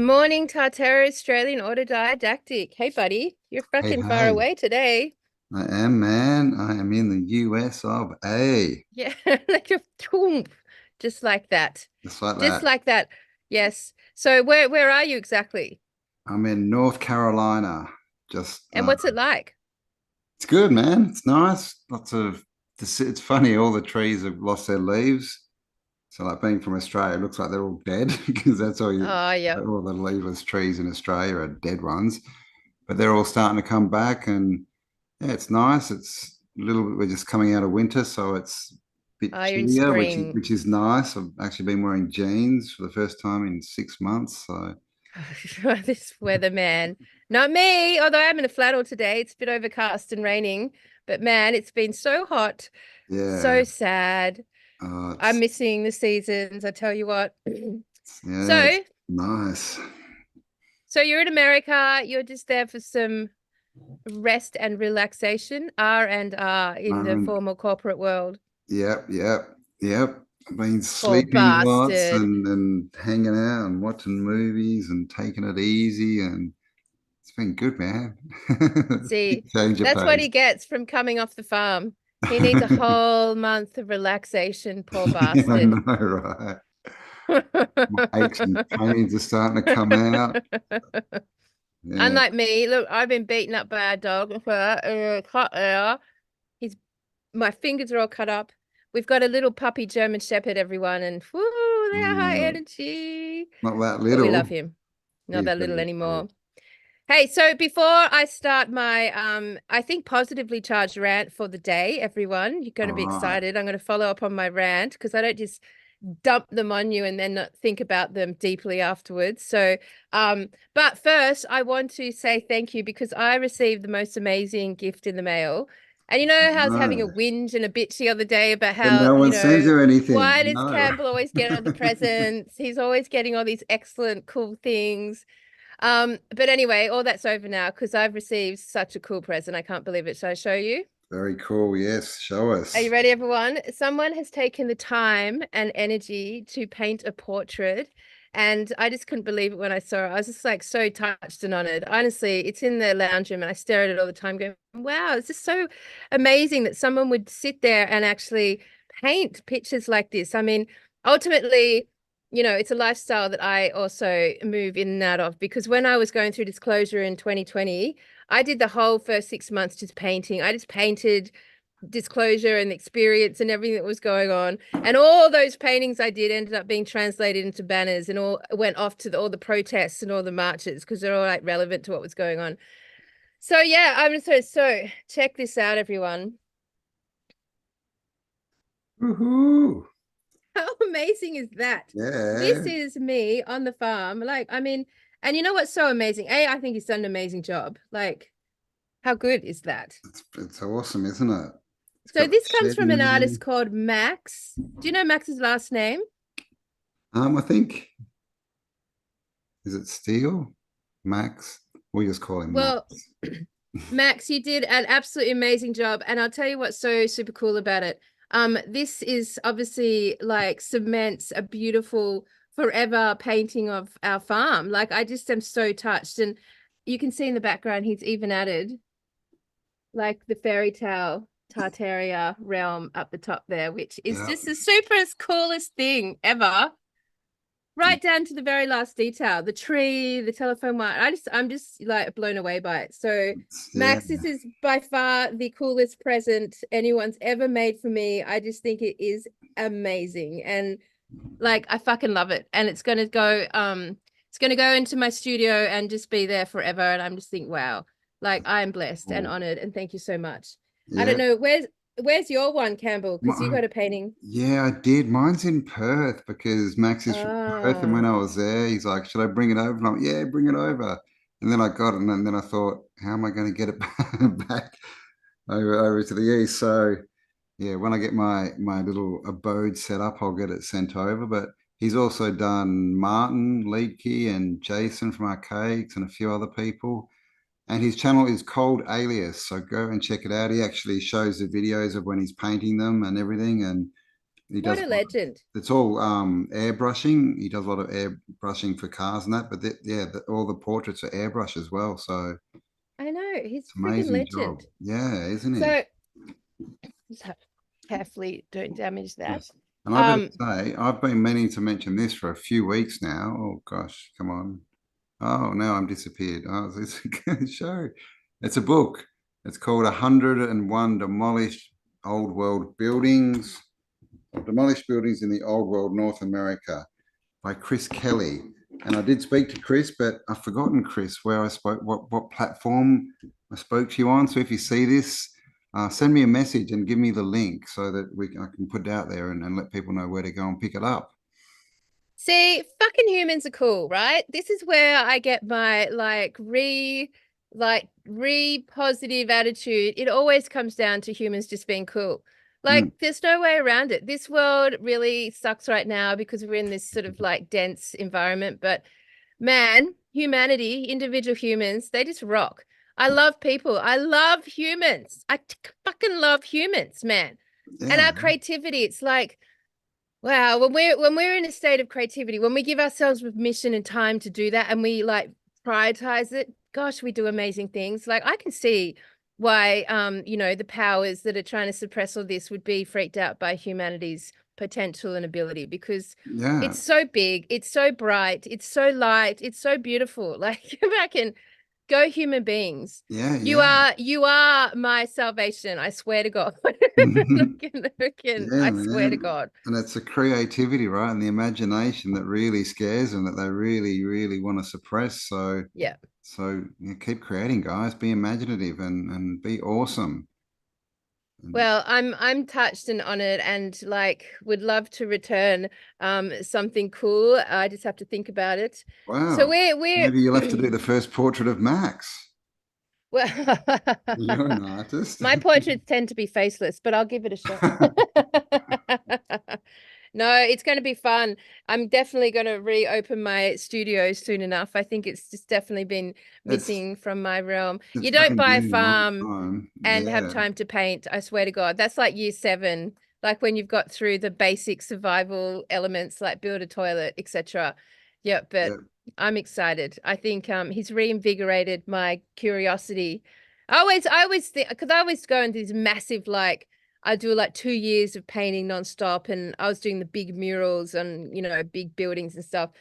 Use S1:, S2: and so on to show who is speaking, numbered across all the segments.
S1: morning, Tartaria, Australian autodidactic. Hey, buddy, you're
S2: Hey,
S1: fucking far
S2: hey,
S1: away today.
S2: I am, man. I am in the US of A.
S1: Yeah, like a thump, just like that,
S2: Just like
S1: just
S2: that.
S1: like that. Yes. So where are you exactly?
S2: I'm in North Carolina. Just,
S1: And what's it like?
S2: it's good, man. It's nice. It's funny, all the trees have lost their leaves. So, like being from Australia, it looks like they're all dead because
S1: Oh, yeah.
S2: all the leafless trees in Australia are dead ones. But they're all starting to come back, and yeah, it's nice. It's a little bit, we're just coming out of winter, so it's a bit
S1: Oh, you're in
S2: chillier, which is
S1: spring.
S2: which is nice. I've actually been wearing jeans for the first time in 6 months. So
S1: This weather, man. Not me, although I'm in a flannel today. It's a bit overcast and raining, but man, it's been so hot,
S2: yeah,
S1: so sad. I'm
S2: it's
S1: missing the seasons, I tell you what.
S2: yeah, it's
S1: So,
S2: nice.
S1: so you're in America, you're just there for some rest and relaxation, R&R in the
S2: And
S1: formal corporate world.
S2: yep. I've been
S1: Poor
S2: sleeping lots
S1: bastard.
S2: and hanging out and watching movies and taking it easy, and it's been good, man. Big
S1: See,
S2: change of
S1: that's what
S2: pace.
S1: he gets from coming off the farm. He needs a whole month of relaxation, poor
S2: Yeah, I
S1: bastard.
S2: know, right? My aches and pains are starting to come out. Yeah.
S1: Unlike me, look, I've been beaten up by a dog for cut there. His My fingers are all cut up. We've got a little puppy German Shepherd, everyone, and whoo, they're high
S2: Mm,
S1: energy.
S2: not that
S1: But we love
S2: little.
S1: him. Not
S2: He's
S1: that little
S2: very
S1: anymore.
S2: cool.
S1: Hey, so before I start my I think positively charged rant for the day, everyone, you're going
S2: All
S1: to be
S2: right.
S1: excited. I'm going to follow up on my rant because I don't just dump them on you and then not think about them deeply afterwards. So, but first I want to say thank you because I received the most amazing gift in the mail. And you know how I was having a
S2: No.
S1: whinge and a bitch the other day about
S2: And
S1: how,
S2: no one sends you anything.
S1: why does
S2: No.
S1: Campbell always get all the presents? He's always getting all these excellent, cool things. But anyway, all that's over now because I've received such a cool present. I can't believe it. Shall I show you?
S2: Very cool. Yes. Show
S1: Are you
S2: us.
S1: ready, everyone? Someone has taken the time and energy to paint a portrait. And I just couldn't believe it when I saw it. I was just like so touched and honored. Honestly, it's in the lounge room and I stare at it all the time, going, wow, it's just so amazing that someone would sit there and actually paint pictures like this. I mean, ultimately, it's a lifestyle that I also move in and out of because when I was going through disclosure in 2020, I did the whole first 6 months just painting. I just painted disclosure and experience and everything that was going on. And all those paintings I did ended up being translated into banners and all went off to all the protests and all the marches because they're all like relevant to what was going on. So yeah, so check this out, everyone.
S2: Woohoo.
S1: How amazing is that? This
S2: Yeah.
S1: is me on the farm. Like, I mean, and you know what's so amazing? I think he's done an amazing job. Like, how good is that?
S2: It's awesome, isn't it? It's
S1: So
S2: got the
S1: this comes
S2: shed
S1: from
S2: in
S1: an
S2: there.
S1: artist called Max. Do you know Max's last name?
S2: I think, is it Steel? Max? We just call him Max.
S1: Well, Max, you did an absolutely amazing job. And I'll tell you what's so super cool about it. This is obviously like cements a beautiful forever painting of our farm. Like I just am so touched. And you can see in the background, he's even added like the fairy tale Tartaria realm up the top there, which is
S2: Yeah.
S1: just the superest coolest thing ever. Right down to the very last detail, the tree, the telephone wire. I'm just like blown away by it. So,
S2: Yeah.
S1: Max, this is by far the coolest present anyone's ever made for me. I just think it is amazing. And like I fucking love it. And it's gonna go into my studio and just be there forever. And I'm just thinking, wow, like I am blessed and
S2: Cool.
S1: honored. And thank you so much. I don't
S2: Yeah.
S1: know, where's your one, Campbell? Because you
S2: My-
S1: got a painting.
S2: yeah, I did. Mine's in Perth because Max is from Perth. And when
S1: Ah.
S2: I was there, he's like, should I bring it over? And I'm like, yeah, bring it over. And then I got it. And then I thought, how am I going to get it back over to the east? So, yeah, when I get my little abode set up, I'll get it sent over. But he's also done Martin, Leedke, and Jason from Archaics and a few other people. And his channel is called Alias. So go and check it out. He actually shows the videos of when he's painting them and everything. And he
S1: What
S2: does
S1: a
S2: a lot
S1: legend.
S2: it's all airbrushing. He does a lot of airbrushing for cars and that, but all the portraits are airbrush as well. So
S1: I know, he's
S2: it's
S1: a freaking
S2: amazing job.
S1: legend.
S2: Yeah, isn't he?
S1: So just carefully don't damage that.
S2: Yes. And I better
S1: Um,
S2: say, I've been meaning to mention this for a few weeks now. Oh gosh, come on. Oh, now I'm disappeared. Oh, it's a show. It's a book. It's called 101 Demolished Buildings in the Old World, North America by Chris Kelly. And I did speak to Chris, but I've forgotten, Chris, where I spoke, what platform I spoke to you on. So if you see this, send me a message and give me the link so that I can put it out there and let people know where to go and pick it up.
S1: See, fucking humans are cool, right? This is where I get my re positive attitude. It always comes down to humans just being cool.
S2: Mm,
S1: Like, there's no way around it. This world really sucks right now because we're in this sort of like dense environment. But man, humanity, individual humans, they just rock. I love people. I love humans. Fucking love humans, man. And
S2: yeah,
S1: our creativity, it's like, wow, when we're in a state of creativity, when we give ourselves permission and time to do that and we like prioritize it, gosh, we do amazing things. Like I can see why the powers that are trying to suppress all this would be freaked out by humanity's potential and ability because
S2: yeah,
S1: it's so big, it's so bright, it's so light, it's so beautiful. Like if I can go human beings.
S2: yeah,
S1: You are my salvation. I swear to God.
S2: yeah. Yeah,
S1: I swear to
S2: man.
S1: God.
S2: And it's the creativity, right? And the imagination that really scares them, that they really, really want to suppress.
S1: Yeah.
S2: Keep creating, guys. Be imaginative and be awesome. And
S1: Well, I'm touched and honored and like would love to return something cool. I just have to think about it. So
S2: wow,
S1: we're
S2: maybe you'll have to do the first portrait of Max.
S1: well
S2: You're an artist.
S1: my portraits tend to be faceless, but I'll give it a shot. No, it's going to be fun. I'm definitely going to reopen my studio soon enough. I think it's just definitely been
S2: It's
S1: missing from my realm.
S2: it's
S1: You don't
S2: been
S1: buy a
S2: doing a long
S1: farm
S2: time.
S1: and have
S2: Yeah,
S1: time to paint. I swear to God, that's like year 7, like when you've got through the basic survival elements like build a toilet, etc. Yeah, but
S2: yeah.
S1: I'm excited. I think he's reinvigorated my curiosity. I always think because I always go into these massive like I do like 2 years of painting nonstop, and I was doing the big murals on big buildings and stuff.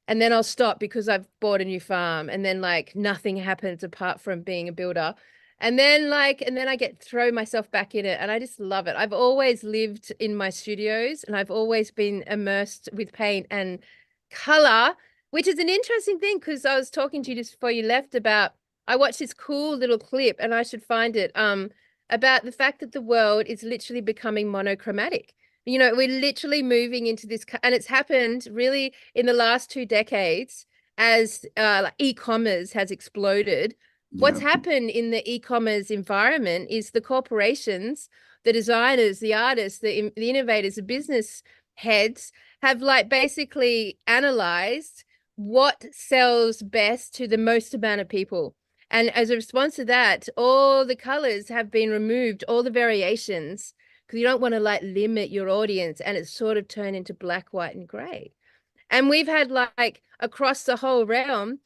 S1: And then I'll stop because I've bought a new farm, and then like nothing happens apart from being a builder. And then I get throw myself back in it, and I just love it. I've always lived in my studios, and I've always been immersed with paint and color, which is an interesting thing because I was talking to you just before you left about I watched this cool little clip, and I should find it about the fact that the world is literally becoming monochromatic. We're literally moving into this, and it's happened really in the last 2 decades as like e-commerce has exploded. What's
S2: Yeah.
S1: happened in the e-commerce environment is the corporations, the designers, the artists, the innovators, the business heads have like basically analyzed what sells best to the most amount of people. And as a response to that, all the colors have been removed, all the variations, because you don't want to like limit your audience, and it's sort of turned into black, white, and gray. And we've had like across the whole realm,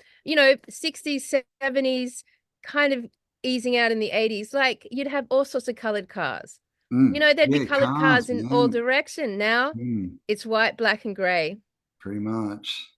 S1: 60s, 70s, kind of easing out in the 80s, like you'd have all sorts of colored cars. There'd be
S2: Yeah,
S1: colored
S2: cars,
S1: cars in all
S2: man.
S1: direction. Now
S2: Mm,
S1: it's white, black, and gray.
S2: pretty much.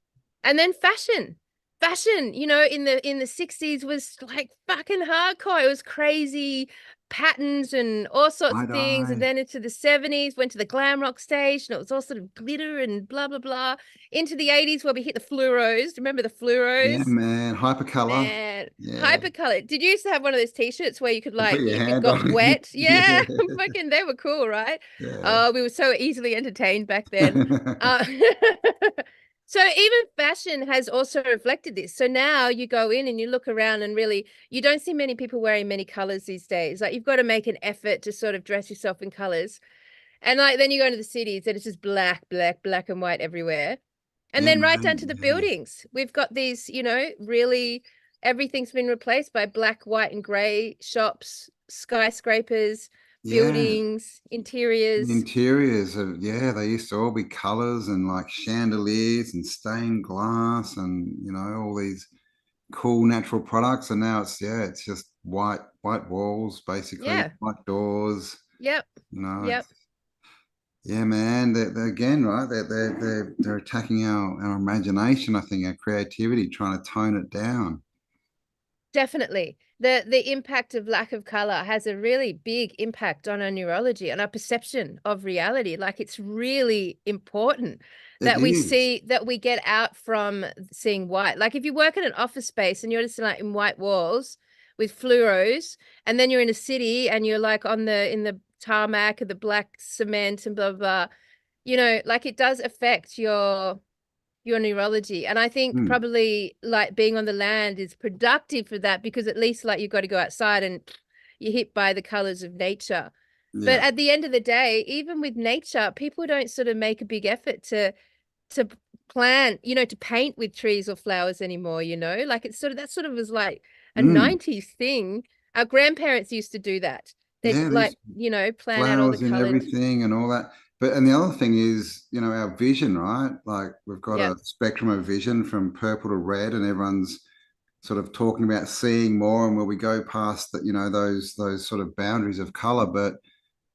S1: And then fashion, in the 60s was like fucking hardcore. It was crazy patterns and all sorts
S2: I
S1: of things. And
S2: die.
S1: then into the 70s, went to the glam rock stage, and it was all sort of glitter and blah, blah, blah. Into the 80s where we hit the fluoros. Remember the
S2: Yeah,
S1: fluoros?
S2: man. Hypercolor.
S1: Man,
S2: Yeah.
S1: hypercolor. Did you used to have one of those t-shirts where you could
S2: You put
S1: like,
S2: your
S1: if it
S2: hand
S1: got
S2: on it.
S1: wet? Yeah, fucking they were cool, right?
S2: Yeah.
S1: Oh, we were so easily entertained back then.
S2: Yeah.
S1: Uh, so even fashion has also reflected this. So now you go in and you look around and really, you don't see many people wearing many colors these days. Like you've got to make an effort to sort of dress yourself in colors. And like then you go into the cities and it's just black, black, black and white everywhere. And
S2: Yeah,
S1: then right down to
S2: man.
S1: the
S2: Yeah.
S1: buildings. We've got these, really everything's been replaced by black, white, and gray shops, skyscrapers,
S2: Yeah,
S1: buildings,
S2: the
S1: interiors.
S2: interiors of, yeah, they used to all be colors and like chandeliers and stained glass and, all these cool natural products. And now it's, yeah, it's just white walls, basically,
S1: Yeah.
S2: white doors.
S1: Yep.
S2: It's,
S1: Yep.
S2: yeah, man. They're again, right? They're attacking our imagination. I think our creativity, trying to tone it down.
S1: Definitely. The impact of lack of color has a really big impact on our neurology and our perception of reality. Like it's really important
S2: It
S1: that
S2: is.
S1: we get out from seeing white. Like if you work in an office space and you're just like in white walls with fluoros, and then you're in a city and you're like on the in the tarmac of the black cement and blah blah, blah, like it does affect your neurology. And I think
S2: Hmm.
S1: probably like being on the land is productive for that, because at least like you've got to go outside and you're hit by the colors of nature. But
S2: Yeah.
S1: at the end of the day, even with nature, people don't sort of make a big effort to plant, to paint with trees or flowers anymore, like it's sort of that sort of was like a
S2: Mm.
S1: 90s thing. Our grandparents used to do that. They'd
S2: Yeah,
S1: like,
S2: these
S1: plan out all the
S2: flowers and
S1: colored.
S2: everything and all that. But and the other thing is, our vision, right? Like we've got a
S1: Yep.
S2: spectrum of vision from purple to red, and everyone's sort of talking about seeing more and where we go past that, those sort of boundaries of color. But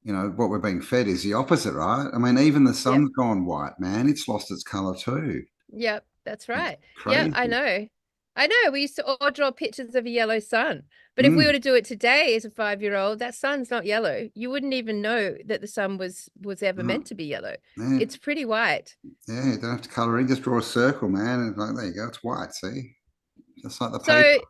S2: what we're being fed is the opposite, right? I mean, even the
S1: Yep.
S2: sun's gone white, man. It's lost its color too.
S1: Yep, that's
S2: It's
S1: right. Yep, I
S2: crazy.
S1: know. I know. We used to all draw pictures of a yellow sun. But if we were
S2: Mm.
S1: to do it today as a 5-year-old, that sun's not yellow. You wouldn't even know that the sun was ever
S2: Oh,
S1: meant to be yellow.
S2: yeah,
S1: It's pretty white.
S2: yeah, you don't have to color in, just draw a circle, man. And like, there you go, it's white, see? Just like the paper.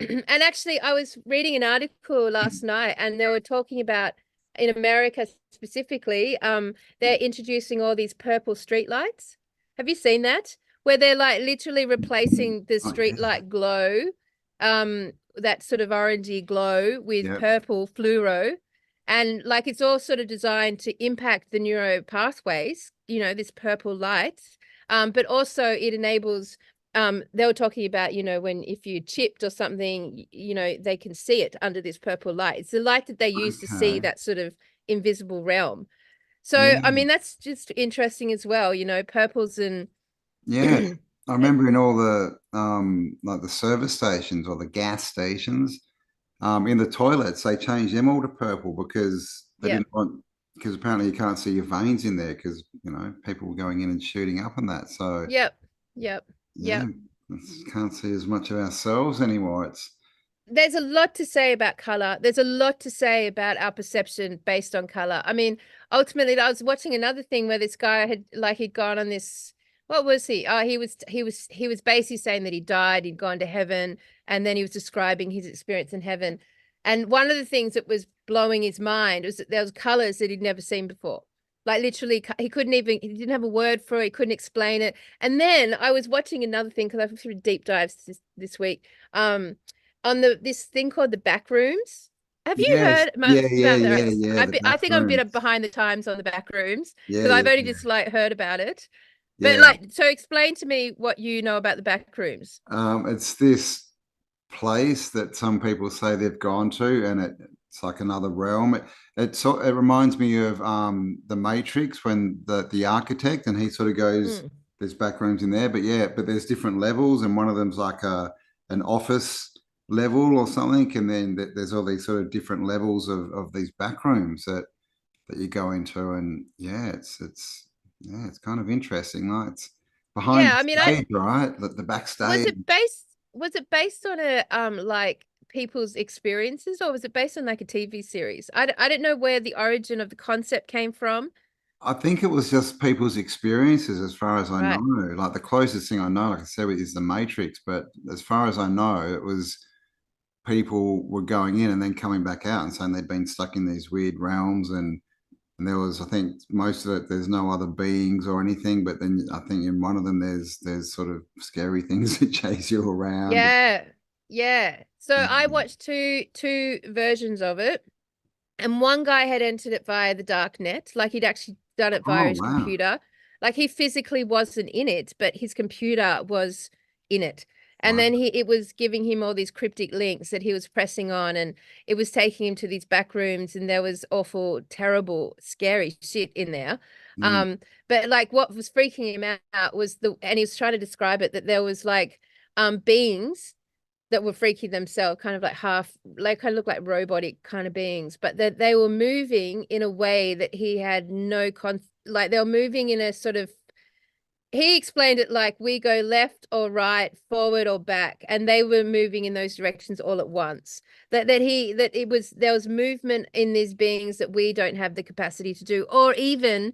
S1: So, and actually, I was reading an article last night, and they were talking about in America specifically, they're introducing all these purple street lights. Have you seen that? Where they're like literally replacing the
S2: Oh,
S1: street
S2: yeah.
S1: light glow, that sort of orangey glow with
S2: Yeah.
S1: purple fluoro. And like it's all sort of designed to impact the neuro pathways, this purple light. But also it enables they were talking about, when if you chipped or something, they can see it under this purple light. It's the light that they use to see
S2: Okay.
S1: that sort of invisible realm. So, I
S2: Yeah.
S1: mean, that's just interesting as well, purples and
S2: Yeah. I remember in all the like the service stations or the gas stations, in the toilets, they changed them all to purple because they
S1: yeah,
S2: didn't want, because apparently you can't see your veins in there because people were going in and shooting up on that. So
S1: yep, yep,
S2: yeah,
S1: yep.
S2: can't see as much of ourselves anymore. It's
S1: There's a lot to say about color. There's a lot to say about our perception based on color. I mean, ultimately, I was watching another thing where this guy he'd gone on this. What was he? Oh, he was basically saying that he died, he'd gone to heaven, and then he was describing his experience in heaven. And one of the things that was blowing his mind was that there was colors that he'd never seen before. Like literally, he he didn't have a word for it. He couldn't explain it. And then I was watching another thing because I've through deep dives this week. On this thing called the backrooms. Have you
S2: yes,
S1: heard
S2: yeah, yeah,
S1: about
S2: yeah,
S1: that?
S2: yeah. The
S1: I
S2: back
S1: think I'm a
S2: room.
S1: bit behind the times on the backrooms
S2: Yeah,
S1: because I've only
S2: yeah,
S1: just like heard about it. But
S2: yeah.
S1: like, so explain to me what you know about the backrooms.
S2: It's this place that some people say they've gone to, and it's like another realm. It reminds me of the Matrix when the architect and he sort of goes,
S1: Mm.
S2: there's back rooms in there, but yeah, but there's different levels, and one of them's like an office level or something, and then there's all these sort of different levels of these back rooms that you go into, and yeah, it's kind of interesting. Like it's behind
S1: Yeah,
S2: the
S1: I mean, I
S2: stage, right? The
S1: was
S2: backstage.
S1: it based was it based on a like people's experiences, or was it based on like a TV series? I don't know where the origin of the concept came from.
S2: I think it was just people's experiences, as far as I know.
S1: Right.
S2: Like the closest thing I know, like I said, is the Matrix. But as far as I know, it was people were going in and then coming back out and saying they'd been stuck in these weird realms. And there was, I think, most of it, there's no other beings or anything. But then I think in one of them, there's sort of scary things that chase you around.
S1: Yeah. Yeah. So I
S2: Mm.
S1: watched two versions of it. And one guy had entered it via the dark net, like he'd actually done it via
S2: Oh,
S1: his
S2: wow.
S1: computer. Like he physically wasn't in it, but his computer was in it. And then it was giving him all these cryptic links that he was pressing on, and it was taking him to these back rooms, and there was awful, terrible, scary shit in there. But like what was freaking him out was and he was trying to describe it, that there was like beings that were freaky themselves, kind of like kind of look like robotic kind of beings, but that they were moving in a way that he had like they were moving in a sort of, he explained it like we go left or right, forward or back, and they were moving in those directions all at once. There was movement in these beings that we don't have the capacity to do, or even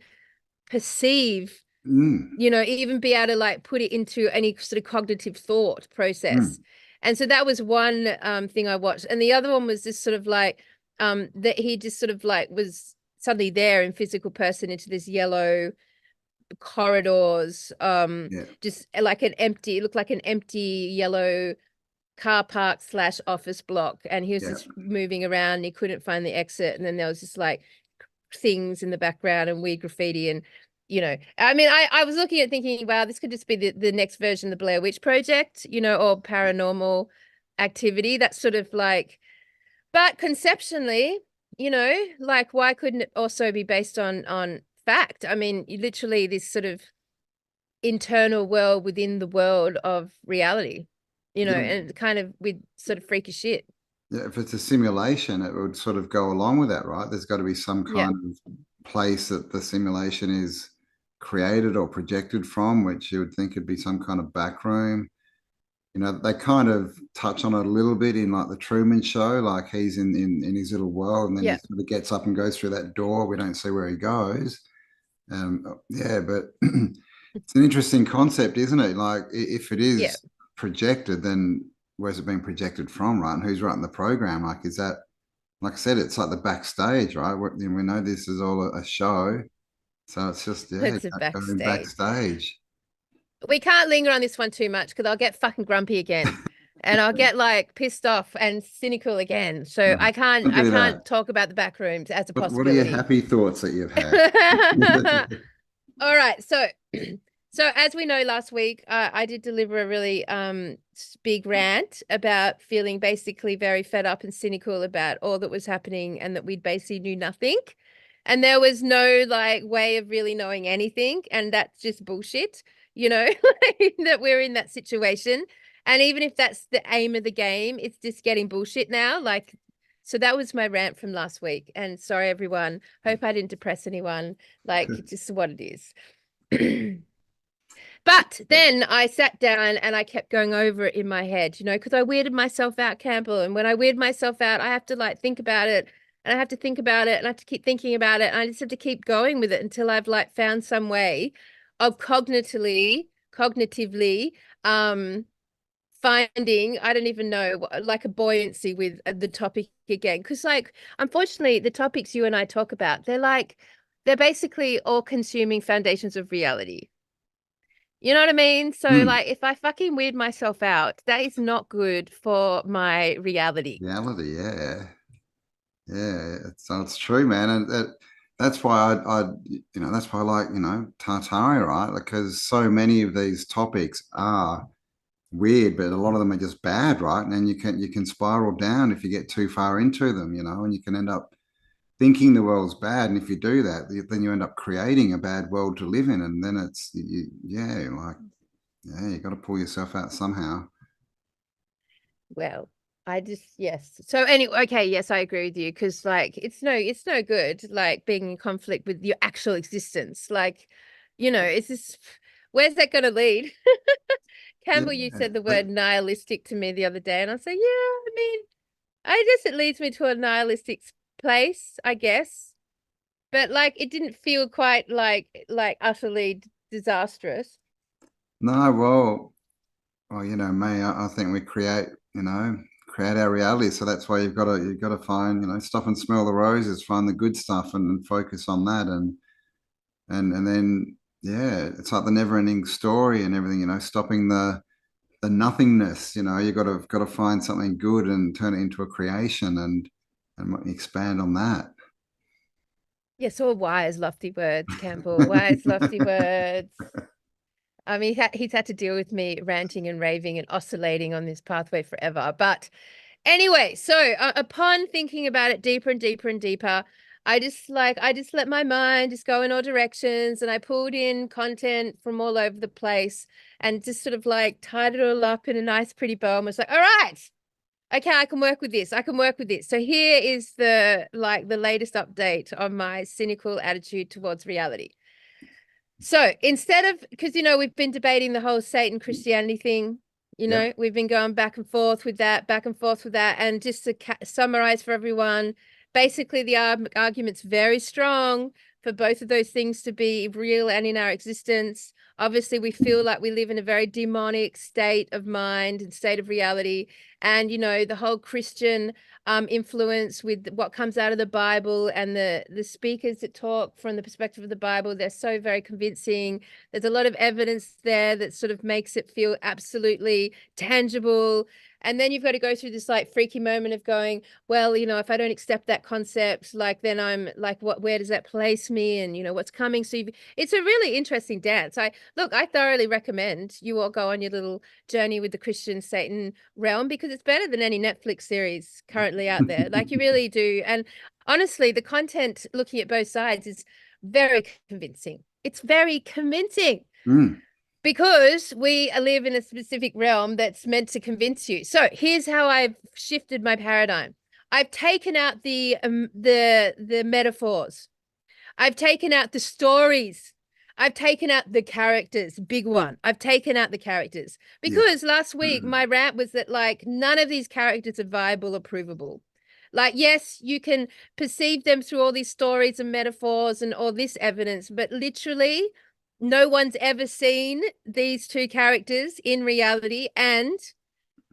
S1: perceive, even be able to like put it into any sort of cognitive thought process. And so that was one thing I watched. And the other one was just sort of like that he just sort of like was suddenly there in physical person into this yellow corridors, just like it looked like an empty yellow car park / office block. And he was just moving around and he couldn't find the exit. And then there was just like things in the background and weird graffiti. And I mean, I was looking at thinking, wow, this could just be the next version of the Blair Witch Project, or paranormal activity. That's sort of like, but conceptually, like why couldn't it also be based on fact? I mean, literally this sort of internal world within the world of reality, and kind of with sort of freaky shit.
S2: Yeah, if it's a simulation, it would sort of go along with that, right? There's got to be some kind of place that the simulation is created or projected from, which you would think would be some kind of back room. They kind of touch on it a little bit in like the Truman Show, like he's in his little world, and then he sort of gets up and goes through that door. We don't see where he goes. But it's an interesting concept, isn't it? Like if it is projected, then where's it being projected from, right? And who's writing the program? Like, is that, like I said, it's like the backstage, right? We know this is all a show. So it's just,
S1: It's a
S2: going
S1: backstage.
S2: backstage.
S1: We can't linger on this one too much because I'll get fucking grumpy again. And I'll get like pissed off and cynical again. So I can't talk about the back rooms as a possibility.
S2: What are your happy thoughts that you've had?
S1: All right. So as we know, last week I did deliver a really big rant about feeling basically very fed up and cynical about all that was happening, and that we basically knew nothing. And there was no like way of really knowing anything. And that's just bullshit, that we're in that situation. And even if that's the aim of the game, it's just getting bullshit now. Like, so that was my rant from last week. And sorry, everyone. Hope I didn't depress anyone. Like, just what it is. But then I sat down and I kept going over it in my head, because I weirded myself out, Campbell. And when I weird myself out, I have to like think about it, and I have to think about it, and I have to keep thinking about it. And I just have to keep going with it until I've like found some way of cognitively, finding, I don't even know, like a buoyancy with the topic again. Because like, unfortunately, the topics you and I talk about, they're basically all consuming foundations of reality. You know what I mean? So like, if I fucking weird myself out, that is not good for my reality.
S2: Reality, yeah. It's true, man. And that's why that's why I like, Tartaria, right? Because so many of these topics are weird, but a lot of them are just bad, right? And then you can spiral down if you get too far into them, and you can end up thinking the world's bad. And if you do that, then you end up creating a bad world to live in. And then it's, you got to pull yourself out somehow.
S1: Well, yes. So anyway, okay, yes, I agree with you, because like it's no good like being in conflict with your actual existence. Like, it's just, where's that gonna lead? Campbell, you said the word nihilistic to me the other day, and I said, yeah, I mean, I guess it leads me to a nihilistic place, I guess. But like it didn't feel quite like utterly disastrous.
S2: No, well, May, I think we create our reality. So that's why you've got to find, stop and smell the roses, find the good stuff, and focus on that, and then it's like the never-ending story and everything. Stopping the nothingness. You got to find something good and turn it into a creation and expand on that.
S1: Yes, all wise, lofty words, Campbell. Wise, lofty words. I mean, he's had to deal with me ranting and raving and oscillating on this pathway forever. But anyway, so upon thinking about it deeper and deeper and deeper, I just let my mind just go in all directions, and I pulled in content from all over the place and just sort of like tied it all up in a nice pretty bow and was like, all right, okay, I can work with this. I can work with this. So here is the latest update on my cynical attitude towards reality. So instead of, because, we've been debating the whole Satan Christianity thing, we've been going back and forth with that, back and forth with that. And just to summarize for everyone, basically the argument's very strong for both of those things to be real and in our existence. Obviously, we feel like we live in a very demonic state of mind and state of reality. And, the whole Christian influence with what comes out of the Bible and the speakers that talk from the perspective of the Bible, they're so very convincing. There's a lot of evidence there that sort of makes it feel absolutely tangible. And then you've got to go through this like freaky moment of going, well, if I don't accept that concept, like then I'm like, where does that place me? And what's coming. So it's a really interesting dance. I thoroughly recommend you all go on your little journey with the Christian Satan realm, because it's better than any Netflix series currently out there. Like, you really do. And honestly, the content looking at both sides is very convincing. It's very convincing. Because we live in a specific realm that's meant to convince you. So here's how I've shifted my paradigm. I've taken out the metaphors. I've taken out the stories. I've taken out the characters. Big one. I've taken out the characters, because last week my rant was that like none of these characters are viable or provable. Like, yes, you can perceive them through all these stories and metaphors and all this evidence, but literally no one's ever seen these two characters in reality, and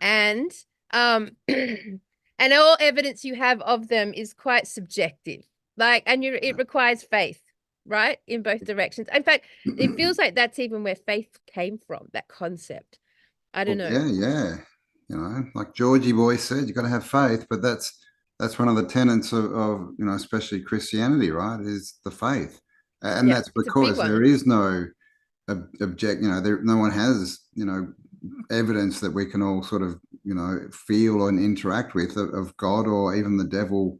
S1: and all evidence you have of them is quite subjective. Like, and it requires faith, right, in both directions. In fact, it feels like that's even where faith came from, that concept. I don't know.
S2: Yeah. Like Georgie Boy said, you got to have faith, but that's one of the tenets of especially Christianity, right? Is the faith. And that's because there is no object, no one has, evidence that we can all sort of, feel and interact with of God or even the devil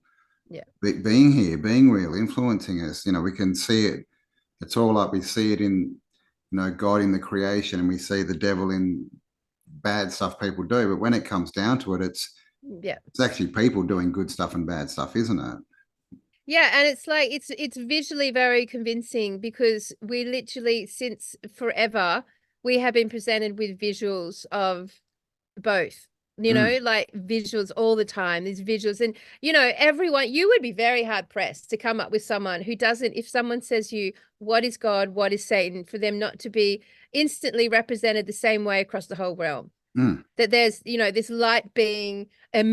S2: being here, being real, influencing us. We can see it. It's all up. We see it in, God in the creation, and we see the devil in bad stuff people do. But when it comes down to it, it's actually people doing good stuff and bad stuff, isn't it?
S1: Yeah, and it's like it's visually very convincing, because we literally, since forever, we have been presented with visuals of both, like visuals all the time, these visuals. And, everyone, you would be very hard pressed to come up with someone who doesn't, if someone says you, what is God, what is Satan, for them not to be instantly represented the same way across the whole realm. That there's, this light being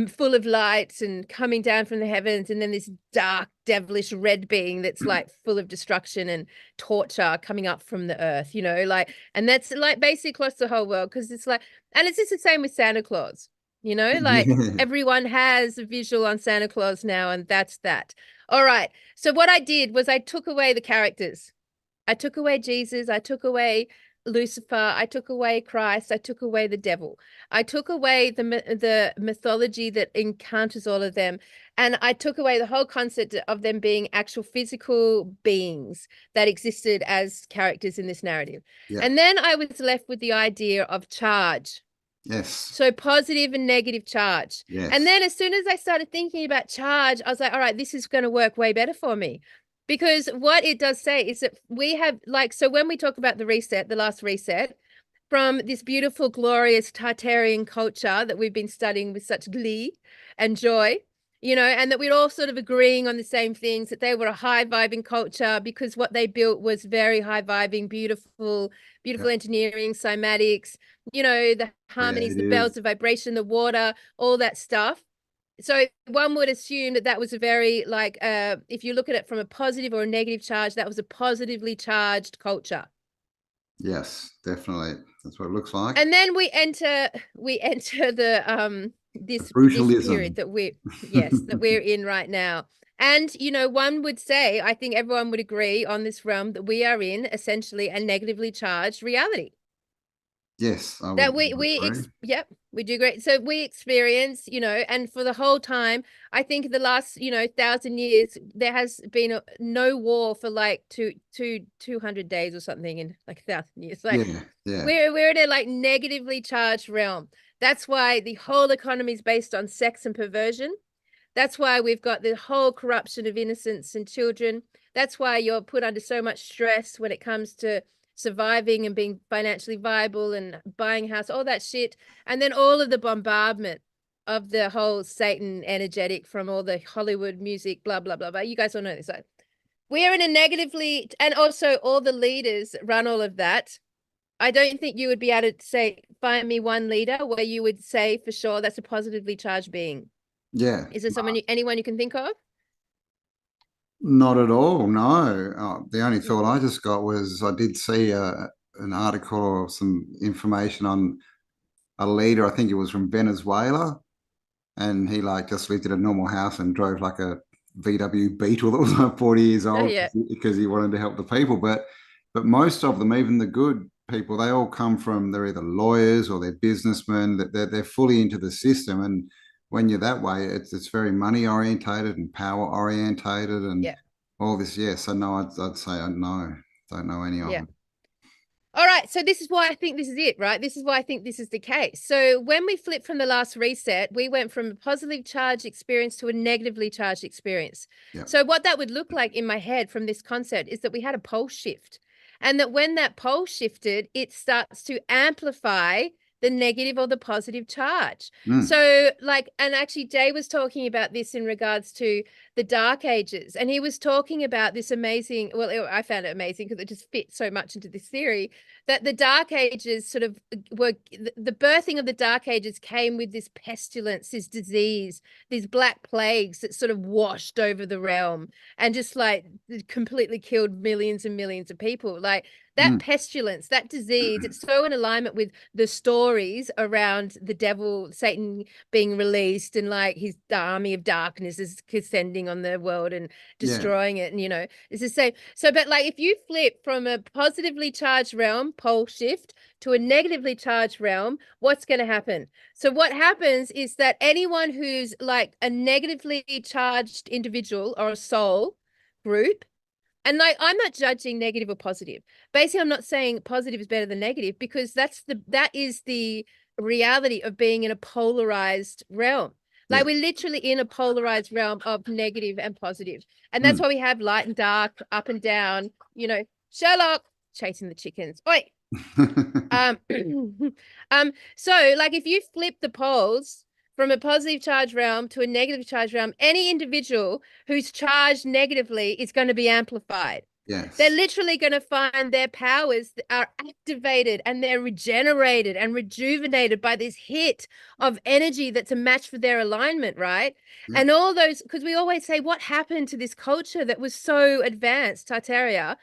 S1: full of light and coming down from the heavens, and then this dark, devilish red being that's like full of destruction and torture coming up from the earth, and that's like basically across the whole world. Because it's like, and it's just the same with Santa Claus, like everyone has a visual on Santa Claus now, and that's that. All right. So what I did was I took away the characters. I took away Jesus. I took away Lucifer. I took away Christ. I took away the devil. I took away the mythology that encounters all of them, and I took away the whole concept of them being actual physical beings that existed as characters in this narrative. And then I was left with the idea of charge. So positive and negative charge. And then as soon as I started thinking about charge, I was like, all right, this is going to work way better for me. Because what it does say is that we have, like, so when we talk about the reset, the last reset, from this beautiful, glorious Tartarian culture that we've been studying with such glee and joy, and that we're all sort of agreeing on the same things, that they were a high-vibing culture because what they built was very high-vibing, beautiful engineering, cymatics, the harmonies, the bells of vibration, the water, all that stuff. So one would assume that was a very, like, if you look at it from a positive or a negative charge, that was a positively charged culture.
S2: Yes, definitely. That's what it looks like.
S1: And then we enter the this period that we're in right now. And, one would say, I think everyone would agree on this realm, that we are in essentially a negatively charged reality.
S2: Yes, I
S1: That
S2: would agree.
S1: yep, we do great. So we experience, and for the whole time, I think in the last, 1,000 years, there has been no war for like 200 days or something in like 1,000 years. Like
S2: Yeah, yeah.
S1: we're in a like negatively charged realm. That's why the whole economy is based on sex and perversion. That's why we've got the whole corruption of innocence and children. That's why you're put under so much stress when it comes to surviving and being financially viable and buying a house, all that shit. And then all of the bombardment of the whole Satan energetic from all the Hollywood music, blah, blah, blah, blah. You guys all know this. Like, we're in a negatively, and also all the leaders run all of that. I don't think you would be able to say, find me one leader where you would say for sure that's a positively charged being.
S2: Yeah.
S1: Is there anyone you can think of?
S2: Not at all. No. The only thought
S1: Mm.
S2: I just got was I did see an article or some information on a leader. I think it was from Venezuela, and he like just lived in a normal house and drove like a VW Beetle that was like 40 years
S1: Oh
S2: old
S1: yeah,
S2: because he wanted to help the people. But most of them, even the good people, they all come from they're either lawyers or they're businessmen. That they're fully into the system, and when you're that way, it's very money orientated and power orientated and
S1: yeah,
S2: all this. Yeah, so no, I'd say I know, don't know any of
S1: yeah.
S2: them.
S1: All right, so this is why I think this is it, right? This is why I think this is the case. So when we flipped from the last reset, we went from a positively charged experience to a negatively charged experience.
S2: Yeah.
S1: So what that would look like in my head from this concept is that we had a pole shift. And that when that pole shifted, it starts to amplify the negative or the positive charge.
S2: Mm.
S1: So like, and actually Jay was talking about this in regards to the Dark Ages. And he was talking about this amazing, well, I found it amazing because it just fits so much into this theory that the Dark Ages sort of were the birthing of the Dark Ages came with this pestilence, this disease, these black plagues that sort of washed over the realm and just like completely killed millions and millions of people. Like that
S2: Mm.
S1: pestilence, that disease, it's so in alignment with the stories around the devil, Satan being released and like his army of darkness is descending on the world and
S2: Yeah.
S1: destroying it. And, it's the same. So, but like if you flip from a positively charged realm, pole shift, to a negatively charged realm, what's going to happen? So, what happens is that anyone who's like a negatively charged individual or a soul group, and like I'm not judging negative or positive. Basically, I'm not saying positive is better than negative because that is the reality of being in a polarized realm. Like
S2: Yeah.
S1: we're literally in a polarized realm of negative and positive. And that's
S2: Mm.
S1: why we have light and dark, up and down, Sherlock chasing the chickens. Oi. Um, so like if you flip the poles from a positive charge realm to a negative charge realm, any individual who's charged negatively is going to be amplified. They're
S2: Yes.
S1: literally going to find their powers are activated and they're regenerated and rejuvenated by this hit of energy that's a match for their alignment, right?
S2: Yeah.
S1: And all those, because we always say, what happened to this culture that was so advanced, Tartaria?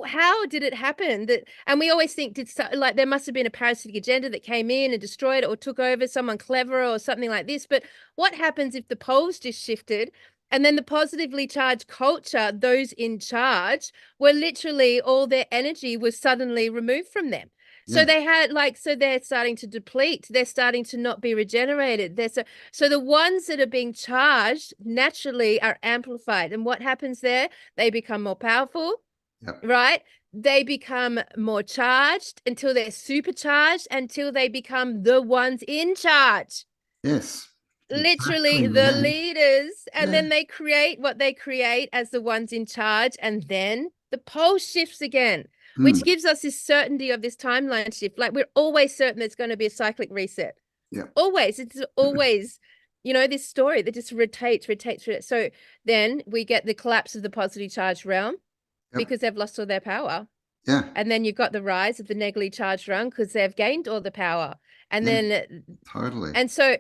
S1: How did it happen that, and we always think like there must have been a parasitic agenda that came in and destroyed it or took over someone clever or something like this. But what happens if the poles just shifted and then the positively charged culture, those in charge, were literally all their energy was suddenly removed from them. So
S2: Yeah.
S1: they had so they're starting to deplete. They're starting to not be regenerated. So the ones that are being charged naturally are amplified. And what happens there? They become more powerful,
S2: Yep.
S1: right? They become more charged until they're supercharged, until they become the ones in charge,
S2: Yes.
S1: literally
S2: Exactly,
S1: the
S2: man.
S1: leaders, and
S2: Yeah.
S1: then they create what they create as the ones in charge, and then the pole shifts again, which
S2: Mm.
S1: gives us this certainty of this timeline shift. Like we're always certain there's going to be a cyclic reset.
S2: Yeah.
S1: Always. It's always, this story that just rotates. So then we get the collapse of the positive charge realm
S2: Yep.
S1: because they've lost all their power.
S2: Yeah.
S1: And then you've got the rise of the negatively charged realm because they've gained all the power. And
S2: Yeah.
S1: then,
S2: Totally.
S1: and so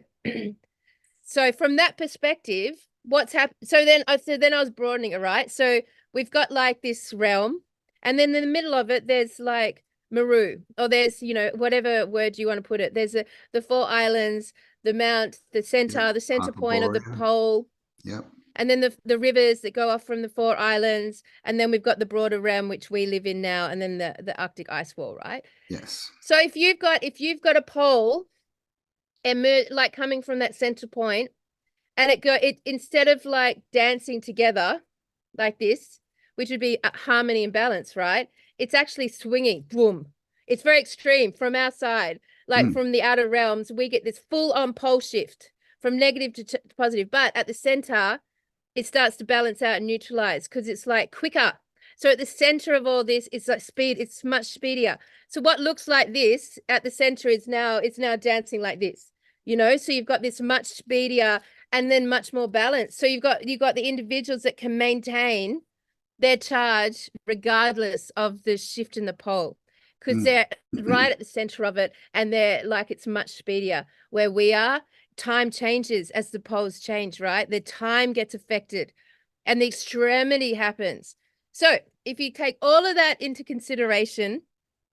S1: so from that perspective, what's happened? So then I was broadening it, right? So we've got like this realm, and then in the middle of it, there's like Maru, or there's whatever word you want to put it. There's the four islands, the mount, the
S2: Yep.
S1: center point of the
S2: Hyperborea.
S1: pole,
S2: Yep.
S1: and then the rivers that go off from the 4 islands, and then we've got the broader realm which we live in now, and then the Arctic ice wall, right?
S2: Yes.
S1: So if you've got a pole like coming from that center point, and it instead of like dancing together like this, which would be harmony and balance, right? It's actually swinging, boom. It's very extreme from our side, like from the outer realms. We get this full on pole shift from negative to positive, but at the center, it starts to balance out and neutralize because it's like quicker. So at the center of all this, it's like speed. It's much speedier. So what looks like this at the center is now dancing like this. So you've got this much speedier and then much more balanced. So you've got the individuals that can maintain their charge regardless of the shift in the pole, because they're right at the center of it, and they're like, it's much speedier. Where we are, time changes as the poles change, right? The time gets affected and the extremity happens. So if you take all of that into consideration,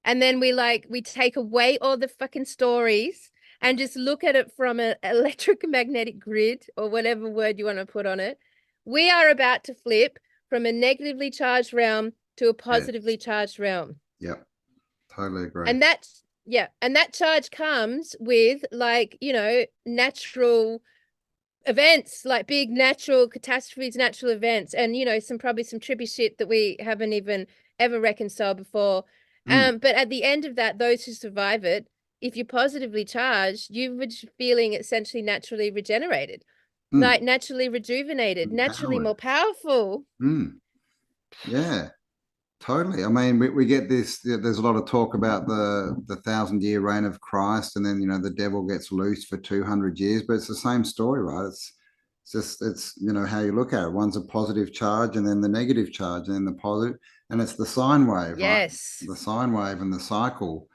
S1: and then we take away all the fucking stories and just look at it from an electromagnetic grid, or whatever word you want to put on it, we are about to flip from a negatively charged realm to a positively charged realm.
S2: Yep. Totally agree.
S1: And that charge comes with, like, natural events, like big natural catastrophes, natural events, and probably some trippy shit that we haven't even ever reconciled before. But at the end of that, those who survive it, if you're positively charged, you were feeling essentially naturally regenerated, like naturally rejuvenated, naturally more powerful.
S2: Yeah, totally. I mean, we get this. There's a lot of talk about the 1,000-year reign of Christ, and then the devil gets loose for 200 years. But it's the same story, right? It's how you look at it. One's a positive charge, and then the negative charge, and then the positive, and it's the sine wave, right?
S1: Yes.
S2: The sine wave and the cycle.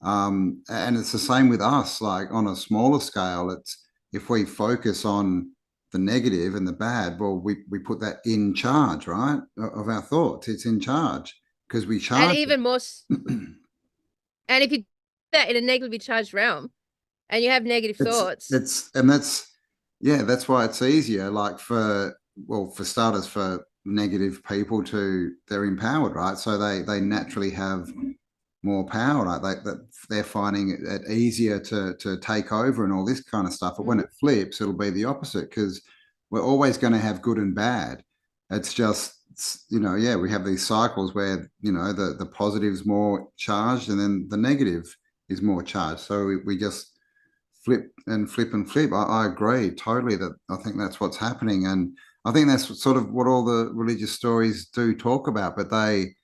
S2: And it's the same with us. Like on a smaller scale, it's if we focus on the negative and the bad, well, we put that in charge, right, of our thoughts. It's in charge because we
S1: And
S2: charge
S1: even more, and if you do that in a negatively charged realm and you have negative thoughts,
S2: that's why it's easier. Like for starters, for negative people they're empowered, right? So they naturally have more power, right? They're finding it easier to take over and all this kind of stuff. But when it flips, it'll be the opposite, because we're always going to have good and bad. It's just, we have these cycles where, the positive's more charged and then the negative is more charged. So we just flip and flip and flip. I agree totally that I think that's what's happening. And I think that's sort of what all the religious stories do talk about, but they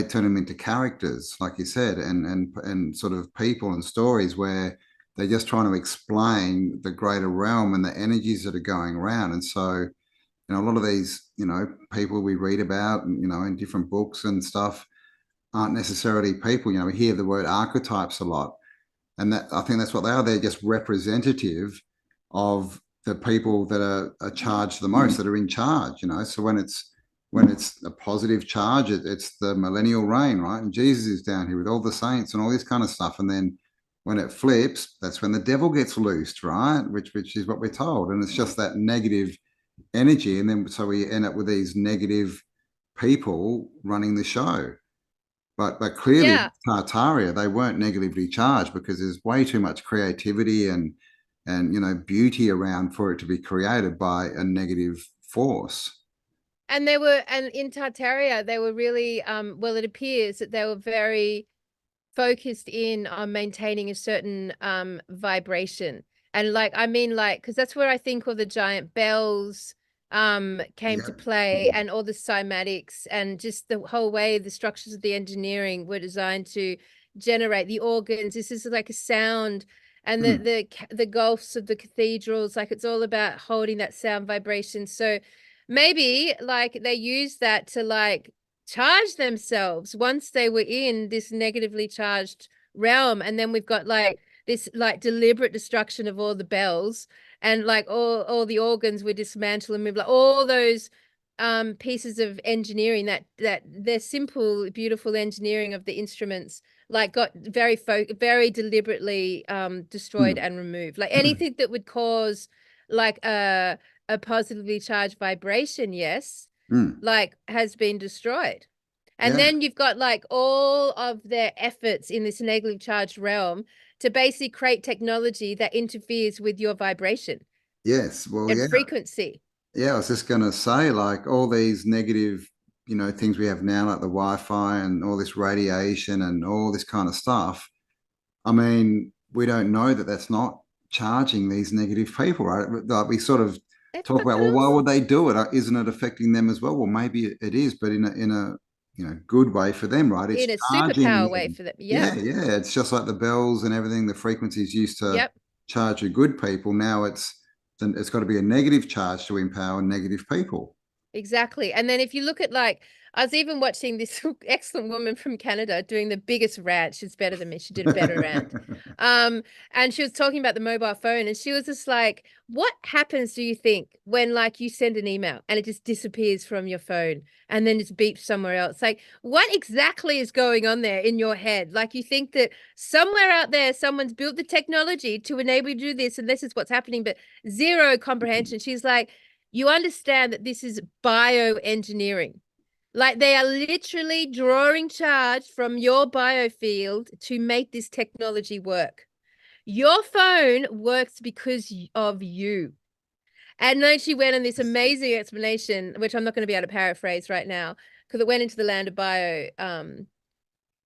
S2: turn them into characters, like you said, and sort of people and stories where they're just trying to explain the greater realm and the energies that are going around. And so, a lot of these, people we read about, in different books and stuff aren't necessarily people. We hear the word archetypes a lot, and that I think that's what they are. They're just representative of the people that are charged the most, that are in charge. So when it's a positive charge, it's the millennial reign, right? And Jesus is down here with all the saints and all this kind of stuff. And then when it flips, that's when the devil gets loosed, right? Which is what we're told. And it's just that negative energy. And then so we end up with these negative people running the show. But clearly, Tartaria, they weren't negatively charged, because there's way too much creativity and beauty around for it to be created by a negative force.
S1: And in Tartaria, they were really, it appears that they were very focused in on maintaining a certain vibration. And because that's where I think all the giant bells came to play, and all the cymatics, and just the whole way the structures of the engineering were designed to generate the organs. This is like a sound, and the gulfs of the cathedrals, like it's all about holding that sound vibration. So maybe like they used that to like charge themselves once they were in this negatively charged realm. And then we've got like this like deliberate destruction of all the bells, and like all the organs were dismantled and moved, like all those pieces of engineering that they're simple, beautiful engineering of the instruments, like got very deliberately destroyed and removed. Like anything that would cause like a a positively charged vibration, yes,
S2: Mm.
S1: like has been destroyed. And
S2: Yeah.
S1: then you've got like all of their efforts in this negative charged realm to basically create technology that interferes with your vibration
S2: Yes. Well,
S1: and
S2: yeah.
S1: frequency.
S2: Yeah, I was just going to say, like all these negative, things we have now, like the Wi-Fi and all this radiation and all this kind of stuff. I mean, we don't know that that's not charging these negative people, right? Like we sort of
S1: It
S2: talk about,
S1: fucking
S2: well, why
S1: is.
S2: would they do it? Isn't it affecting them as well? Well, maybe it is, but in a good way for them, right? It's
S1: In a
S2: charging
S1: superpower way
S2: them.
S1: for them. Yeah.
S2: Yeah, yeah. It's just like the bells and everything. The frequencies used to
S1: Yep.
S2: charge the good people. Now it's got to be a negative charge to empower negative people.
S1: Exactly. And then if you look at like, I was even watching this excellent woman from Canada doing the biggest rant. She's better than me. She did a better rant. And she was talking about the mobile phone, and she was just like, what happens, do you think, when like you send an email and it just disappears from your phone and then it's beeped somewhere else? Like, what exactly is going on there in your head? Like, you think that somewhere out there, someone's built the technology to enable you to do this, and this is what's happening, but zero comprehension. She's like, you understand that this is bioengineering. Like, they are literally drawing charge from your biofield to make this technology work. Your phone works because of you. And then she went on this amazing explanation, which I'm not going to be able to paraphrase right now, because it went into the land of biofields and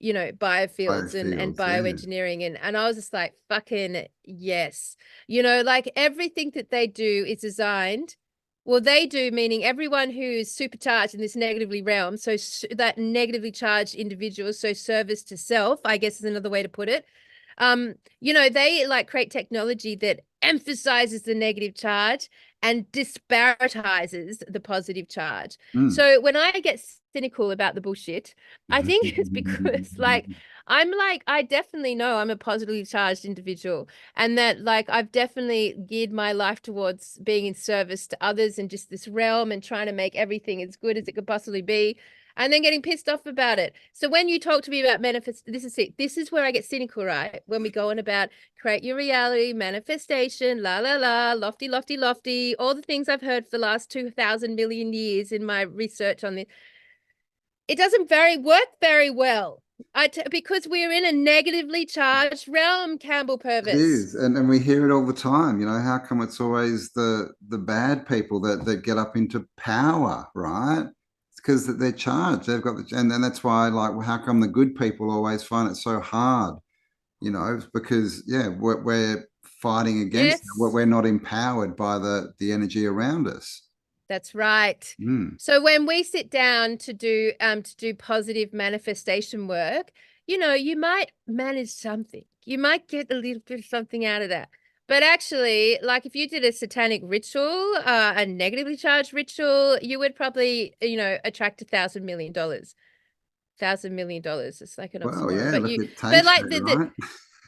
S2: Biofields, yeah.
S1: bioengineering. And I was just like, fucking yes. Like everything that they do is designed. Well, they do, meaning everyone who is supercharged in this negatively realm. So that negatively charged individual, so service to self, I guess is another way to put it. They like create technology that emphasizes the negative charge and disparatizes the positive charge.
S2: Mm.
S1: So when I get cynical about the bullshit, I think it's because I definitely know I'm a positively charged individual, and that like I've definitely geared my life towards being in service to others and just this realm and trying to make everything as good as it could possibly be, and then getting pissed off about it. So when you talk to me about this is where I get cynical, right? When we go on about create your reality, manifestation, la la la, lofty, lofty, lofty, all the things I've heard for the last 2,000 million years in my research on this. It doesn't work very well. Because we're in a negatively charged realm, Campbell
S2: It
S1: Purvis.
S2: is, and we hear it all the time. How come it's always the bad people that get up into power, right? It's because that they're charged. They've got and then that's why, like, well, how come the good people always find it so hard? It's because we're fighting against it.
S1: Yes,
S2: We're not empowered by the energy around us.
S1: that's right.
S2: Mm.
S1: So when we sit down to do positive manifestation work, you might manage something. You might get a little bit of something out of that. But actually, like if you did a satanic ritual, a negatively charged ritual, you would probably, attract $1,000 million. $1,000 million. It's like an
S2: Well,
S1: oxymoron.
S2: yeah,
S1: But
S2: look, it
S1: but
S2: takes
S1: like
S2: that, right?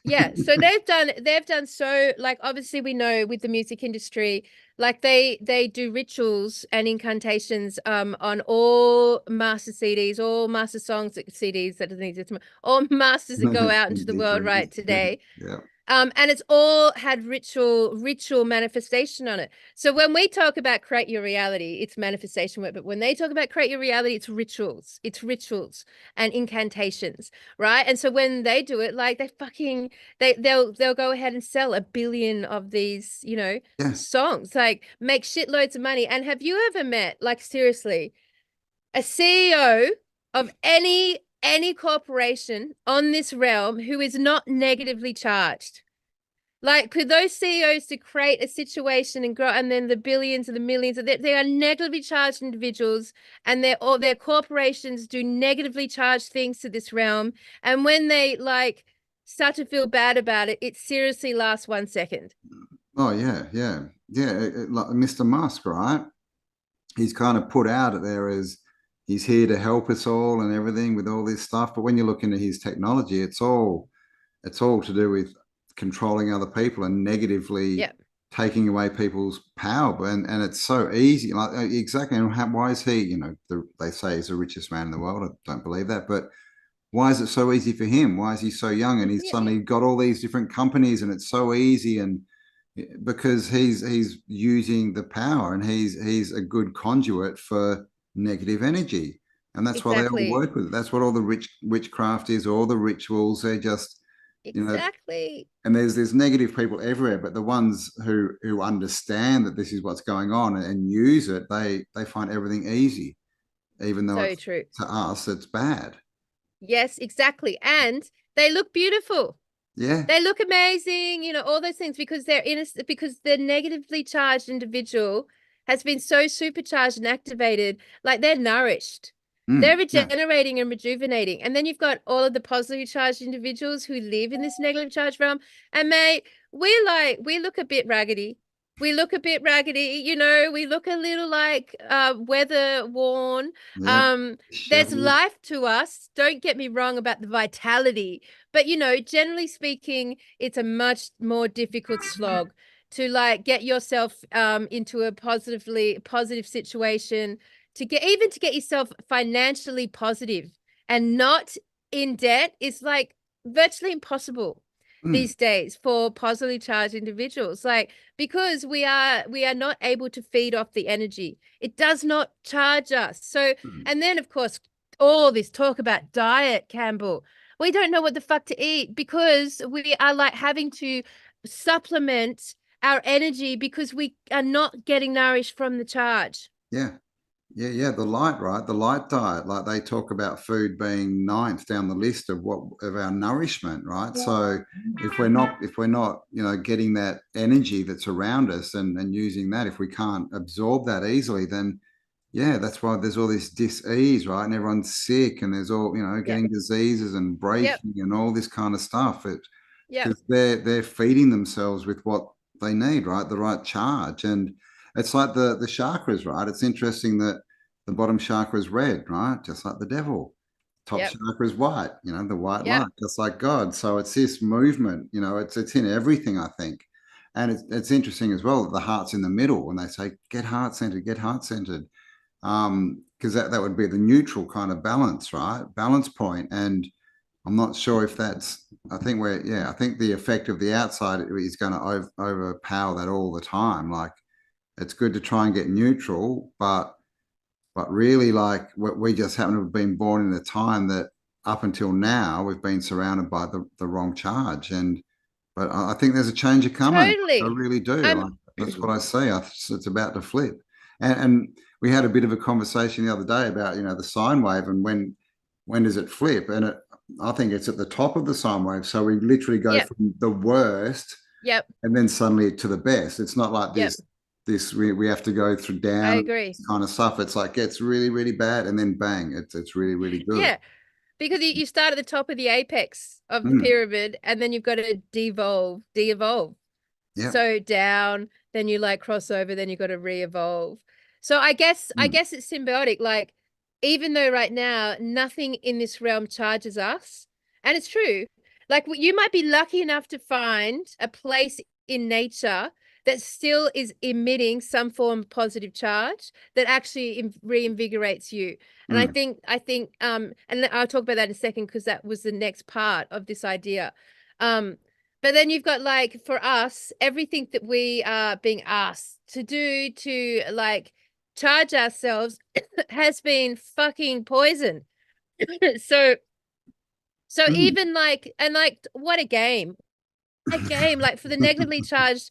S1: yeah, so they've done so, like obviously we know with the music industry, like they do rituals and incantations on all master CDs, all master songs CDs that doesn't exist, all masters that go out into the world
S2: MP3s.
S1: right today.
S2: Yeah.
S1: And it's all had ritual manifestation on it. So when we talk about create your reality, it's manifestation work. But when they talk about create your reality, it's rituals and incantations, right? And so when they do it, like they'll go ahead and sell 1 billion of these,
S2: Yeah.
S1: songs, like make shitloads of money. And have you ever met, like seriously, a CEO of any corporation on this realm who is not negatively charged? Like, could those CEOs to create a situation and grow, and then the billions and the millions, they are negatively charged individuals, and their corporations do negatively charged things to this realm. And when they like start to feel bad about it, it seriously lasts 1 second.
S2: Oh yeah, yeah, yeah. Like Mr. Musk, right? He's kind of put out there as he's here to help us all and everything with all this stuff. But when you look into his technology, it's all to do with controlling other people and negatively
S1: Yeah.
S2: taking away people's power. And it's so easy. Like exactly. And why is he? They say he's the richest man in the world. I don't believe that, but why is it so easy for him? Why is he so young and he's
S1: Yeah.
S2: suddenly got all these different companies and it's so easy? And because he's using the power, and he's a good conduit for negative energy, and that's why they all
S1: Exactly.
S2: work with it. That's what all the witchcraft is, all the rituals. They're just, you know,
S1: Exactly.
S2: and there's negative people everywhere, but the ones who understand that this is what's going on and use it, they find everything easy, even though
S1: So
S2: it's,
S1: true.
S2: to us it's bad.
S1: Yes, exactly. And they look beautiful.
S2: Yeah.
S1: They look amazing, you know, all those things because they're innocent, because the negatively charged individual has been so supercharged and activated, like they're nourished. They're
S2: Yeah.
S1: regenerating and rejuvenating. And then you've got all of the positively charged individuals who live in this negative charge realm. And mate, we look a bit raggedy. We look a bit raggedy, you know, we look a little like weather worn.
S2: Yeah.
S1: Um, there's
S2: Disheveled.
S1: life to us. Don't get me wrong about the vitality, but you know, generally speaking, it's a much more difficult slog to like get yourself into a positive situation, to get yourself financially positive and not in debt is like virtually impossible
S2: Mm.
S1: these days for positively charged individuals, like because we are not able to feed off the energy. It does not charge us. So,
S2: Mm.
S1: and then of course all this talk about diet, Campbell, we don't know what the fuck to eat because we are like having to supplement our energy because we are not getting nourished from the charge.
S2: Yeah. Yeah, the light, right? The light diet. Like they talk about food being ninth down the list of what of our nourishment, right? So if we're not, getting that energy that's around us and using that, if we can't absorb that easily, then yeah, that's why there's all this dis-ease, right? And everyone's sick and there's all,
S1: Yep.
S2: getting diseases and
S1: Yep.
S2: breaking and all this kind of stuff. It's
S1: Yep.
S2: because they're feeding themselves with what they need, right? The right charge. And it's like the chakras, right? It's interesting that the bottom chakra is red, right? Just like the devil. Top
S1: Yep.
S2: chakra is white, the white
S1: Yep.
S2: light, just like God. So it's this movement, it's in everything, I think. And it's interesting as well that the heart's in the middle when they say get heart centered, get heart centered. Because that would be the neutral kind of balance, right? Balance point. And I'm not sure if that's. I think I think the effect of the outside is going to overpower that all the time. Like it's good to try and get neutral, but really, like we just happen to have been born in a time that up until now we've been surrounded by the wrong charge. And but I think there's a change coming. I
S1: Totally.
S2: really do.
S1: Um,
S2: Like that's what I see. It's about to flip. And we had a bit of a conversation the other day about the sine wave and when does it flip? And I think it's at the top of the sine wave. So we literally go
S1: yep.
S2: from the worst
S1: Yep.
S2: and then suddenly to the best. It's not like
S1: Yep.
S2: this we have to go through
S1: I
S2: down
S1: agree.
S2: kind of stuff. It's like gets really, really bad and then bang, it's really, really good.
S1: Yeah. Because you start at the top of the apex of the
S2: Mm,
S1: pyramid and then you've got to de-evolve.
S2: yeah.
S1: So down, then you like cross over, then you've got to re-evolve. So I
S2: Mm,
S1: guess it's symbiotic. Like, even though right now nothing in this realm charges us, and it's true, like you might be lucky enough to find a place in nature that still is emitting some form of positive charge that actually reinvigorates you. And
S2: mm,
S1: and I'll talk about that in a second because that was the next part of this idea. But then you've got like for us, everything that we are being asked to do to like charge ourselves has been fucking poison. so so
S2: mm.
S1: even like and like what a game. A game like for the negatively charged.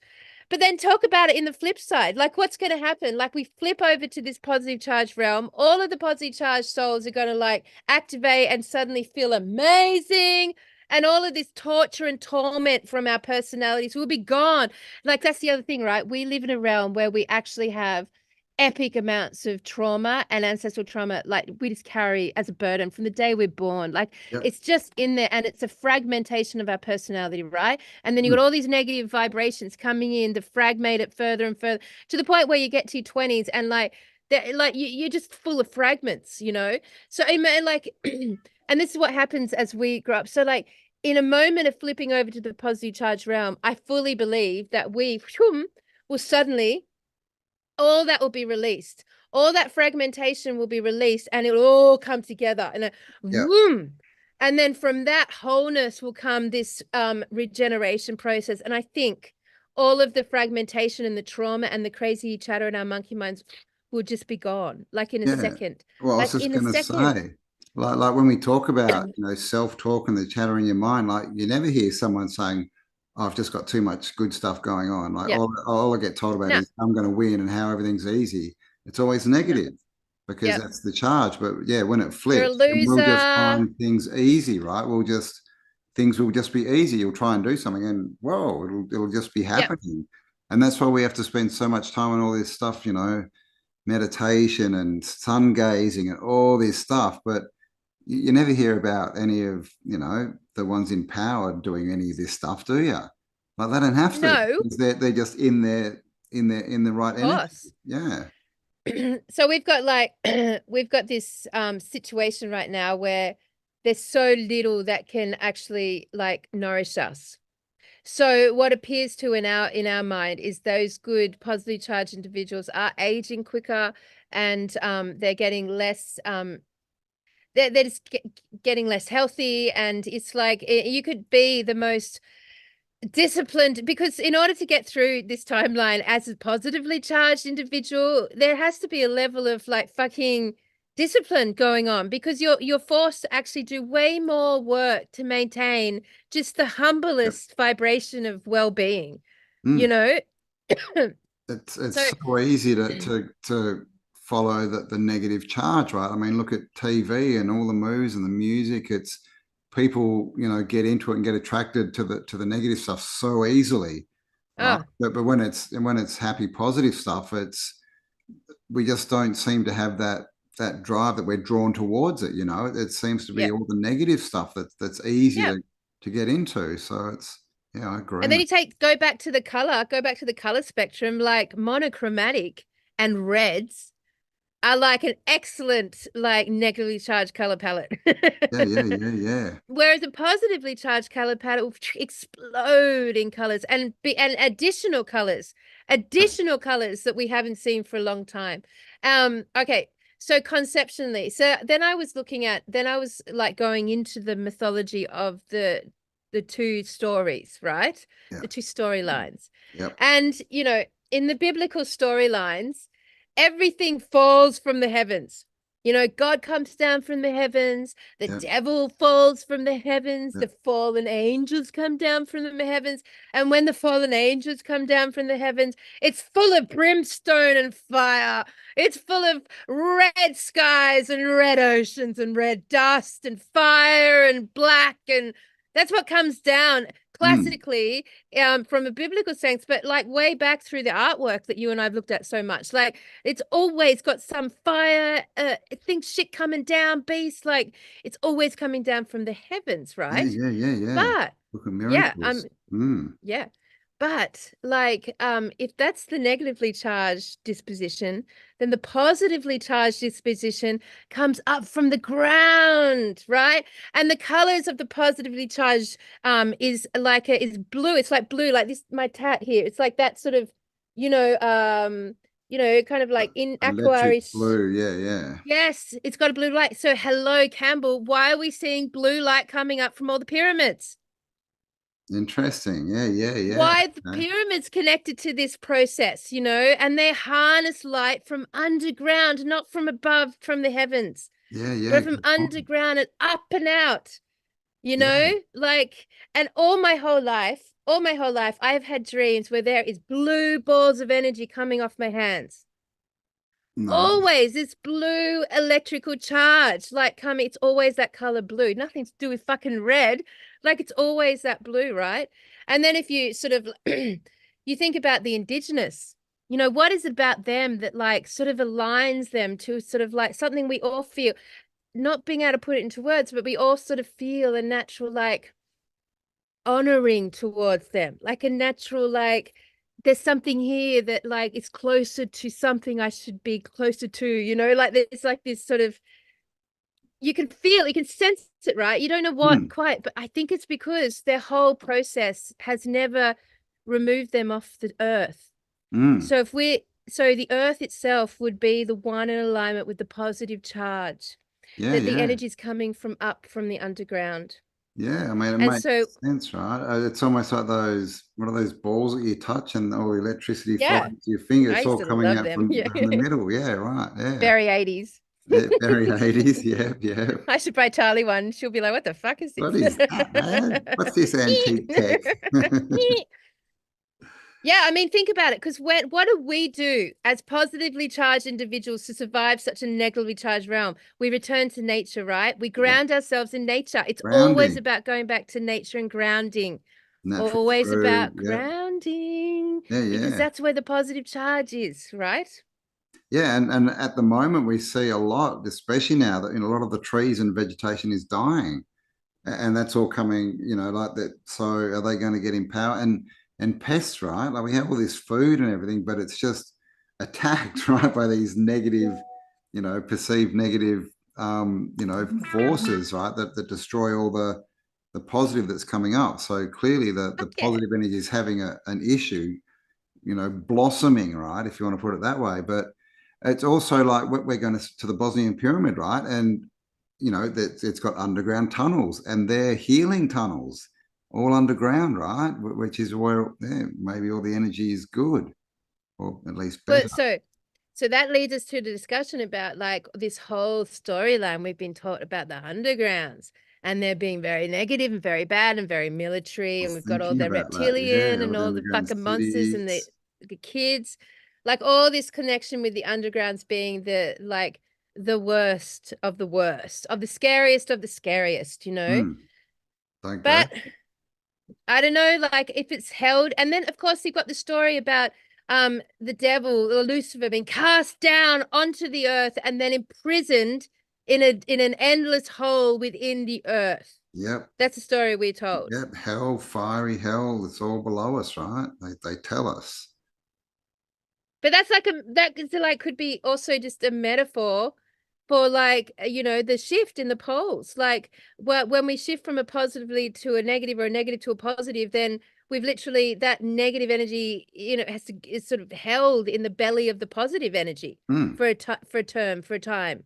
S1: But then talk about it in the flip side. Like what's going to happen? Like we flip over to this positive charge realm. All of the positive charged souls are going to like activate and suddenly feel amazing. And all of this torture and torment from our personalities will be gone. Like that's the other thing, right? We live in a realm where we actually have epic amounts of trauma and ancestral trauma like we just carry as a burden from the day we're born. Like
S2: Yep.
S1: it's just in there and it's a fragmentation of our personality, right? And then you
S2: Mm,
S1: got all these negative vibrations coming in to fragment it further and further to the point where you get to your 20s and like you're just full of fragments, you know. So and like and this is what happens as we grow up. So like in a moment of flipping over to the positive charge realm, I fully believe that we will suddenly all that will be released. All that fragmentation will be released and it will all come together and a
S2: yeah.
S1: vroom. And then from that wholeness will come this regeneration process. And I think all of the fragmentation and the trauma and the crazy chatter in our monkey minds will just be gone, like in a
S2: Yeah.
S1: second.
S2: Well, I was
S1: Like
S2: just
S1: in a
S2: going to
S1: second.
S2: say, like when we talk about, self-talk and the chatter in your mind, like you never hear someone saying, "Oh, I've just got too much good stuff going on." Like
S1: Yeah.
S2: all I get told about
S1: No,
S2: is I'm going to win and how everything's easy. It's always
S1: no.
S2: negative because
S1: Yeah.
S2: that's the charge. But yeah, when it
S1: You're a
S2: flips, then we'll just
S1: loser.
S2: find things easy, right? Things will just be easy. You'll try and do something and whoa, it'll just be
S1: Yeah.
S2: happening. And that's why we have to spend so much time on all this stuff, meditation and sun gazing and all this stuff, but you never hear about any of the ones in power doing any of this stuff, do you? Like they don't have to
S1: No,
S2: because they're just in the right
S1: of
S2: energy.
S1: course.
S2: Yeah.
S1: So we've got like we've got this situation right now where there's so little that can actually like nourish us. So what appears to in our mind is those good positively charged individuals are aging quicker, and they're getting less they're just getting less healthy, and it's like you could be the most disciplined, because in order to get through this timeline as a positively charged individual, there has to be a level of like fucking discipline going on, because you're forced to actually do way more work to maintain just the
S2: Yep.
S1: humblest vibration of well-being, you
S2: Mm.
S1: know.
S2: It's
S1: So
S2: so easy to follow the negative charge, right? I mean, look at TV and all the moves and the music. It's people, get into it and get attracted to the negative stuff so easily, right?
S1: oh
S2: But when it's happy, positive stuff, we just don't seem to have that drive that we're drawn towards it. It seems to be
S1: yeah,
S2: all the negative stuff that's easy
S1: yeah.
S2: to get into. So yeah, I agree,
S1: And then
S2: man.
S1: you go back to the color spectrum, like monochromatic and reds are like an excellent, like negatively charged color palette.
S2: Yeah, yeah, yeah, yeah,
S1: Whereas a positively charged color palette will explode in colors and additional colors that we haven't seen for a long time. Okay. So conceptually, then I was like going into the mythology of the two stories, right?
S2: yeah.
S1: The two storylines.
S2: Yep,
S1: And, in the biblical storylines, everything falls from the heavens. God comes down from the heavens, the
S2: yep,
S1: devil falls from the heavens, the
S2: yep.
S1: fallen angels come down from the heavens. And when the fallen angels come down from the heavens, it's full of brimstone and fire. It's full of red skies and red oceans and red dust and fire and black. And that's what comes down
S2: Mm.
S1: classically from a biblical sense, but like way back through the artwork that you and I've looked at so much. Like it's always got some fire, things shit coming down, beasts, like it's always coming down from the heavens,
S2: Yeah,
S1: right?
S2: yeah, yeah, yeah.
S1: But
S2: Look at
S1: yeah,
S2: miracles. Mm.
S1: yeah. But like if that's the negatively charged disposition, then the positively charged disposition comes up from the ground, right? And the colors of the positively charged is blue. It's like blue, like this my tat here. It's like that sort of, kind of like in
S2: Electric
S1: aquarish.
S2: blue. Yeah, yeah.
S1: Yes, it's got a blue light. So hello, Campbell. Why are we seeing blue light coming up from all the pyramids?
S2: Interesting. Yeah, yeah, yeah.
S1: Why the
S2: Okay.
S1: pyramids connected to this process, and they harness light from underground, not from above, from the heavens,
S2: Yeah, yeah.
S1: but from
S2: Good point.
S1: underground and up and out,
S2: Yeah.
S1: like, and all my whole life, I've had dreams where there is blue balls of energy coming off my hands.
S2: Nice.
S1: Always this blue electrical charge, like coming, it's always that color blue, nothing to do with fucking red. Like it's always that blue, right? And then if you sort of you think about the indigenous, what is about them that like sort of aligns them to sort of like something we all feel, not being able to put it into words, but we all sort of feel a natural like honoring towards them, like a natural like there's something here that like it's closer to something I should be closer to, like there's like this sort of, you can sense it, right? You don't know what
S2: Mm.
S1: quite, but I think it's because their whole process has never removed them off the earth.
S2: Mm.
S1: So the earth itself would be the one in alignment with the positive charge,
S2: Yeah,
S1: that the
S2: yeah.
S1: energy is coming from up from the underground.
S2: Yeah, I mean, it
S1: And
S2: makes
S1: so,
S2: sense, right? It's almost like those, what are those balls that you touch and all the electricity
S1: yeah,
S2: flows to your finger.
S1: I
S2: It's
S1: used
S2: all
S1: to
S2: coming
S1: love
S2: out
S1: them. Yeah.
S2: from the middle. Yeah, right. Yeah.
S1: Very 80s.
S2: Yeah, very 80s. Yeah, yeah.
S1: I should buy Charlie one. She'll be like, what the fuck is
S2: What
S1: this?
S2: is that, man? What's this antique tech?
S1: Yeah, I mean, think about it. Because what do we do as positively charged individuals to survive such a negatively charged realm? We return to nature, right? We
S2: Yeah.
S1: ground ourselves in nature. It's always
S2: Grounding,
S1: about going back to nature and grounding.
S2: natural
S1: Always
S2: food.
S1: about
S2: Yeah.
S1: grounding,
S2: Yeah,
S1: because
S2: yeah.
S1: that's where the positive charge is, right?
S2: Yeah, and at the moment we see a lot, especially now that a lot of the trees and vegetation is dying. And that's all coming, like that. So are they going to get empowered and pests, right? Like we have all this food and everything, but it's just attacked, right, by these negative, perceived negative, forces, right, that destroy all the positive that's coming up. So clearly, the
S1: Yeah.
S2: positive energy is having an issue, blossoming, right, if you want to put it that way. But it's also like we're going to the Bosnian pyramid, right, and that it's got underground tunnels and they're healing tunnels all underground, right? Which is where maybe all the energy is good or at least better.
S1: But so that leads us to the discussion about like this whole storyline we've been taught about the undergrounds, and they're being very negative and very bad and very
S2: I
S1: military, and
S2: was
S1: we've got all
S2: thinking
S1: the
S2: about that.
S1: reptilian
S2: Yeah, all
S1: and
S2: the
S1: all the
S2: underground
S1: fucking monsters and
S2: cities.
S1: the kids, like all this connection with the undergrounds being the like the worst of the worst, of the scariest, you know?
S2: Don't agree.
S1: But I don't know, like if it's held, and then of course you've got the story about the devil or Lucifer being cast down onto the earth and then imprisoned in an endless hole within the earth.
S2: Yep.
S1: That's the story we're told.
S2: Yep. Hell, fiery hell. It's all below us, right? They tell us.
S1: But that's like that is like could be also just a metaphor for like you know the shift in the poles. Like when we shift from a positively to a negative or a negative to a positive, then we've literally that negative energy has to is sort of held in the belly of the positive energy
S2: Mm.
S1: for a time.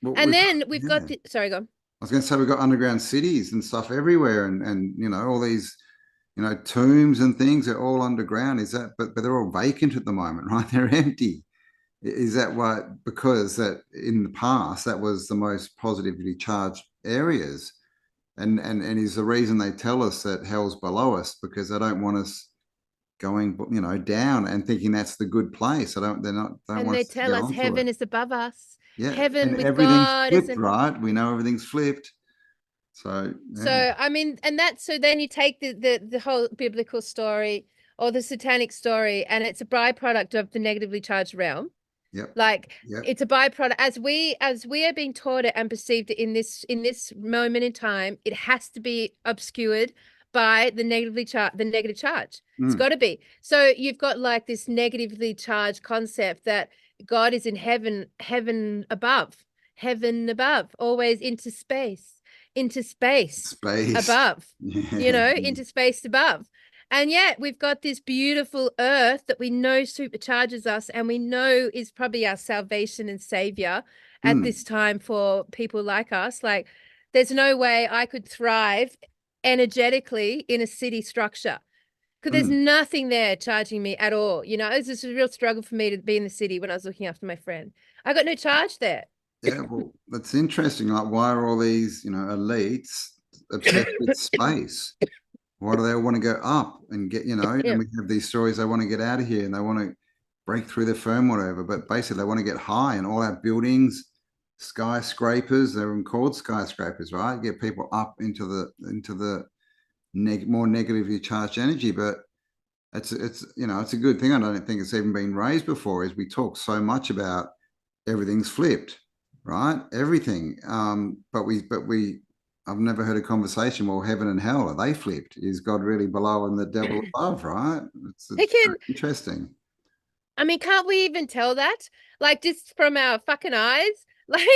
S2: Well,
S1: And
S2: we've got,
S1: then we've got
S2: yeah.
S1: the sorry, go on.
S2: I was going to say we've got underground cities and stuff everywhere, and all these tombs and things are all underground. Is that but they're all vacant at the moment, right? They're empty. Is that what because that in the past that was the most positively charged areas, and is the reason they tell us that hell's below us because they don't want us going down and thinking that's the good place. They don't
S1: And
S2: want
S1: they
S2: us to
S1: tell
S2: get
S1: us
S2: onto it.
S1: heaven is above us.
S2: Yeah,
S1: Heaven
S2: and
S1: with
S2: everything's
S1: God
S2: flipped,
S1: isn't.
S2: right? We know everything's flipped. So yeah.
S1: So I mean, and that's so then you take the whole biblical story or the satanic story, and it's a byproduct of the negatively charged realm.
S2: Yep.
S1: Like
S2: Yep.
S1: it's a byproduct as we are being taught it and perceived it in this moment in time, it has to be obscured by the negative charge. It's
S2: Mm,
S1: got to be. So you've got like this negatively charged concept that God is in heaven above, always into space
S2: space.
S1: above,
S2: Yeah.
S1: into space above. And yet we've got this beautiful earth that we know supercharges us and we know is probably our salvation and savior at
S2: Mm,
S1: this time for people like us. Like, there's no way I could thrive energetically in a city structure because there's
S2: mm.
S1: nothing there charging me at all. You know, it's just a real struggle for me to be in the city when I was looking after my friend. I got no charge there.
S2: Yeah, well, that's interesting. Like, why are all these, elites obsessed with space? Why do they all want to go up and get,
S1: Yeah.
S2: and we have these stories they want to get out of here and they want to break through the firm, whatever. But basically, they want to get high and all our buildings, skyscrapers, they're called skyscrapers, right? Get people up into the more negatively charged energy. But it's a good thing. I don't think it's even been raised before. Is we talk so much about everything's flipped, right? Everything. But we I've never heard a conversation. Well, heaven and hell, are they flipped? Is God really below and the devil above? Right?
S1: They
S2: It's
S1: can,
S2: very interesting.
S1: I mean, can't we even tell that? Like, just from our fucking eyes? Like,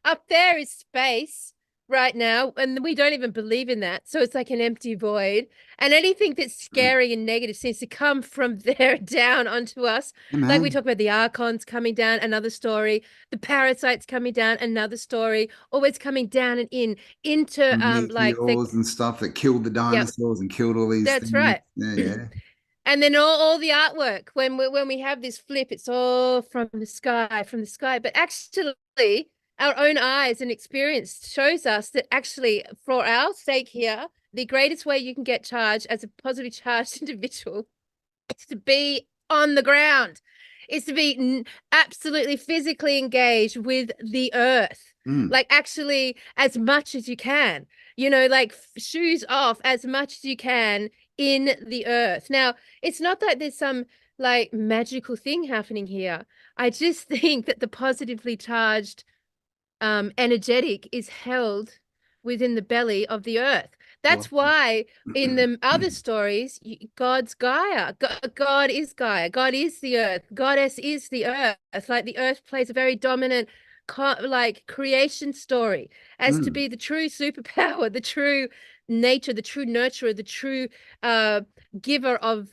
S1: up there is space. right now, and we don't even believe in that. So it's like an empty void. And anything that's scary and negative seems to come from there down onto us.
S2: Yeah,
S1: Like we
S2: man.
S1: talk about the archons coming down, another story, the parasites coming down, another story, always coming down and into
S2: The
S1: like the
S2: meteors and stuff that killed the
S1: yep,
S2: dinosaurs and killed all these
S1: that's
S2: things.
S1: right.
S2: Yeah, yeah.
S1: And then all the artwork when we have this flip, it's all from the sky, from the sky. But actually, our own eyes and experience shows us that actually, for our sake here, the greatest way you can get charged as a positively charged individual is to be on the ground, is to be absolutely physically engaged with the earth,
S2: Mm.
S1: like actually as much as you can, you know, like shoes off as much as you can in the earth. Now, it's not that there's some like magical thing happening here. I just think that the positively charged energetic is held within the belly of the earth. That's
S2: Well,
S1: why in the other stories, God's Gaia. God is Gaia. God is the earth. Goddess is the earth. Like the earth plays a very dominant like creation story as to
S2: mm,
S1: be the true superpower, the true nature, the true nurturer, the true uh giver of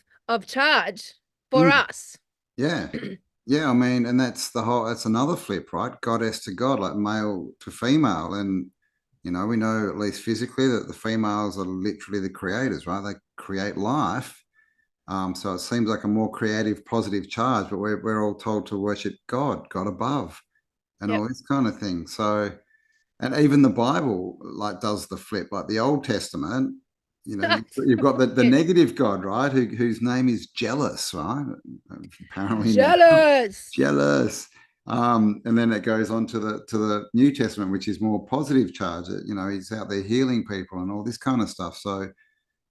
S1: charge for
S2: mm.
S1: us.
S2: Yeah. Yeah, I mean, and that's another flip, right? Goddess to God, like male to female. And, we know at least physically that the females are literally the creators, right? They create life. So it seems like a more creative, positive charge, but we're all told to worship God, God above, and
S1: Yep.
S2: all this kind of thing. So, and even the Bible like does the flip, like the Old Testament. You've got the negative God, right? Whose name is jealous, right? Apparently now,
S1: Jealous.
S2: jealous. And then it goes on to the New Testament, which is more positive charge. He's out there healing people and all this kind of stuff. So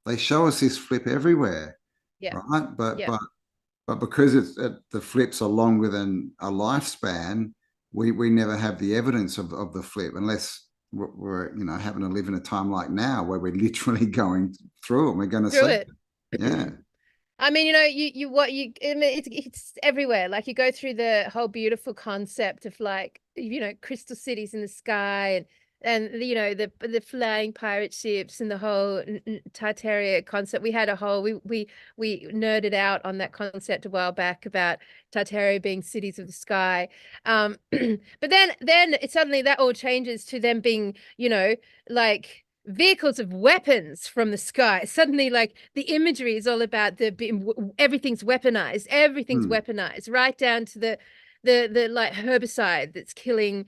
S2: they show us this flip everywhere,
S1: Yeah.
S2: right? But
S1: Yeah.
S2: but but because the flips are longer than a lifespan, we never have the evidence of the flip unless we're having to live in a time like now where we're literally going through it. We're going to
S1: Through
S2: see
S1: it.
S2: it. Yeah.
S1: I mean, I mean, it's everywhere. Like you go through the whole beautiful concept of like, crystal cities in the sky and the flying pirate ships and the whole Tartaria concept. We had a whole we nerded out on that concept a while back about Tartaria being cities of the sky. But then suddenly that all changes to them being, like vehicles of weapons from the sky. Suddenly, like the imagery is all about everything's weaponized. Everything's
S2: Hmm.
S1: weaponized, right down to the like herbicide that's killing,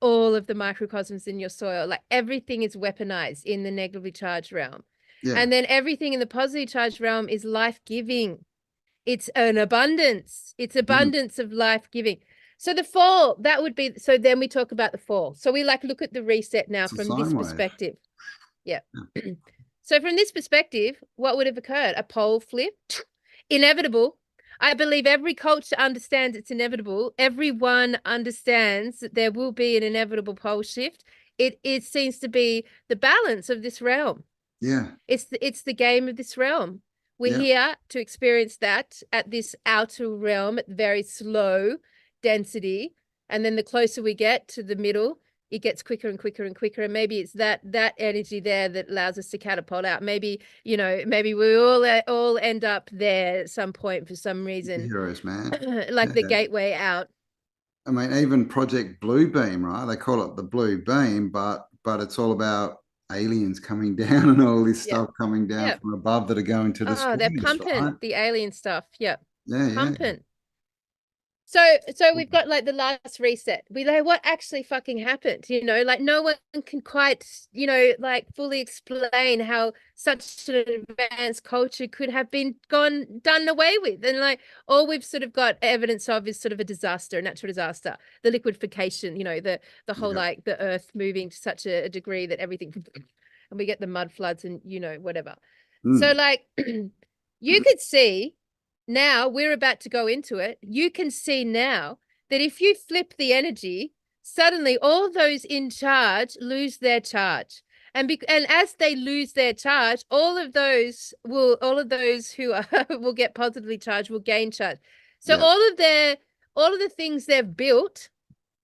S1: all of the microcosms in your soil. Like everything is weaponized in the negatively charged realm.
S2: Yeah.
S1: And then everything in the positively charged realm is life-giving. It's an abundance. It's
S2: Hmm.
S1: abundance of life-giving. So the fall, that would be, so then we talk about the fall. So we like look at the reset now
S2: It's a
S1: from this
S2: sine wave.
S1: perspective. Yeah.
S2: Yeah.
S1: So from this perspective, what would have occurred? A pole flip, inevitable. I believe every culture understands it's inevitable. Everyone understands that there will be an inevitable pole shift. It seems to be the balance of this realm.
S2: Yeah.
S1: It's the game of this realm. We're
S2: Yeah.
S1: here to experience that at this outer realm at very slow density. And then the closer we get to the middle, it gets quicker and quicker and quicker. And maybe it's that energy there that allows us to catapult out. Maybe, maybe we all end up there at some point for some reason,
S2: Heroes, man.
S1: like the
S2: Yeah.
S1: gateway out.
S2: I mean, even Project Bluebeam, right? They call it the Blue Beam, but it's all about aliens coming down and all this
S1: Yeah.
S2: stuff coming down
S1: Yeah.
S2: from above that are going to
S1: Oh,
S2: destroy
S1: they're
S2: us, right?
S1: pumping the alien stuff. Yeah.
S2: Yeah, yeah.
S1: Pumping. So we've got like the last reset. We like what actually fucking happened, like no one can quite, like fully explain how such an advanced culture could have been done away with. And like all we've sort of got evidence of is sort of a disaster, a natural disaster, the liquefaction, the whole
S2: Yeah.
S1: like the earth moving to such a degree that everything and we get the mud floods and whatever. So
S2: Mm.
S1: like you could see now we're about to go into it. You can see now that if you flip the energy, suddenly all those in charge lose their charge. And as they lose their charge, all of those who are will get positively charged will gain charge. So
S2: Yeah.
S1: all of the things they've built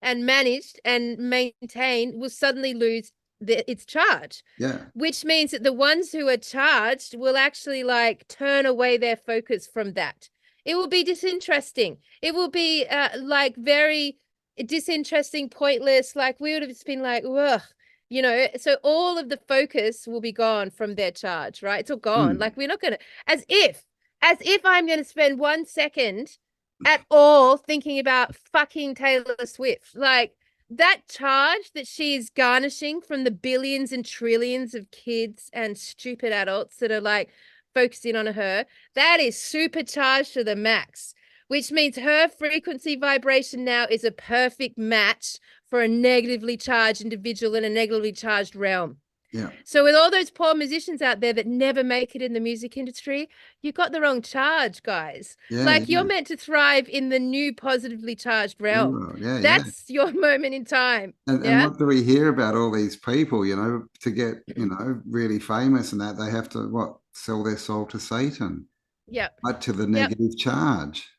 S1: and managed and maintained will suddenly lose its charge.
S2: Yeah.
S1: Which means that the ones who are charged will actually like turn away their focus from that. It will be disinteresting. It will be like very disinteresting, pointless. Like we would have just been like, ugh, you know. So all of the focus will be gone from their charge, right? It's all gone. Like we're not gonna, as if I'm gonna spend 1 second at all thinking about fucking Taylor Swift. Like that charge that she is garnishing from the billions and trillions of kids and stupid adults that are like focusing on her, that is supercharged to the max, which means her frequency vibration now is a perfect match for a negatively charged individual in a negatively charged realm.
S2: Yeah.
S1: So with all those poor musicians out there that never make it in the music industry, you got the wrong charge, guys.
S2: Yeah.
S1: Like you're meant to thrive in the new positively charged realm.
S2: Yeah.
S1: That's your moment in time.
S2: And what do we hear about all these people, you know, to get, you know, really famous and that they have to what, sell their soul to Satan.
S1: Yep.
S2: But to the negative charge.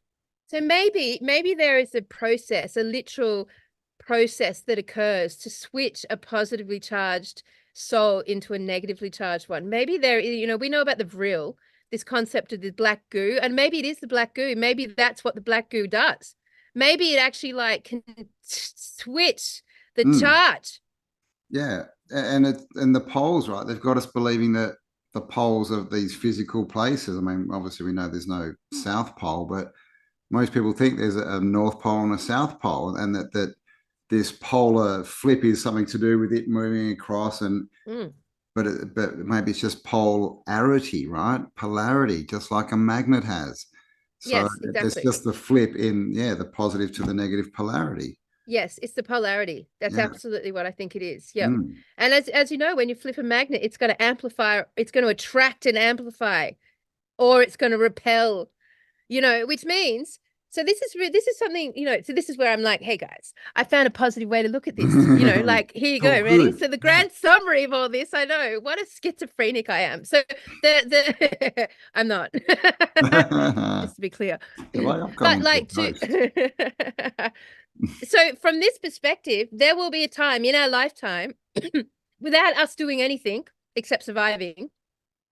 S1: So maybe there is a process, a literal process that occurs to switch a positively charged soul into a negatively charged one. Maybe there, you know, we know about the vril, this concept of the black goo, and maybe it is the black goo. Maybe that's what the black goo does. Maybe it actually like can switch the charge.
S2: Yeah, and the poles, right? They've got us believing that the poles of these physical places. I mean, obviously we know there's no South Pole, but most people think there's a North Pole and a South Pole, and that this polar flip is something to do with it moving across. And but maybe it's just polarity, right? Polarity, just like a magnet has. So
S1: yes, exactly.
S2: it's just the flip in, the positive to the negative polarity.
S1: Yes, it's the polarity. That's absolutely what I think it is. Yeah. And as you know, when you flip a magnet, it's going to amplify, it's going to attract and amplify, or it's going to repel, you know, which means, so this is something, you know, so this is where I'm like, hey guys, I found a positive way to look at this, you know, like here you go, ready? So the grand summary of all this, I know what a schizophrenic I am. So the I'm not, just to be clear, but like so from this perspective, there will be a time in our lifetime without us doing anything except surviving,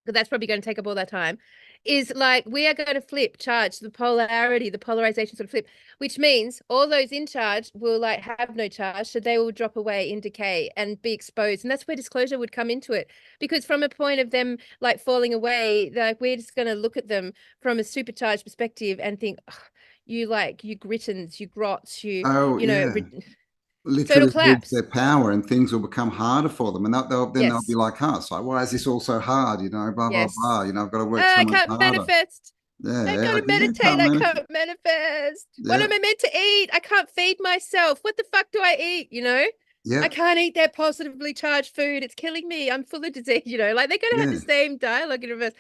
S1: because that's probably going to take up all that time, is like we are going to flip charge, the polarity, the polarization sort of flip, which means all those in charge will like have no charge, so they will drop away in decay and be exposed. And that's where disclosure would come into it, because from a point of them like falling away, like we're just going to look at them from a supercharged perspective and think, oh, you grittins, you grots, you know,
S2: literally
S1: so lose
S2: their power and things will become harder for them. And they'll be like us, like, why is this all so hard? You know, blah, blah, blah. You know, I've got to work so much harder.
S1: Manifest.
S2: Yeah,
S1: I gotta meditate. I can't manifest. What am I meant to eat? I can't feed myself. What the fuck do I eat? You know? I can't eat that positively charged food. It's killing me. I'm full of disease, you know, like they're gonna have the same dialogue in reverse.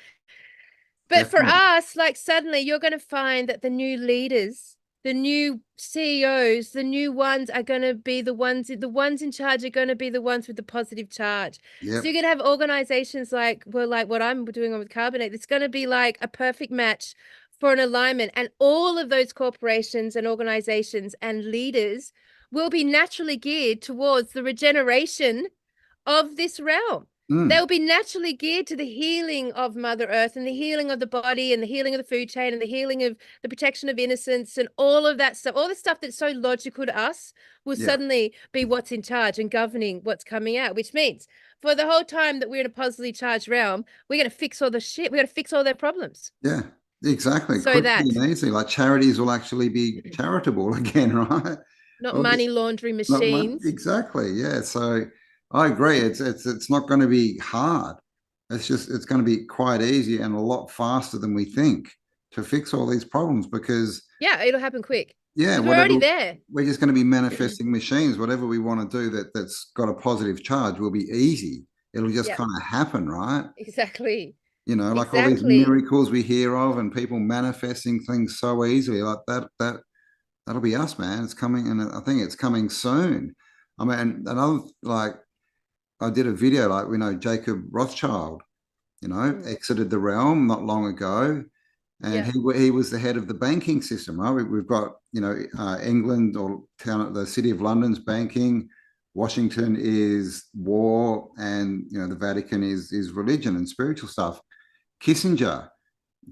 S1: But for us, like suddenly you're going to find that the new leaders, the new CEOs, the new ones are going to be the ones in charge are going to be the ones with the positive charge. So you're going to have organizations like what I'm doing on with Carbonate. It's going to be like a perfect match for an alignment. And all of those corporations and organizations and leaders will be naturally geared towards the regeneration of this realm. They'll be naturally geared to the healing of Mother Earth and the healing of the body and the healing of the food chain and the healing of the protection of innocence and all of that stuff. All the stuff that's so logical to us will suddenly be what's in charge and governing what's coming out, which means for the whole time that we're in a positively charged realm, we're going to fix all the shit. We're going to fix all their problems.
S2: Yeah, exactly.
S1: So that
S2: easy, like charities will actually be charitable again, right?
S1: Not money laundering machines.
S2: Exactly. Yeah. So I agree. It's not going to be hard. It's going to be quite easy and a lot faster than we think to fix all these problems, because
S1: it'll happen quick.
S2: Yeah,
S1: we're already there.
S2: We're just going to be manifesting machines. Whatever we want to do that's got a positive charge will be easy. It'll just kind of happen, right?
S1: Exactly.
S2: You know, like all these miracles we hear of and people manifesting things so easily, like that'll be us, man. It's coming, and I think it's coming soon. I mean, another, like, I did a video, like, we know Jacob Rothschild, you know, exited the realm not long ago, and he was the head of the banking system, right? We've got, you know, England, or the City of London's banking, Washington is war, and the Vatican is religion and spiritual stuff. Kissinger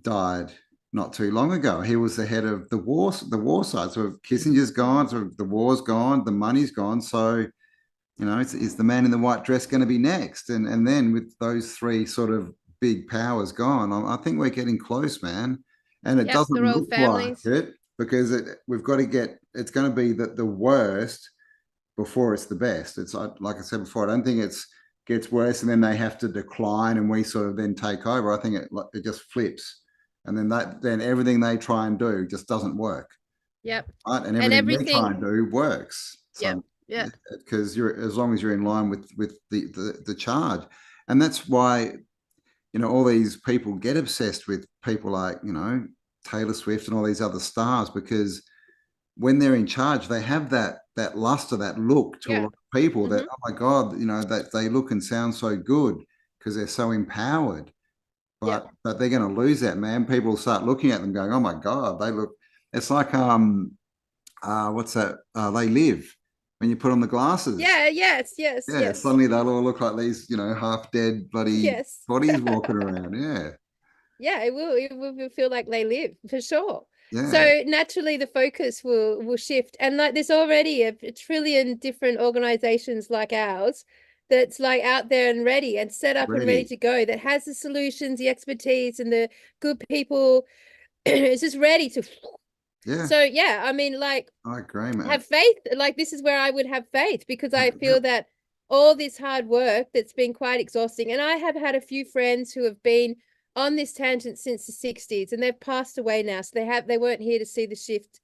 S2: died not too long ago. He was the head of the war side. So Kissinger's gone, so the war's gone, the money's gone. So is the man in the white dress going to be next? And then with those three sort of big powers gone, I think we're getting close, man. And it
S1: Yep,
S2: doesn't
S1: they're all
S2: look like
S1: families.
S2: it because we've got to get. It's going to be the worst before it's the best. It's like I said before. I don't think it's gets worse and then they have to decline and we sort of then take over. I think it just flips, and then everything they try and do just doesn't work.
S1: Yep.
S2: Right, and
S1: And
S2: everything they try
S1: everything.
S2: and do works.
S1: Yep.
S2: So
S1: Yeah.
S2: because you're as long as you're in line with the charge, and that's why all these people get obsessed with people like Taylor Swift and all these other stars, because when they're in charge, they have that luster, that look to a
S1: Yeah.
S2: lot of people that,
S1: Mm-hmm.
S2: oh my God, that they look and sound so good because they're so empowered.
S1: Yep.
S2: But they're going to lose that, man. People start looking at them going, oh my God, they look. It's like what's that? They Live. When you put on the glasses,
S1: Yeah. Yes. Yes.
S2: yeah,
S1: Yes.
S2: suddenly they'll all look like these, half dead bloody
S1: Yes.
S2: bodies walking around. Yeah,
S1: Yeah, it will. It will feel like they live for sure.
S2: yeah,
S1: So naturally, the focus will shift, and like there's already a trillion different organizations like ours that's like out there and ready and set up and ready
S2: ready.
S1: to go. That has the solutions, the expertise, and the good people. It's just ready to.
S2: Yeah,
S1: So yeah, I mean, like
S2: I agree, man.
S1: have faith. Like this is where I would have faith because I feel
S2: Yep,
S1: that all this hard work that's been quite exhausting. And I have had a few friends who have been on this tangent since the 60s and they've passed away now. So they weren't here to see the shift.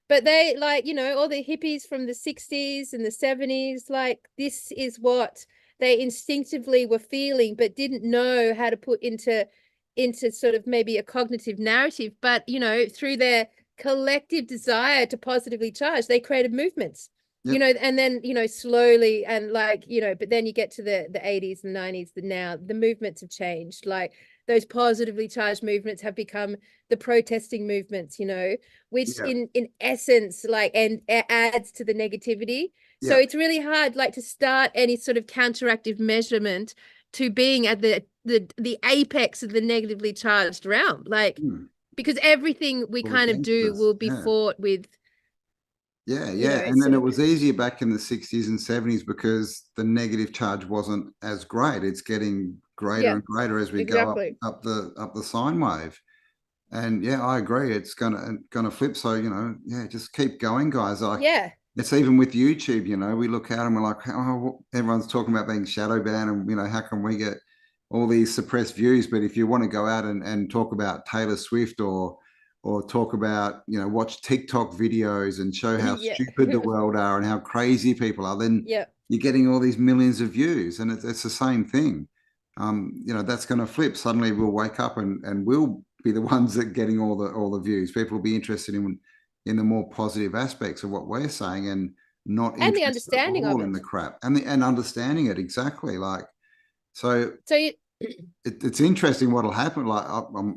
S1: But they like, all the hippies from the 60s and the 70s, like this is what they instinctively were feeling, but didn't know how to put into sort of maybe a cognitive narrative, but through their collective desire to positively charge, they created movements,
S2: yep.
S1: and then, slowly and like, but then you get to the 80s and 90s, now the movements have changed. Like those positively charged movements have become the protesting movements, which
S2: Yeah,
S1: in essence, like, and adds to the negativity. So
S2: yeah.
S1: it's really hard, like, to start any sort of counteractive measurement to being at the apex of the negatively charged realm, like,
S2: Hmm.
S1: because everything we
S2: All
S1: kind of
S2: against
S1: do
S2: us.
S1: will be
S2: Yeah,
S1: fought with,
S2: yeah, yeah. And then
S1: sort
S2: it
S1: of,
S2: was easier back in the 60s and 70s because the negative charge wasn't as great. It's getting greater
S1: yeah,
S2: and greater as we go
S1: exactly.
S2: up the sine wave. And yeah, I agree. It's gonna flip. So yeah, just keep going, guys. Like
S1: Yeah,
S2: it's even with YouTube. We look at and we're like, oh, everyone's talking about being shadow banned, and how can we get all these suppressed views? But if you want to go out and talk about Taylor Swift or talk about watch TikTok videos and show how
S1: yeah,
S2: stupid the world are and how crazy people are, then
S1: yeah,
S2: you're getting all these millions of views, and it's the same thing. That's going to flip. Suddenly, we'll wake up and we'll be the ones that getting all the views. People will be interested in the more positive aspects of what we're saying and not
S1: and the
S2: interested at
S1: understanding of
S2: all in the
S1: it.
S2: crap and understanding it exactly. Like so,
S1: So you,
S2: it's interesting what'll happen. Like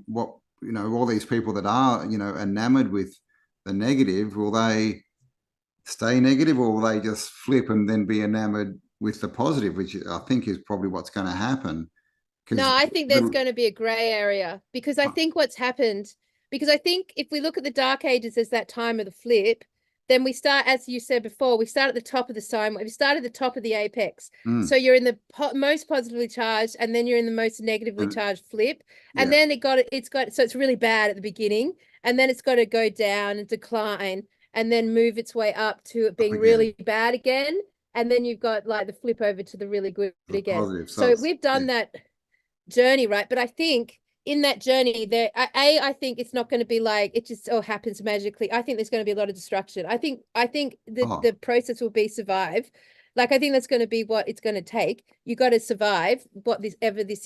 S2: what all these people that are enamored with the negative, will they stay negative or will they just flip and then be enamored with the positive, which I think is probably what's going to happen
S1: no,
S2: because
S1: I think there's going to be a gray area because I
S2: uh,
S1: think what's happened, because I think if we look at the Dark Ages as that time of the flip, then we start, as you said before, we start at the top of the sine wave. We start at the top of the apex. So
S2: mm,
S1: you're in the most positively charged, and then you're in the most negatively
S2: and
S1: charged flip. And
S2: yeah,
S1: then so it's really bad at the beginning, and then it's got to go down and decline, and then move its way up to it
S2: up
S1: being
S2: again,
S1: really bad again. And then you've got like the flip over to the really good
S2: the
S1: again.
S2: positive. So
S1: So
S2: it's
S1: we've
S2: yeah,
S1: done that journey, right? But I think in that journey there, I think it's not going to be like it just all happens magically. I think there's going to be a lot of destruction. I think the
S2: oh
S1: process will be survive. Like I think that's going to be what it's going to take. You got to survive what this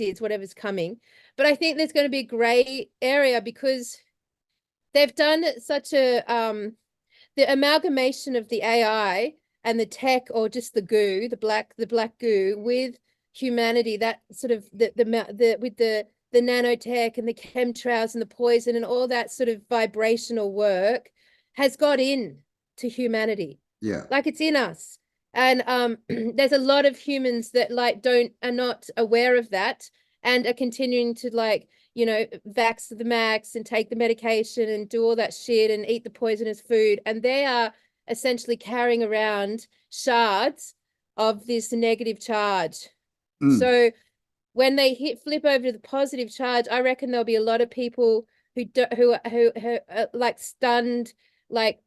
S1: is, whatever's coming. But I think there's going to be a gray area because they've done such a the amalgamation of the AI and the tech, or just the goo, the black goo, with humanity, that sort of the with the nanotech and the chemtrails and the poison and all that sort of vibrational work has got in to humanity.
S2: yeah,
S1: Like it's in us. And there's a lot of humans that like are not aware of that and are continuing to like, you know, vax the max and take the medication and do all that shit and eat the poisonous food. And they are essentially carrying around shards of this negative charge.
S2: Mm.
S1: So when they flip over to the positive charge, I reckon there'll be a lot of people who are like stunned, like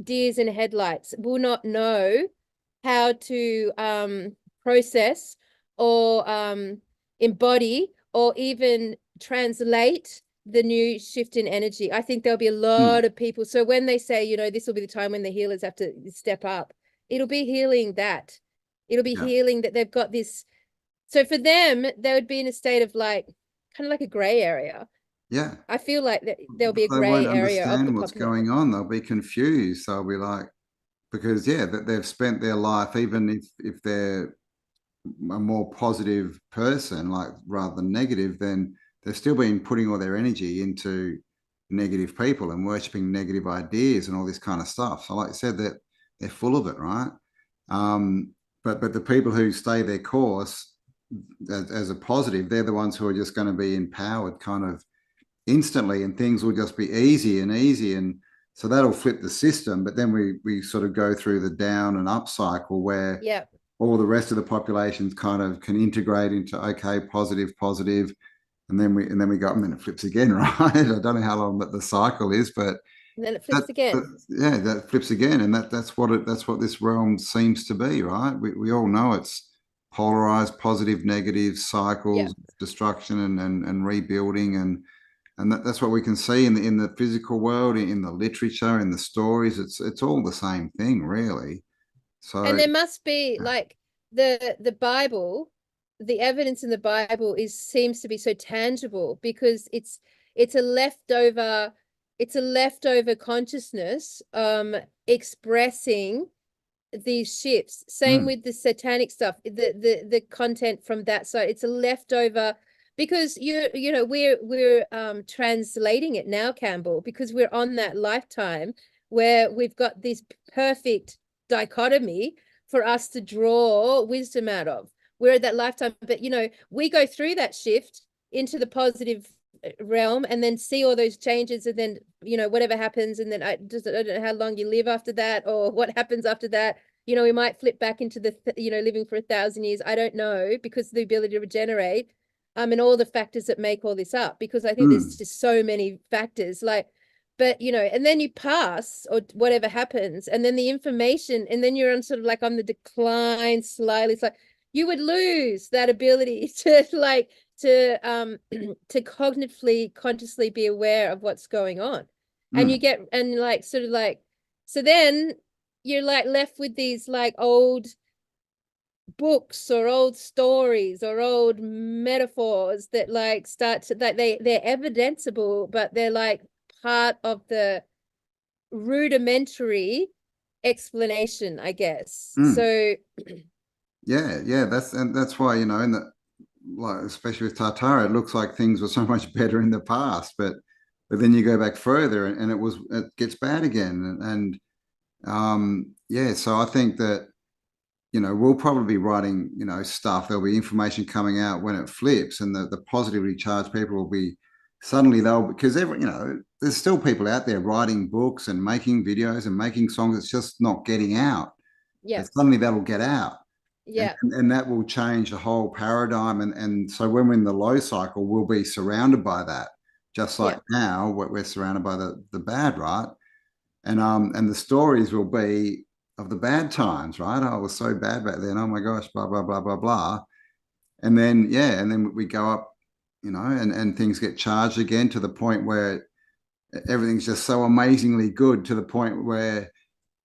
S1: deers in headlights, will not know how to process or embody or even translate the new shift in energy. I think there'll be a lot of people. So when they say, you know, this will be the time when the healers have to step up, it'll be healing that. It'll be healing that they've got this. So for them, they would be in a state of like, kind of like a gray area.
S2: Yeah.
S1: I feel like that there'll be a
S2: They
S1: gray
S2: won't
S1: area of the
S2: understand what's
S1: population.
S2: going on. They'll be confused. They'll be like, because yeah, that they've spent their life, even if they're a more positive person, like rather than negative, then they've still been putting all their energy into negative people and worshipping negative ideas and all this kind of stuff. So, like I said, that they're full of it, right? Um, but the people who stay their course as a positive, they're the ones who are just going to be empowered, kind of instantly, and things will just be easy and easy, and so that'll flip the system. But then we sort of go through the down and up cycle where all the rest of the populations kind of can integrate into okay, positive, and then we go and then it flips again, right? I don't know how long that the cycle is, but
S1: and then it flips again.
S2: yeah, that flips again, and that's what this realm seems to be, right? We all know it's polarized, positive, negative cycles, destruction and rebuilding, and that's what we can see in the physical world, in the literature, in the stories. It's all the same thing, really. So,
S1: And there must be like the Bible, the evidence in the Bible seems to be so tangible because it's a leftover it's a leftover consciousness expressing these shifts. Same with the satanic stuff, the content from that side. It's a leftover because you know we're translating it now, Campbell, because we're on that lifetime where we've got this perfect dichotomy for us to draw wisdom out of. We're at that lifetime, but you know, we go through that shift into the positive realm and then see all those changes, and then you know whatever happens, and then I don't know how long you live after that or what happens after that. You know, we might flip back into the you know, living for 1,000 years. I don't know, because of the ability to regenerate and all the factors that make all this up, because I think there's just so many factors, like, but you know, and then you pass or whatever happens, and then the information, and then you're on sort of like on the decline slightly. It's like you would lose that ability to like to cognitively consciously be aware of what's going on. And you get, and like sort of like, so then you're like left with these like old books or old stories or old metaphors that like start to like they're evidenceable, but they're like part of the rudimentary explanation, I guess. So
S2: yeah, that's why, you know, in the, like especially with Tartaria, it looks like things were so much better in the past, but then you go back further and it gets bad again, and yeah, so I think that, you know, we'll probably be writing, you know, stuff. There'll be information coming out when it flips, and the positively charged people will be suddenly they'll, because you know, there's still people out there writing books and making videos and making songs. It's just not getting out. But suddenly that'll get out. And that will change the whole paradigm. And so when we're in the low cycle, we'll be surrounded by that. Just like now, we're surrounded by the bad, right? And the stories will be of the bad times, right? Oh, it was so bad back then. Oh my gosh, blah, blah, blah, blah, blah. And then, yeah, and then we go up, you know, and things get charged again to the point where everything's just so amazingly good, to the point where,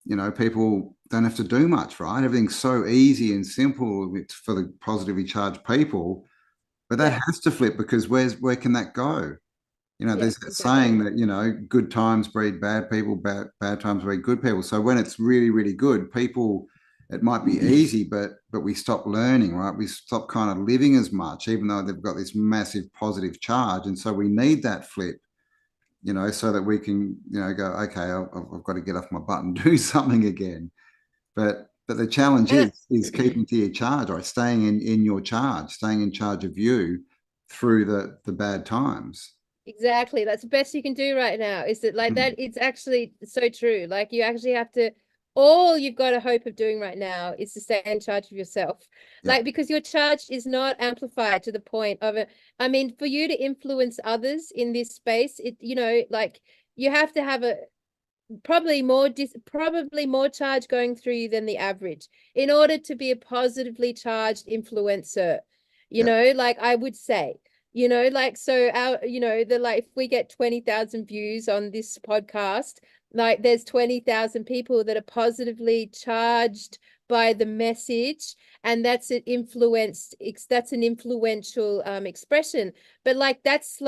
S2: you know, people don't have to do much, right? Everything's so easy and simple for the positively charged people. But that has to flip, because where can that go? You know, there's that saying that, you know, good times breed bad people, bad times breed good people. So when it's really, really good, people, it might be easy, but we stop learning, right? We stop kind of living as much, even though they've got this massive positive charge. And so we need that flip, you know, so that we can, you know, go, okay, I've got to get off my butt and do something again. But But the challenge
S1: And
S2: is keeping to your charge, or staying in your charge, staying in charge of you through the bad times.
S1: exactly. That's the best you can do right now. Is that like
S2: Mm.
S1: that? It's actually so true. Like you actually have to, all you've got a hope of doing right now is to stay in charge of yourself.
S2: Yep.
S1: Like, because your charge is not amplified to the point of it. I mean, for you to influence others in this space, like you have to have a probably more charge going through you than the average in order to be a positively charged influencer,
S2: Yep.
S1: like I would say, like, so our, the, like, if we get 20,000 views on this podcast, like there's 20,000 people that are positively charged by the message, and that's an influential expression. But like that's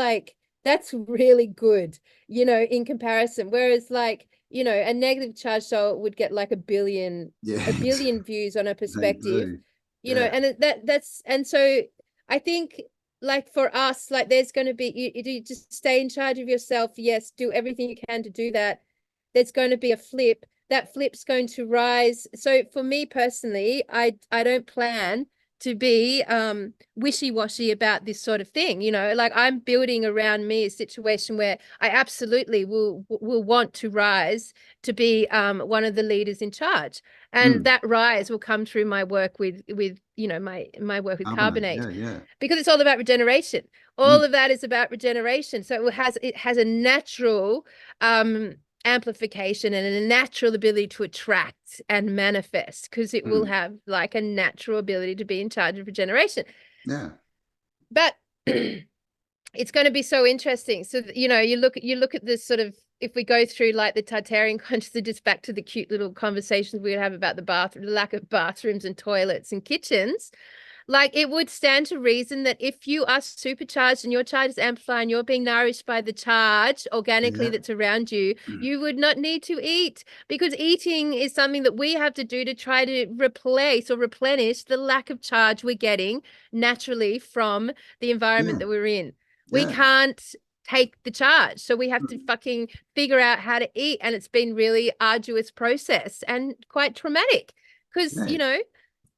S1: really good, in comparison. Whereas, like, a negative charge soul would get like
S2: Yeah.
S1: a billion views on a
S2: They
S1: perspective,
S2: do. Yeah.
S1: and that's, and so I think, like, for us, like, there's going to be, you just stay in charge of yourself. Yes, do everything you can to do that. There's going to be a flip. That flip's going to rise. So for me personally, I don't plan to be wishy-washy about this sort of thing. Like, I'm building around me a situation where I absolutely will want to rise to be one of the leaders in charge, and
S2: Mm.
S1: that rise will come through my work with my work with
S2: Carbonate.
S1: carbonate,
S2: Yeah. Yeah.
S1: because it's all about regeneration.
S2: Mm.
S1: All of that is about regeneration. So it has a natural amplification and a natural ability to attract and manifest, because it will
S2: Mm.
S1: have like a natural ability to be in charge of regeneration.
S2: Yeah.
S1: But it's going to be so interesting. So, you look at this sort of, if we go through like the Tartarian consciousness, just back to the cute little conversations we would have about the lack of bathrooms and toilets and kitchens. Like, it would stand to reason that if you are supercharged and your charge is amplified and you're being nourished by the charge organically
S2: Yeah.
S1: that's around you,
S2: Mm.
S1: you would not need to eat, because eating is something that we have to do to try to replace or replenish the lack of charge we're getting naturally from the environment
S2: Yeah.
S1: that we're in. We
S2: Yeah.
S1: can't take the charge. So we have to
S2: Mm.
S1: fucking figure out how to eat. And it's been really arduous process and quite traumatic, because,
S2: Yeah.
S1: you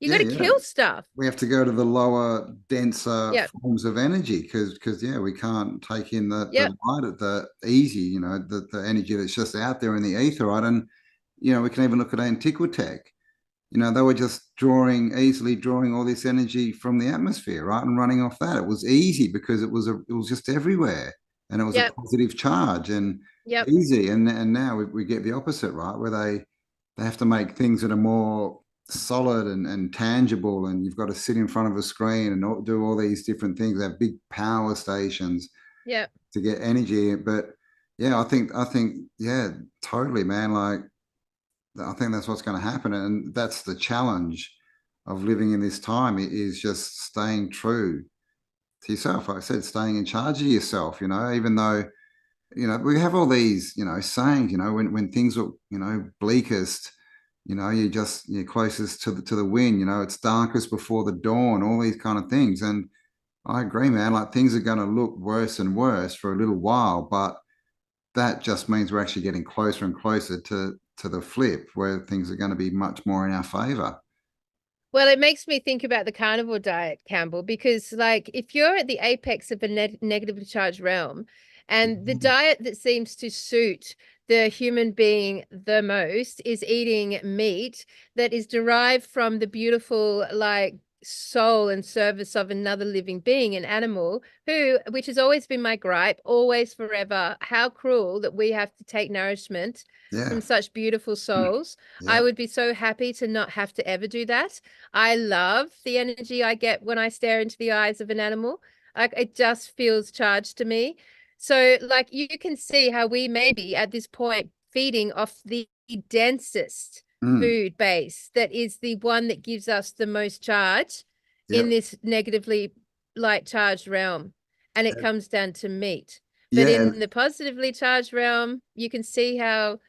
S1: got
S2: Yeah.
S1: to
S2: Yeah.
S1: kill stuff.
S2: We have to go to the lower, denser
S1: Yeah.
S2: forms of energy because yeah, we can't take in the
S1: Yep.
S2: light of the easy, the energy that's just out there in the ether, right? And we can even look at Antiquitech. They were just easily drawing all this energy from the atmosphere, right, and running off that. It was easy because it was just everywhere, and it was a
S1: Yep.
S2: positive charge and
S1: Yep.
S2: easy. And now we get the opposite, right, where they have to make things that are more solid and tangible, and you've got to sit in front of a screen and do all these different things. They have big power stations
S1: Yep.
S2: to get energy, but yeah, I think yeah, totally, man. Like, I think that's what's going to happen, and that's the challenge of living in this time is just staying true to yourself. Like I said, staying in charge of yourself. Even though we have all these sayings. When things are bleakest, you're closest to the wind. It's darkest before the dawn. All these kind of things, and I agree, man. Like, things are going to look worse and worse for a little while, but that just means we're actually getting closer and closer to the flip where things are going to be much more in our favor.
S1: Well, it makes me think about the carnivore diet, Campbell, because, like, if you're at the apex of a negatively charged realm, and the
S2: Mhm.
S1: diet that seems to suit the human being the most is eating meat that is derived from the beautiful, like, soul and service of another living being, an animal, which has always been my gripe, always, forever. How cruel that we have to take nourishment
S2: Yeah.
S1: from such beautiful souls. I
S2: Yeah.
S1: would be so happy to not have to ever do that. I love the energy I get when I stare into the eyes of an animal. Like, it just feels charged to me. So, like, you can see how we may be at this point feeding off the densest
S2: Mm.
S1: food base, that is the one that gives us the most charge in
S2: Yep.
S1: this negatively light charged realm. And it comes down to meat. But
S2: Yeah.
S1: in the positively charged realm, you can see how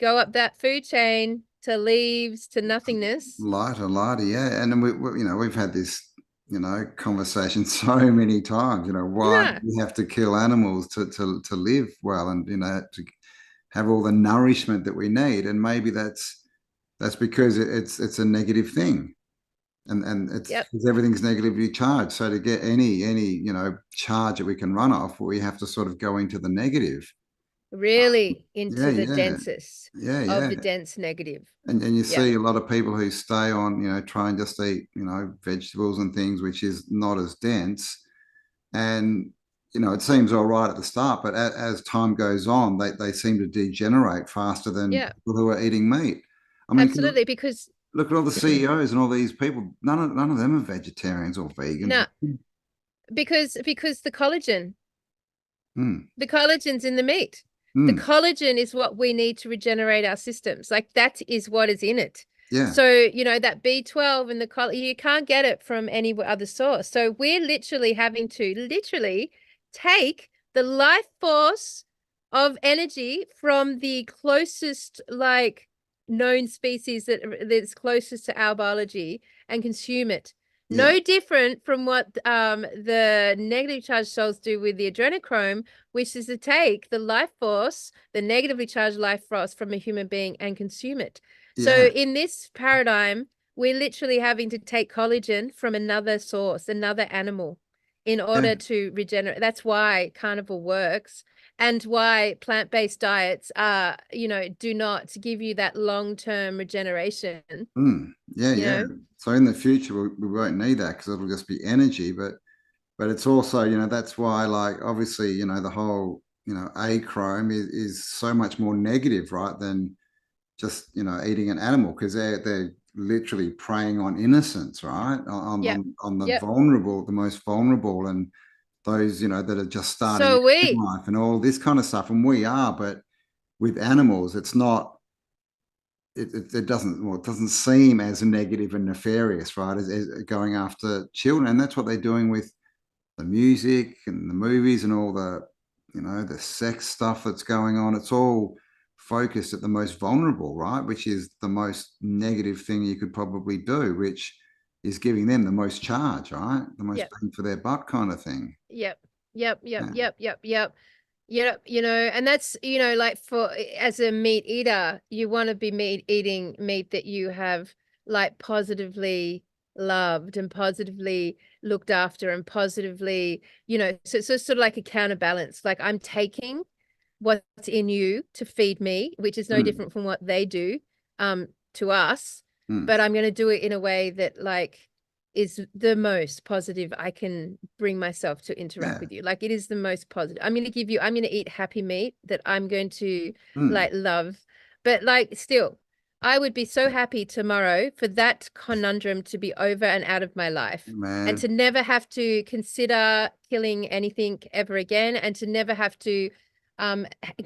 S1: go up that food chain to leaves to nothingness.
S2: Lighter, lighter. Yeah. And then we've had this, conversation so many times, why
S1: Yeah.
S2: we have to kill animals to live well and, to have all the nourishment that we need. And maybe that's That's because it's a negative thing. And it's
S1: Yep.
S2: because everything's negatively charged. So to get any charge that we can run off, we have to sort of go into the negative.
S1: Really
S2: Yeah,
S1: into the
S2: yeah,
S1: densest
S2: yeah,
S1: of
S2: yeah.
S1: the dense negative.
S2: And you
S1: Yep.
S2: see a lot of people who stay on, try and just eat, vegetables and things, which is not as dense. And, it seems all right at the start, but as time goes on, they seem to degenerate faster than
S1: Yeah,
S2: people who are eating meat. I mean,
S1: absolutely. Because
S2: look at all the CEOs and all these people. None of them are vegetarians or vegans.
S1: no, because
S2: Mm,
S1: the collagen's in the meat. The
S2: mm,
S1: collagen is what we need to regenerate our systems. Like that is what is in it.
S2: yeah,
S1: So, that B12 and the collagen, you can't get it from any other source. So we're literally having to literally take the life force of energy from the closest like known species that's closest to our biology and consume it.
S2: yeah,
S1: No different from what the negative charged cells do with the adrenochrome, which is to take the life force, the negatively charged life force from a human being and consume it. So
S2: yeah,
S1: in this paradigm, we're literally having to take collagen from another source, another animal, in
S2: yeah.
S1: order to regenerate. That's why carnivore works and why plant-based diets do not give you that long-term regeneration,
S2: Yeah,
S1: you
S2: yeah.
S1: know?
S2: So in the future, we won't need that because it'll just be energy. But it's also, that's why, like, obviously, the whole, achrome is so much more negative, right, than just, eating an animal because they're literally preying on innocence, right? On
S1: Yep.
S2: on the
S1: Yep.
S2: vulnerable, the most vulnerable, and those, that are just starting
S1: So
S2: in
S1: we.
S2: life and all this kind of stuff. And we are, but with animals, it's not. It doesn't, well, it doesn't seem as negative and nefarious, right, as going after children, and that's what they're doing with the music and the movies and all the sex stuff that's going on. It's all focused at the most vulnerable, right? Which is the most negative thing you could probably do, which is giving them the most charge, right? The most
S1: Yep.
S2: bang for their buck kind of thing.
S1: Yep. Yep. Yep.
S2: Yeah.
S1: Yep. Yep. Yep. Yep. And that's, like for as a meat eater, you want to be eating meat that you have like positively loved and positively looked after and positively, so it's sort of like a counterbalance. Like I'm taking what's in you to feed me, which is no
S2: Mm,
S1: different from what they do to us,
S2: mm,
S1: but I'm going to do it in a way that like is the most positive I can bring myself to interact
S2: yeah.
S1: with you. Like it is the most positive. I'm going to eat happy meat that I'm going to
S2: Mm,
S1: like love. But like still, I would be so happy tomorrow for that conundrum to be over and out of my life and
S2: man.
S1: to never have to consider killing anything ever again and to never have to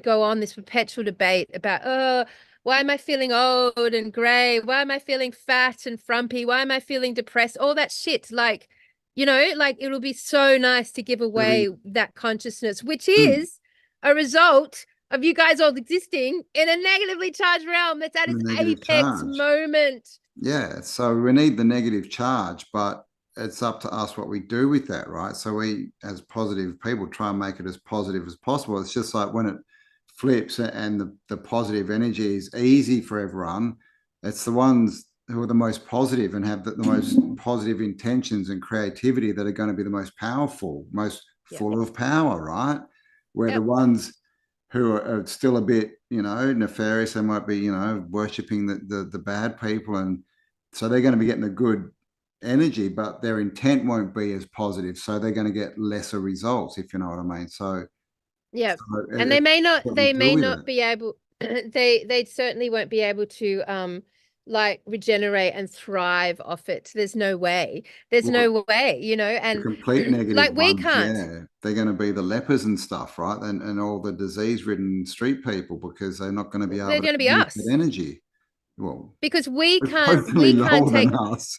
S1: go on this perpetual debate about, oh, why am I feeling old and gray? Why am I feeling fat and frumpy? Why am I feeling depressed? All that shit. Like, like it'll be so nice to give
S2: It'll
S1: away
S2: be
S1: that consciousness, which
S2: mm,
S1: is a result of you guys all existing in a negatively charged realm that's at
S2: the
S1: its
S2: negative
S1: apex
S2: charge.
S1: moment.
S2: Yeah, so we need the negative charge, but it's up to us what we do with that, right? So we, as positive people, try and make it as positive as possible. It's just like when it flips and the positive energy is easy for everyone, it's the ones who are the most positive and have the most positive intentions and creativity that are going to be the most powerful, most
S1: Yep.
S2: full of power, right? Where the
S1: Yep.
S2: ones who are still a bit, nefarious, they might be, worshipping the bad people, and so they're going to be getting the good energy, but their intent won't be as positive. So they're going to get lesser results, if you know what I mean.
S1: Yeah.
S2: So
S1: And
S2: it's what we
S1: they
S2: do
S1: may
S2: with
S1: not
S2: it.
S1: be able they certainly won't be able to like regenerate and thrive off it. There's no way. There's
S2: Well,
S1: no way,
S2: the
S1: and
S2: complete negative
S1: like we
S2: ones,
S1: can't.
S2: yeah, they're going to be the lepers and stuff, right? And all the disease-ridden street people because they're not going to be
S1: They're
S2: able to
S1: going to be
S2: use that
S1: us
S2: energy. Well,
S1: because
S2: we're hopefully
S1: we can't
S2: lower than
S1: take
S2: us.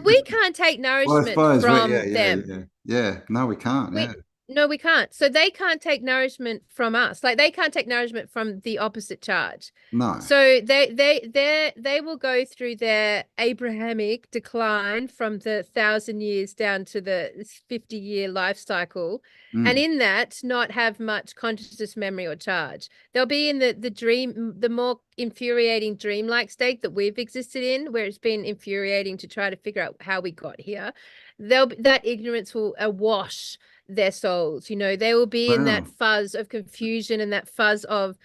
S1: we can't take
S2: Well, I
S1: nourishment
S2: suppose, yeah,
S1: from
S2: yeah,
S1: them.
S2: yeah, yeah. No, we can't.
S1: We
S2: Yeah,
S1: No, we can't. So they can't take nourishment from us. Like they can't take nourishment from the opposite charge.
S2: No.
S1: So they will go through their Abrahamic decline from the 1,000 years down to the 50-year life cycle. And
S2: Mm.
S1: in that, not have much consciousness, memory, or charge. They'll be in the dream, the more infuriating dreamlike state that we've existed in, where it's been infuriating to try to figure out how we got here. That ignorance will awash their souls. They will be in that
S2: Wow.
S1: fuzz of confusion and that fuzz of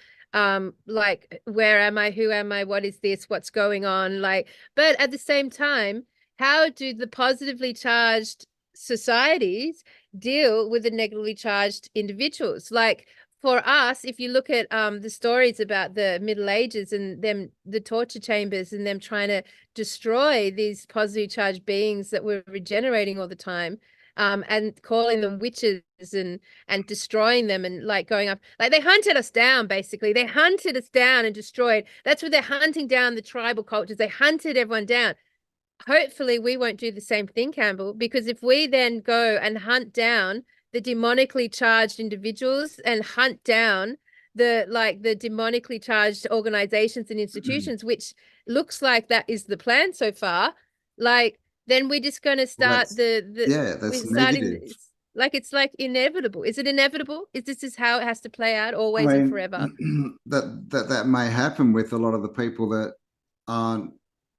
S1: like, where am I, who am I, what is this, what's going on, like. But at the same time, how do the positively charged societies deal with the negatively charged individuals? Like, for us, if you look at the stories about the Middle Ages and them, the torture chambers, and them trying to destroy these positively charged beings that were regenerating all the time, and calling them witches and destroying them, and like going up, like they hunted us down. Basically, they hunted us down and destroyed. That's what they're hunting down, the tribal cultures. They hunted everyone down. Hopefully we won't do the same thing, Campbell, because if we then go and hunt down the demonically charged individuals and hunt down the demonically charged organizations and institutions, which looks like that is the plan so far, like, then we're just going to
S2: Well,
S1: start
S2: yeah,
S1: we're
S2: that's
S1: starting,
S2: negative.
S1: it's like inevitable. Is it inevitable? Is this is how it has to play out
S2: I
S1: always and
S2: mean,
S1: forever?
S2: that may happen with a lot of the people that aren't,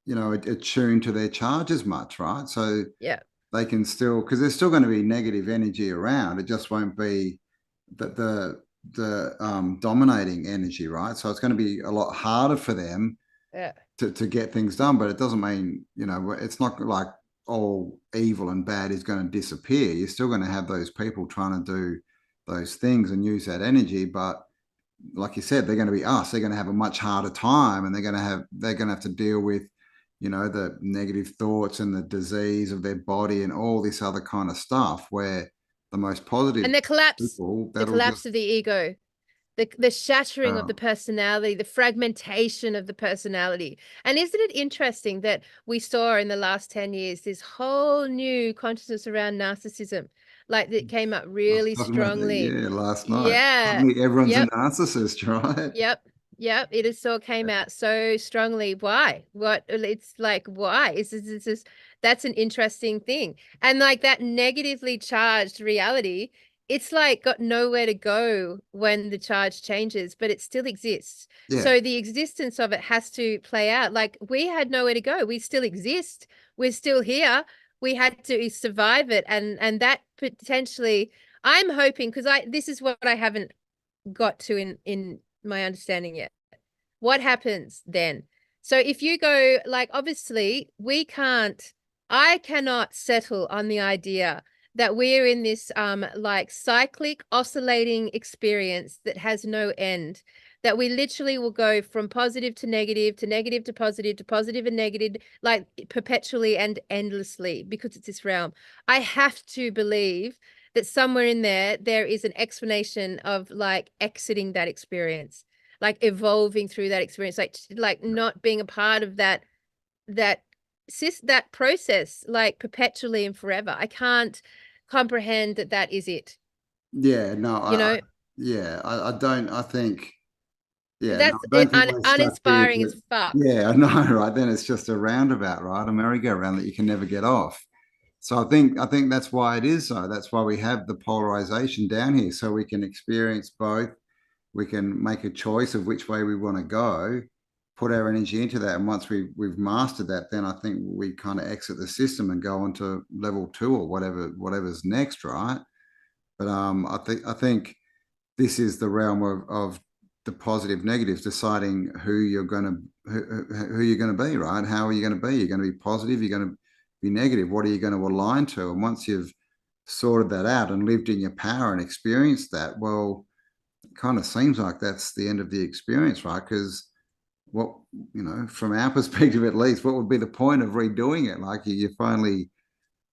S2: attuned to their charge as much, right? So
S1: Yeah.
S2: they can still, because there's still going to be negative energy around. It just won't be the dominating energy, right? So it's going to be a lot harder for them
S1: Yeah.
S2: to get things done. But it doesn't mean, it's not like all evil and bad is going to disappear. You're still going to have those people trying to do those things and use that energy, but like you said, they're going to be us. They're going to have a much harder time, and they're going to have to deal with, the negative thoughts and the disease of their body and all this other kind of stuff. Where the most positive
S1: And
S2: people,
S1: the
S2: that'll
S1: collapse
S2: just
S1: of the ego, the shattering of the
S2: oh,
S1: personality, the fragmentation of the personality. And isn't it interesting that we saw in the last 10 years this whole new consciousness around narcissism, like that came up
S2: I was
S1: really
S2: talking about that,
S1: strongly?
S2: yeah, last night.
S1: Yeah.
S2: Suddenly, everyone's a
S1: Yep.
S2: narcissist, right?
S1: Yep. Yep. It is so came out so strongly. Why? What? It's like, why? Is this that's an interesting thing. And like that negatively charged reality, it's like got nowhere to go when the charge changes, but it still exists.
S2: Yeah,
S1: So the existence of it has to play out. Like we had nowhere to go. We still exist. We're still here. We had to survive it. And that potentially, I'm hoping, because I this is what I haven't got to in my understanding yet. What happens then? So if you go, like, obviously I cannot settle on the idea that we're in this like cyclic oscillating experience that has no end, that we literally will go from positive to negative to negative to positive and negative, like perpetually and endlessly, because it's this realm. I have to believe that somewhere in there is an explanation of like exiting that experience, like evolving through that experience, like not being a part of that that process, like perpetually and forever. I can't comprehend that that is it,
S2: yeah, no,
S1: you know.
S2: I don't. I think, yeah, no,
S1: That's
S2: I
S1: it,
S2: don't think we're stuck here.
S1: uninspiring as fuck.
S2: Yeah, I know, right? Then it's just a roundabout, right? A merry-go-round that you can never get off. So I think that's why it is so. That's why we have the polarization down here, so we can experience both. We can make a choice of which way we want to go, put our energy into that, and once we've mastered that, then I think we kind of exit the system and go on to level two or whatever's next, right? But I think this is the realm of the positive negatives, deciding who you're going to be, right? How are you going to be? You're going to be positive, you're going to be negative. What are you going to align to? And once you've sorted that out and lived in your power and experienced that, well, it kind of seems like that's the end of the experience, right? Because what, from our perspective at least, what would be the point of redoing it? Like you finally,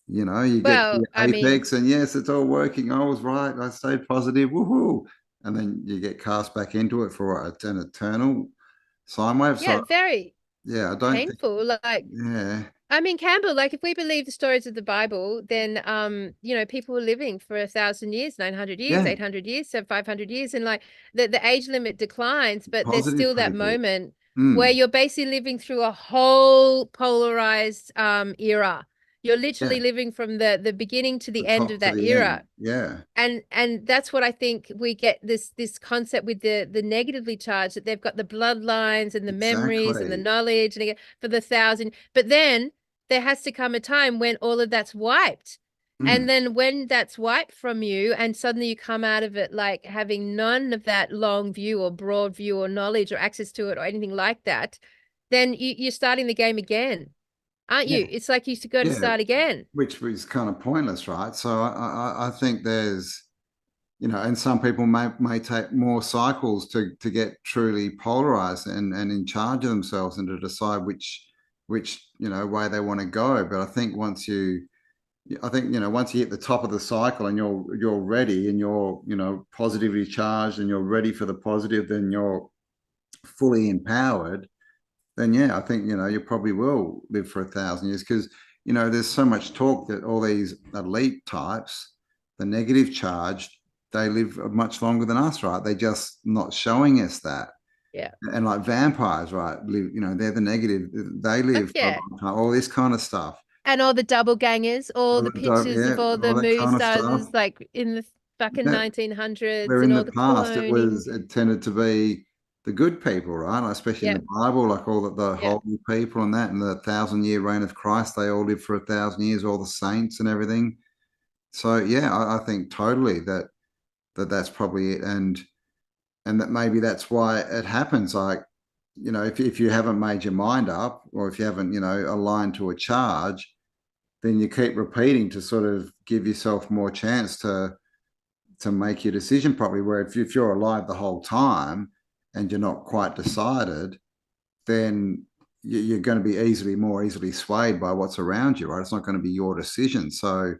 S2: you get to
S1: Well,
S2: the
S1: I mean,
S2: apex, and yes, it's all working. I was right. I stayed positive. Woohoo! And then you get cast back into it for an eternal sine wave.
S1: yeah,
S2: So
S1: very
S2: yeah, I don't think.
S1: painful. Like,
S2: Yeah,
S1: I mean, Campbell, like if we believe the stories of the Bible, then people were living for 1,000 years, 900 years,
S2: Yeah,
S1: 800 years, so 500 years, and like the age limit declines, but there's
S2: positive
S1: still that
S2: people.
S1: moment where
S2: Mm,
S1: you're basically living through a whole polarized era. You're literally
S2: yeah,
S1: living from the beginning to
S2: the
S1: the end of
S2: top to
S1: that
S2: the end.
S1: era.
S2: Yeah,
S1: And that's what I think we get this concept with the negatively charged, that they've got the bloodlines and the memories and the
S2: exactly.
S1: knowledge and for the thousand, but then there has to come a time when all of that's wiped. And
S2: Mm,
S1: then when that's wiped from you and suddenly you come out of it like having none of that long view or broad view or knowledge or access to it or anything like that, then you're starting the game again, aren't
S2: yeah,
S1: you? It's like you go to
S2: yeah,
S1: start again.
S2: which was kind of pointless, right? So I think there's, and some people may take more cycles to get truly polarized and in charge of themselves and to decide which way they want to go. But I think once you hit the top of the cycle and you're ready and you're positively charged and you're ready for the positive, then you're fully empowered. Then yeah, I think you probably will live for 1,000 years because there's so much talk that all these elite types, the negative charge, they live much longer than us, right? They're just not showing us that.
S1: Yeah.
S2: And like vampires, right? Live, they're the negative. They
S1: Oh,
S2: live for a
S1: yeah.
S2: long time. All this kind of stuff.
S1: And all the double gangers, all the pictures
S2: Yeah,
S1: of all the
S2: all that
S1: movie
S2: kind of stuff.
S1: stars, like in the fucking
S2: Yeah,
S1: 1900s,
S2: where
S1: and
S2: in
S1: all
S2: the
S1: the
S2: past
S1: cloning.
S2: it tended to be the good people, right? Like, especially in
S1: Yeah,
S2: the Bible, like all the
S1: yeah.
S2: holy people and that, and the 1,000 year reign of Christ, they all lived for 1,000 years, all the saints and everything. So yeah, I think totally that's probably it, and that maybe that's why it happens. Like, if you haven't made your mind up, or if you haven't, aligned to a charge, then you keep repeating to sort of give yourself more chance to make your decision properly. Where if you're alive the whole time and you're not quite decided, then you're going to be more easily swayed by what's around you, right? It's not going to be your decision. So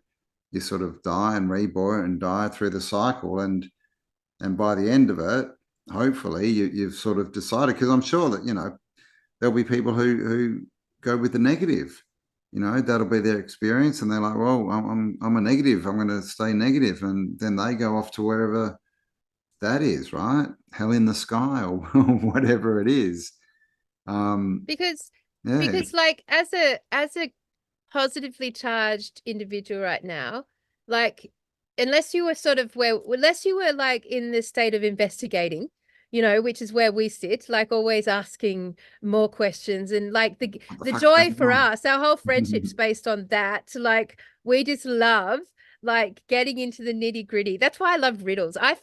S2: you sort of die and reborn and die through the cycle. And by the end of it, hopefully you've sort of decided, because I'm sure that, there'll be people who go with the negative. That'll be their experience, and they're like, "Well, I'm a negative. I'm going to stay negative," and then they go off to wherever that is, right? Hell in the sky or whatever it is.
S1: Because
S2: Yeah,
S1: like as a positively charged individual right now, like unless you were sort of unless you were like in the state of investigating, which is where we sit, like always asking more questions, and like the
S2: what the
S1: the
S2: fuck's
S1: joy
S2: going
S1: for
S2: on?
S1: us, our whole friendship's based on that. Like we just love like getting into the nitty gritty. That's why I love riddles. I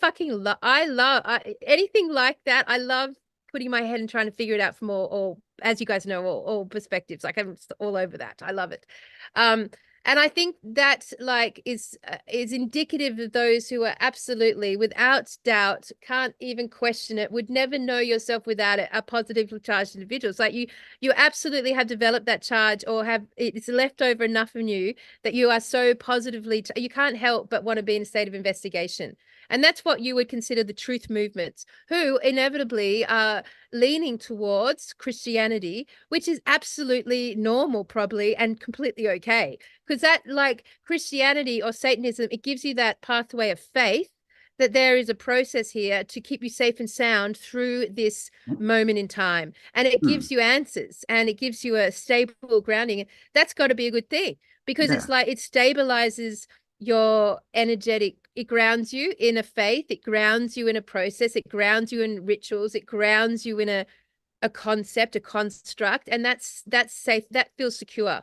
S1: love anything like that. I love putting my head and trying to figure it out from all as you guys know, all perspectives. Like I'm all over that. I love it. Um, and I think that like is indicative of those who are absolutely, without doubt, can't even question it, would never know yourself without it, are positively charged individuals. Like you absolutely have developed that charge, or have it's left over enough in you that you are so positively, you can't help but want to be in a state of investigation. And that's what you would consider the truth movements, who inevitably are leaning towards Christianity, which is absolutely normal, probably, and completely okay. Because that, like Christianity or Satanism, it gives you that pathway of faith that there is a process here to keep you safe and sound through this moment in time. And it
S2: Hmm.
S1: gives you answers and it gives you a stable grounding. That's got to be a good thing, because it's
S2: Yeah.
S1: like it stabilizes your energetic, it grounds you in a faith, it grounds you in a process, it grounds you in rituals, it grounds you in a concept, a construct, and that's safe, that feels secure.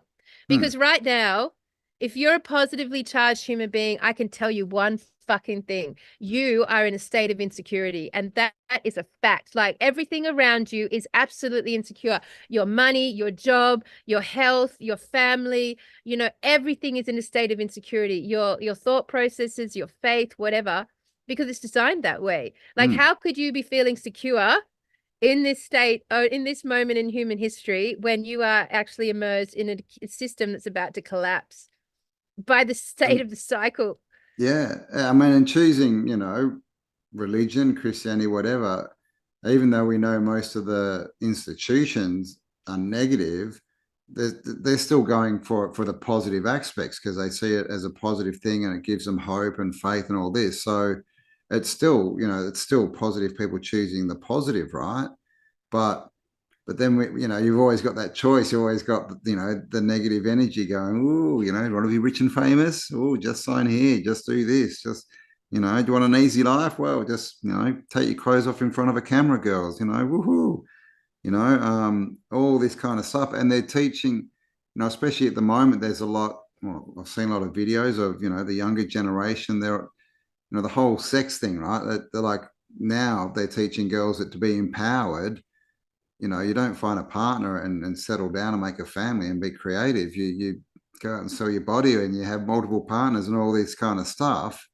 S2: Hmm.
S1: Because right now, if you're a positively charged human being, I can tell you one fucking thing: you are in a state of insecurity, and that is a fact. Like everything around you is absolutely insecure. Your money, your job, your health, your family, everything is in a state of insecurity. Your thought processes, your faith, whatever, because it's designed that way. Like
S2: Hmm.
S1: how could you be feeling secure in this state, or in this moment in human history, when you are actually immersed in a system that's about to collapse by the state
S2: And
S1: of the cycle?
S2: yeah, I mean, and choosing, religion, Christianity, whatever, even though we know most of the institutions are negative, they're still going for the positive aspects because they see it as a positive thing and it gives them hope and faith and all this. So it's still, it's still positive people choosing the positive, right? But then you've always got that choice. You always got the negative energy going. Oh, you want to be rich and famous? Oh, just sign here. Just do this. Just do you want an easy life? Well, just take your clothes off in front of a camera, girls. Woohoo! All this kind of stuff. And they're teaching, especially at the moment, there's a lot. Well, I've seen a lot of videos of the younger generation. They're the whole sex thing, right? They're like now they're teaching girls that to be empowered, you don't find a partner and settle down and make a family and be creative. You go out and sell your body and you have multiple partners and all this kind of stuff.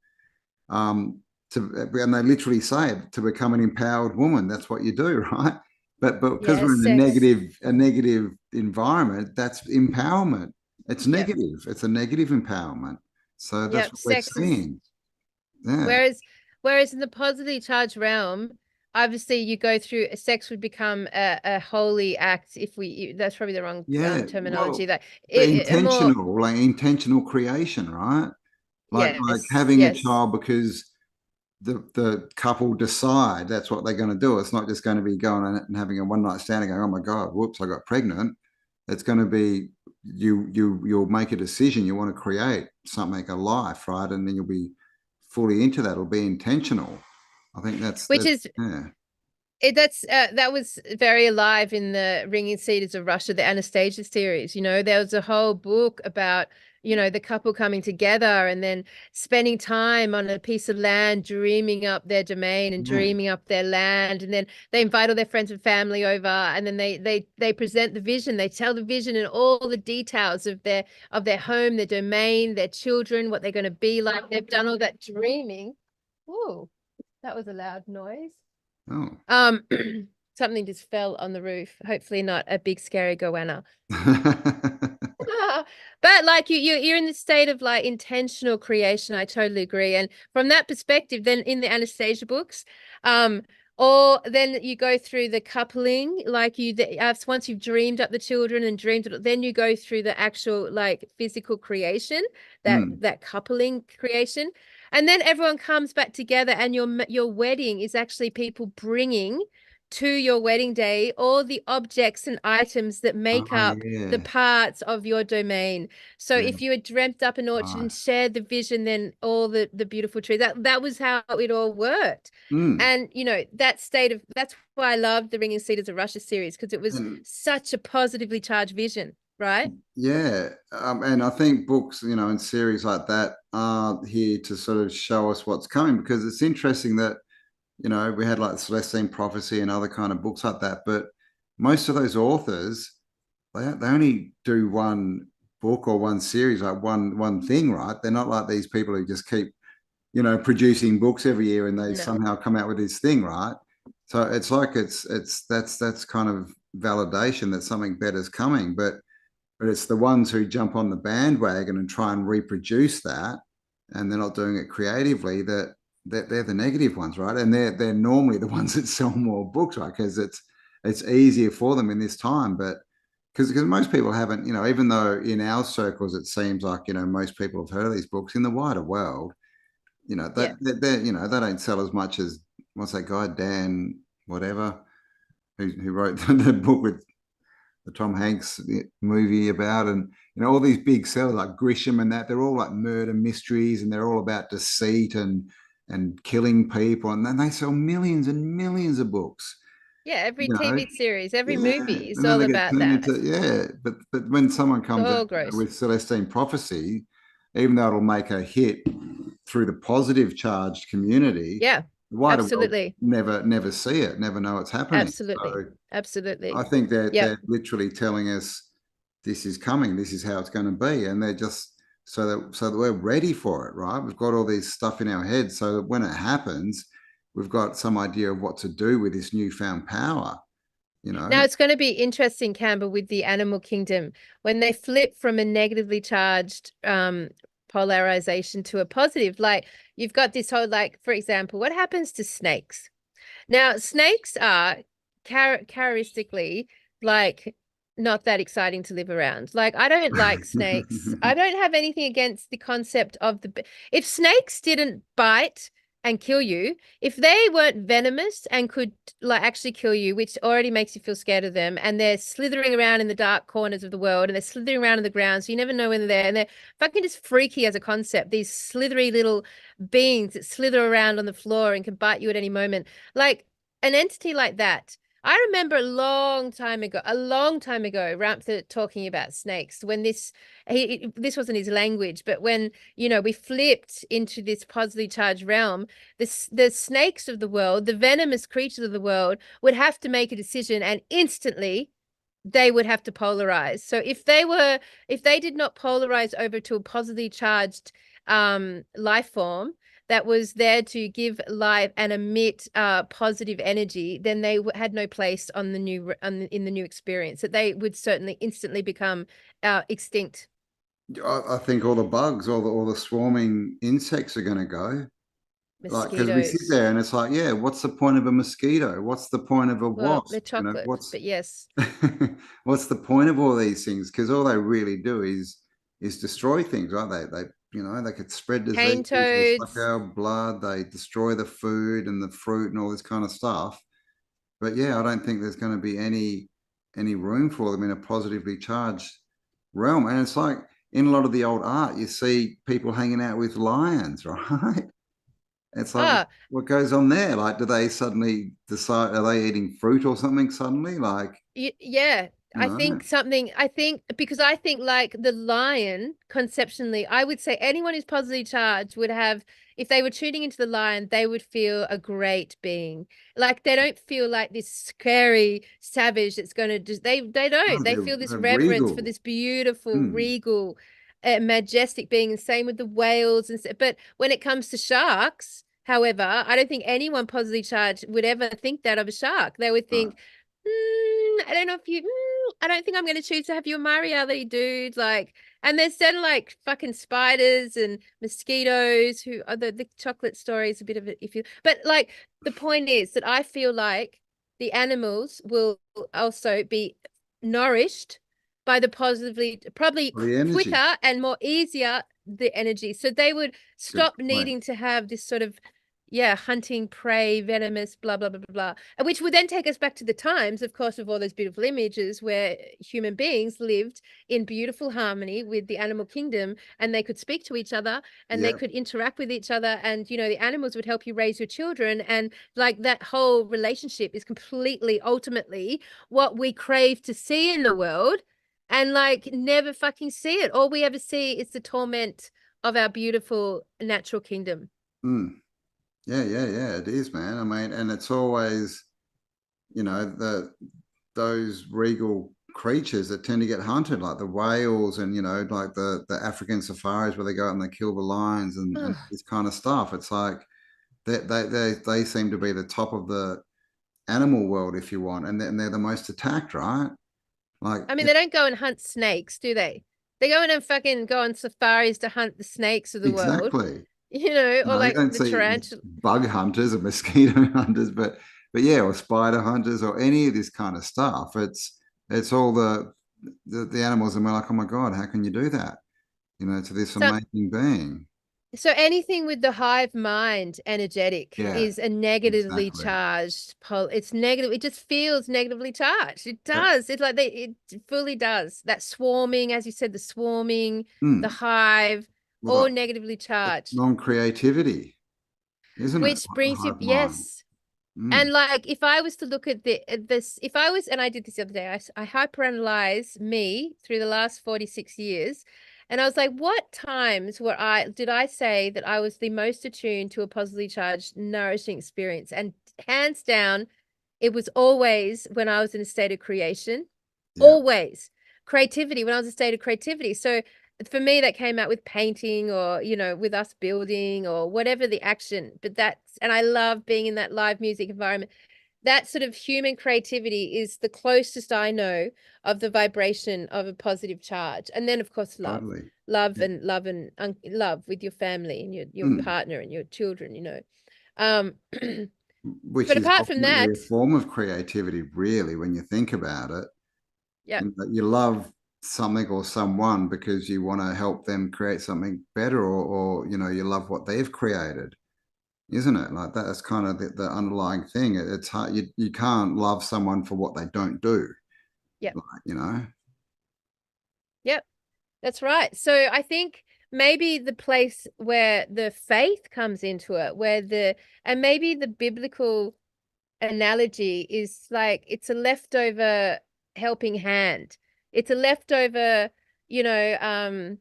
S2: Um, and they literally say it, to become an empowered woman. That's what you do, right? But because
S1: Yeah,
S2: we're in
S1: sex.
S2: a negative environment, that's empowerment. It's
S1: Yep.
S2: negative. It's a negative empowerment. So that's
S1: Yep.
S2: what we're
S1: Sex is
S2: seeing. Yeah.
S1: whereas in the positively charged realm, obviously you go through sex would become a holy act if that's probably the wrong
S2: Yeah.
S1: terminology.
S2: Well,
S1: Like
S2: but
S1: a more
S2: intentional, like intentional creation, right? Like
S1: yes,
S2: having a
S1: yes.
S2: child because the couple decide that's what they're going to do. It's not just going to be going and having a one night stand and going, oh my God, whoops, I got pregnant. It's going to be you'll make a decision. You want to create something, a life, right? And then you'll be fully into that. It'll be intentional. I think
S1: Which is
S2: yeah.
S1: that was very alive in the Ringing Cedars of Russia, the Anastasia series. There was a whole book about, the couple coming together and then spending time on a piece of land, dreaming up their domain and
S2: Yeah.
S1: dreaming up their land. And then they invite all their friends and family over, and then they present the vision. They tell the vision and all the details of their home, their domain, their children, what they're going to be like. They've done all that dreaming. Ooh, that was a loud noise.
S2: Oh.
S1: Something just fell on the roof. Hopefully not a big scary goanna. But like you're in the state of like intentional creation. I totally agree. And from that perspective, then in the Anastasia books, or then you go through the coupling, like once you've dreamed up the children and dreamed it, then you go through the actual like physical creation,
S2: Mm.
S1: that coupling creation, and then everyone comes back together, and your wedding is actually people bringing to your wedding day all the objects and items that make
S2: Oh
S1: up the
S2: yeah.
S1: parts of your domain. So
S2: Yeah.
S1: if you had dreamt up an orchard and
S2: Right.
S1: shared the vision, then all the beautiful trees, that was how it all worked.
S2: Mm.
S1: And that's why I loved the Ringing Cedars of Russia series, because it was
S2: And
S1: such a positively charged vision, right?
S2: yeah, and I think books, and series like that are here to sort of show us what's coming because it's interesting that, we had like Celestine Prophecy and other kind of books like that, but most of those authors, they only do one book or one series, like one thing, right? They're not like these people who just keep, producing books every year and they
S1: No.
S2: somehow come out with this thing, right? So it's like that's kind of validation that something better is coming, but it's the ones who jump on the bandwagon and try and reproduce that, and they're not doing it creatively. They're the negative ones, right? And they're normally the ones that sell more books, right? Because it's easier for them in this time. But because most people haven't, even though in our circles it seems like most people have heard of these books, in the wider world,
S1: Yeah.
S2: they don't sell as much as what's that guy Dan whatever who wrote the book with the Tom Hanks movie about, and all these big sellers like Grisham and that, they're all like murder mysteries and they're all about deceit and killing people, and then they sell millions and millions of books.
S1: Yeah, every
S2: You know,
S1: TV series, every
S2: yeah,
S1: movie is
S2: and then
S1: all
S2: they get
S1: about
S2: turned
S1: that.
S2: into but when someone
S1: It's
S2: comes out
S1: all gross.
S2: with Celestine Prophecy, even though it'll make a hit through the positive charged community,
S1: Yeah,
S2: the wider world
S1: absolutely.
S2: never see it, never know it's happening.
S1: Absolutely.
S2: So I
S1: Absolutely.
S2: think they're
S1: Yep.
S2: literally telling us this is coming, this is how it's going to be, and they're just so that we're ready for it, right? We've got all this stuff in our heads, so that when it happens, we've got some idea of what to do with this newfound power. You
S1: Now
S2: know,
S1: it's going to be interesting, Campbell, with the animal kingdom when they flip from a negatively charged polarization to a positive. Like you've got this whole, like, for example, what happens to snakes? Now, snakes are characteristically like not that exciting to live around. Like, I don't like snakes. I don't have anything against the concept of if snakes didn't bite and kill you, if they weren't venomous and could like actually kill you, which already makes you feel scared of them, and they're slithering around in the dark corners of the world and they're slithering around on the ground, so you never know when they're there, and they're fucking just freaky as a concept. These slithery little beings that slither around on the floor and can bite you at any moment. Like an entity like that. I remember a long time ago, Ramtha talking about snakes when this wasn't his language, but when, we flipped into this positively charged realm, the snakes of the world, the venomous creatures of the world would have to make a decision, and instantly they would have to polarize. So if they did not polarize over to a positively charged life form that was there to give life and emit positive energy, then they had no place in the new experience. That they would certainly instantly become extinct.
S2: I think all the bugs, all the swarming insects are going to go. Like, because we sit
S1: Mosquitoes.
S2: there and it's like, yeah, what's the point of a mosquito? What's the point of a
S1: Well,
S2: wasp?
S1: they're chocolate,
S2: What's
S1: but yes.
S2: what's the point of all these things? Because all they really do is destroy things, right? They could spread
S1: Cane
S2: disease, they suck
S1: toads.
S2: our blood, they destroy the food and the fruit and all this kind of stuff. But yeah, I don't think there's going to be any room for them in a positively charged realm. And it's like in a lot of the old art, you see people hanging out with lions, right? It's like,
S1: Ah,
S2: what goes on there? Like, do they suddenly decide, are they eating fruit or something suddenly? Like,
S1: Yeah,
S2: you know,
S1: because I think like the lion, conceptually, I would say anyone who's positively charged would have, if they were tuning into the lion, they would feel a great being. Like they don't feel like this scary savage that's going to just, they
S2: no,
S1: don't. They feel this
S2: they're
S1: reverence for
S2: regal.
S1: this beautiful,
S2: Mm,
S1: regal, majestic being, and same with the whales. But when it comes to sharks, however, I don't think anyone positively charged would ever think that of a shark. They would
S2: right.
S1: think, I don't know if you. I don't think I'm going to choose to have you a my reality, dude. Like, and there's then like fucking spiders and mosquitoes who are the chocolate story is a bit of a if you. But like the point is that I feel like the animals will also be nourished by the positively, probably
S2: Well, the energy.
S1: quicker and more easier the energy. So they would
S2: Good
S1: stop
S2: point.
S1: needing to have this sort of, yeah, hunting prey, venomous, blah, blah, blah, blah, blah. Which would then take us back to the times, of course, of all those beautiful images where human beings lived in beautiful harmony with the animal kingdom, and they could speak to each other and they
S2: Yeah.
S1: could interact with each other. And, the animals would help you raise your children. And like that whole relationship is completely, ultimately, what we crave to see in the world, and like never fucking see it. All we ever see is the torment of our beautiful natural kingdom.
S2: Mm. Yeah. It is, man. I mean, and it's always, those regal creatures that tend to get hunted, like the whales and like the African safaris where they go out and they kill the lions and this kind of stuff. It's like they seem to be the top of the animal world, if you want, and they're the most attacked, right? Like,
S1: I mean, they don't go and hunt snakes, do they? They go in and fucking go on safaris to hunt the snakes of the world,
S2: exactly.
S1: or
S2: No, you
S1: like
S2: don't
S1: the
S2: see
S1: tarantula.
S2: bug hunters or mosquito hunters, but yeah, or spider hunters or any of this kind of stuff. It's all the animals, and we're like, oh my god, how can you do that? To this
S1: So,
S2: amazing being.
S1: so anything with the hive mind energetic
S2: Yeah,
S1: is a negatively
S2: exactly.
S1: charged pole. It's negative. It just feels negatively charged. It
S2: Yeah.
S1: does. It's like it fully does. That swarming, as you said, the swarming, the
S2: Mm.
S1: hive, all
S2: Well,
S1: negatively
S2: it's
S1: charged,
S2: non-creativity, isn't it?
S1: which
S2: The
S1: brings you,
S2: hive mind.
S1: yes. And
S2: Mm.
S1: like, if I was to look at this, if I was, and I did this the other day, I hyperanalyze me through the last 46 years. And I was like, what times did I say that I was the most attuned to a positively charged, nourishing experience? And hands down, it was always when I was in a state of creation,
S2: Yeah,
S1: always creativity, when I was in a state of creativity. So for me, that came out with painting or, with us building or whatever the action. And I love being in that live music environment. That sort of human creativity is the closest I know of the vibration of a positive charge. And then, of course, love,
S2: totally.
S1: love
S2: Yeah.
S1: and love and love with your family and your
S2: Mm.
S1: partner and your children. Um,
S2: Which
S1: but
S2: is
S1: apart from
S2: ultimately
S1: that,
S2: a form of creativity, really, when you think about it.
S1: Yeah.
S2: You love something or someone because you want to help them create something better, or you love what they've created, isn't it? Like that's kind of the underlying thing. It's hard. You can't love someone for what they don't do.
S1: Yeah.
S2: Like, you know.
S1: Yep. That's right. So I think maybe the place where the faith comes into it, and maybe the biblical analogy is like it's a leftover helping hand. It's a leftover, you know,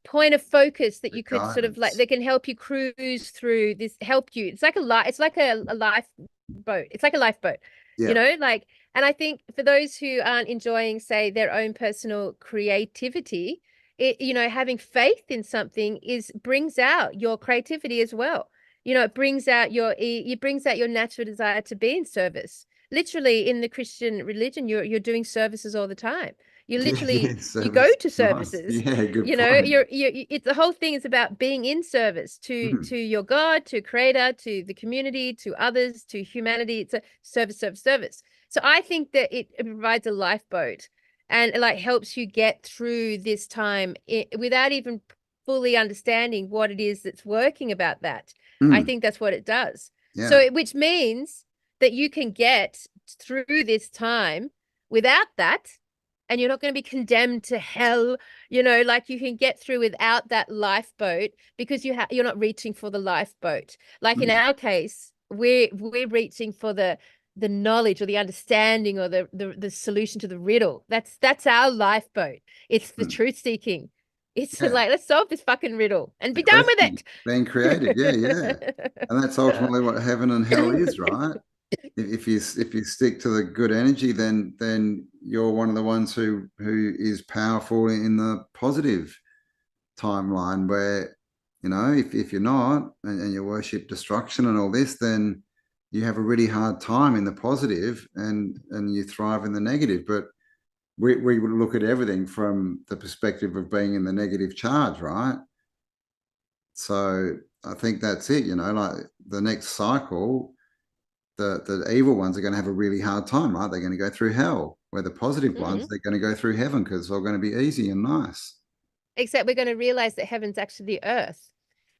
S1: point of focus that
S2: The
S1: you could sort of like
S2: guidance.
S1: that can help you cruise through this, help you. It's like it's like a lifeboat. It's like a lifeboat,
S2: Yeah.
S1: like, and I think for those who aren't enjoying, say, their own personal creativity, having faith in something brings out your creativity as well. It brings out your natural desire to be in service. Literally in the Christian religion, you're doing services all the time. You
S2: Yeah,
S1: literally
S2: yeah,
S1: you go
S2: service.
S1: to
S2: Nice.
S1: services.
S2: Yeah, good point.
S1: It's the whole thing is about being in service to
S2: Mm,
S1: your God, to creator, to the community, to others, to humanity. It's a service, service, service. So I think that it provides a lifeboat and it, like, helps you get through this time without even fully understanding what it is that's working about that. I
S2: mm,
S1: think that's what it does.
S2: yeah.
S1: Which means that you can get through this time without that, and you're not going to be condemned to hell. Like, you can get through without that lifeboat because you're not reaching for the lifeboat. Like in
S2: Mm,
S1: our case, we're reaching for the knowledge or the understanding or the solution to the riddle. That's our lifeboat. It's the
S2: mm.
S1: truth seeking. It's
S2: Yeah.
S1: like, let's solve this fucking riddle and be
S2: The
S1: done with
S2: rescue being created. Yeah, yeah. And that's ultimately what heaven and hell is, right? If you stick to the good energy, then you're one of the ones who is powerful in the positive timeline. Where if you're not, and you worship destruction and all this, then you have a really hard time in the positive, and you thrive in the negative. But we would look at everything from the perspective of being in the negative charge, right? So I think that's it. Like the next cycle, the evil ones are going to have a really hard time, right? They're going to go through hell. Where the positive ones,
S1: Mm.
S2: they're going to go through heaven because it's all going to be easy and nice.
S1: Except we're going to realize that heaven's actually the earth,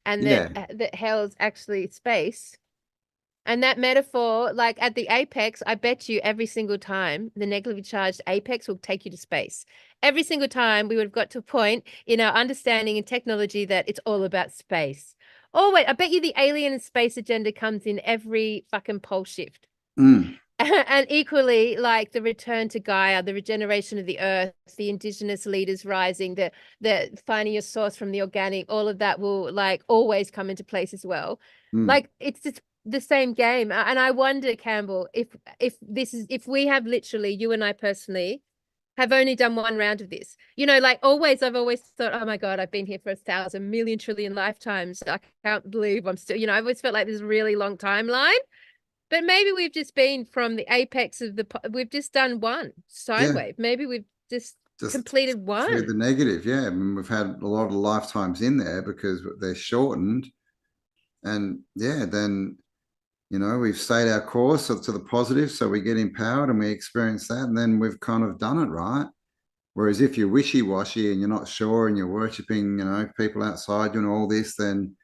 S1: and that
S2: Yeah.
S1: that hell's actually space. And that metaphor, like at the apex, I bet you every single time the negatively charged apex will take you to space. Every single time we would have got to a point in our understanding and technology that it's all about space. Oh, wait, I bet you the alien and space agenda comes in every fucking pole shift.
S2: Mm,
S1: And equally, like the return to Gaia, the regeneration of the earth, the indigenous leaders rising, the finding your source from the organic, all of that will like always come into place as well.
S2: mm.
S1: Like, it's just the same game. And I wonder, Campbell, if we have literally, you and I personally have only done one round of this. Like always, I've always thought, oh my God, I've been here for 1,000 million trillion lifetimes. I can't believe I'm still, I've always felt like this really long timeline. But maybe we've just been from the apex of we've just done one sine
S2: Yeah.
S1: wave. Maybe we've just
S2: Just
S1: completed
S2: through
S1: one.
S2: the negative. Yeah. I mean, we've had a lot of lifetimes in there because they're shortened. And yeah, then, we've stayed our course to the positive. So we get empowered and we experience that. And then we've kind of done it, right? Whereas if you're wishy-washy and you're not sure and you're worshiping, people outside you and all this, then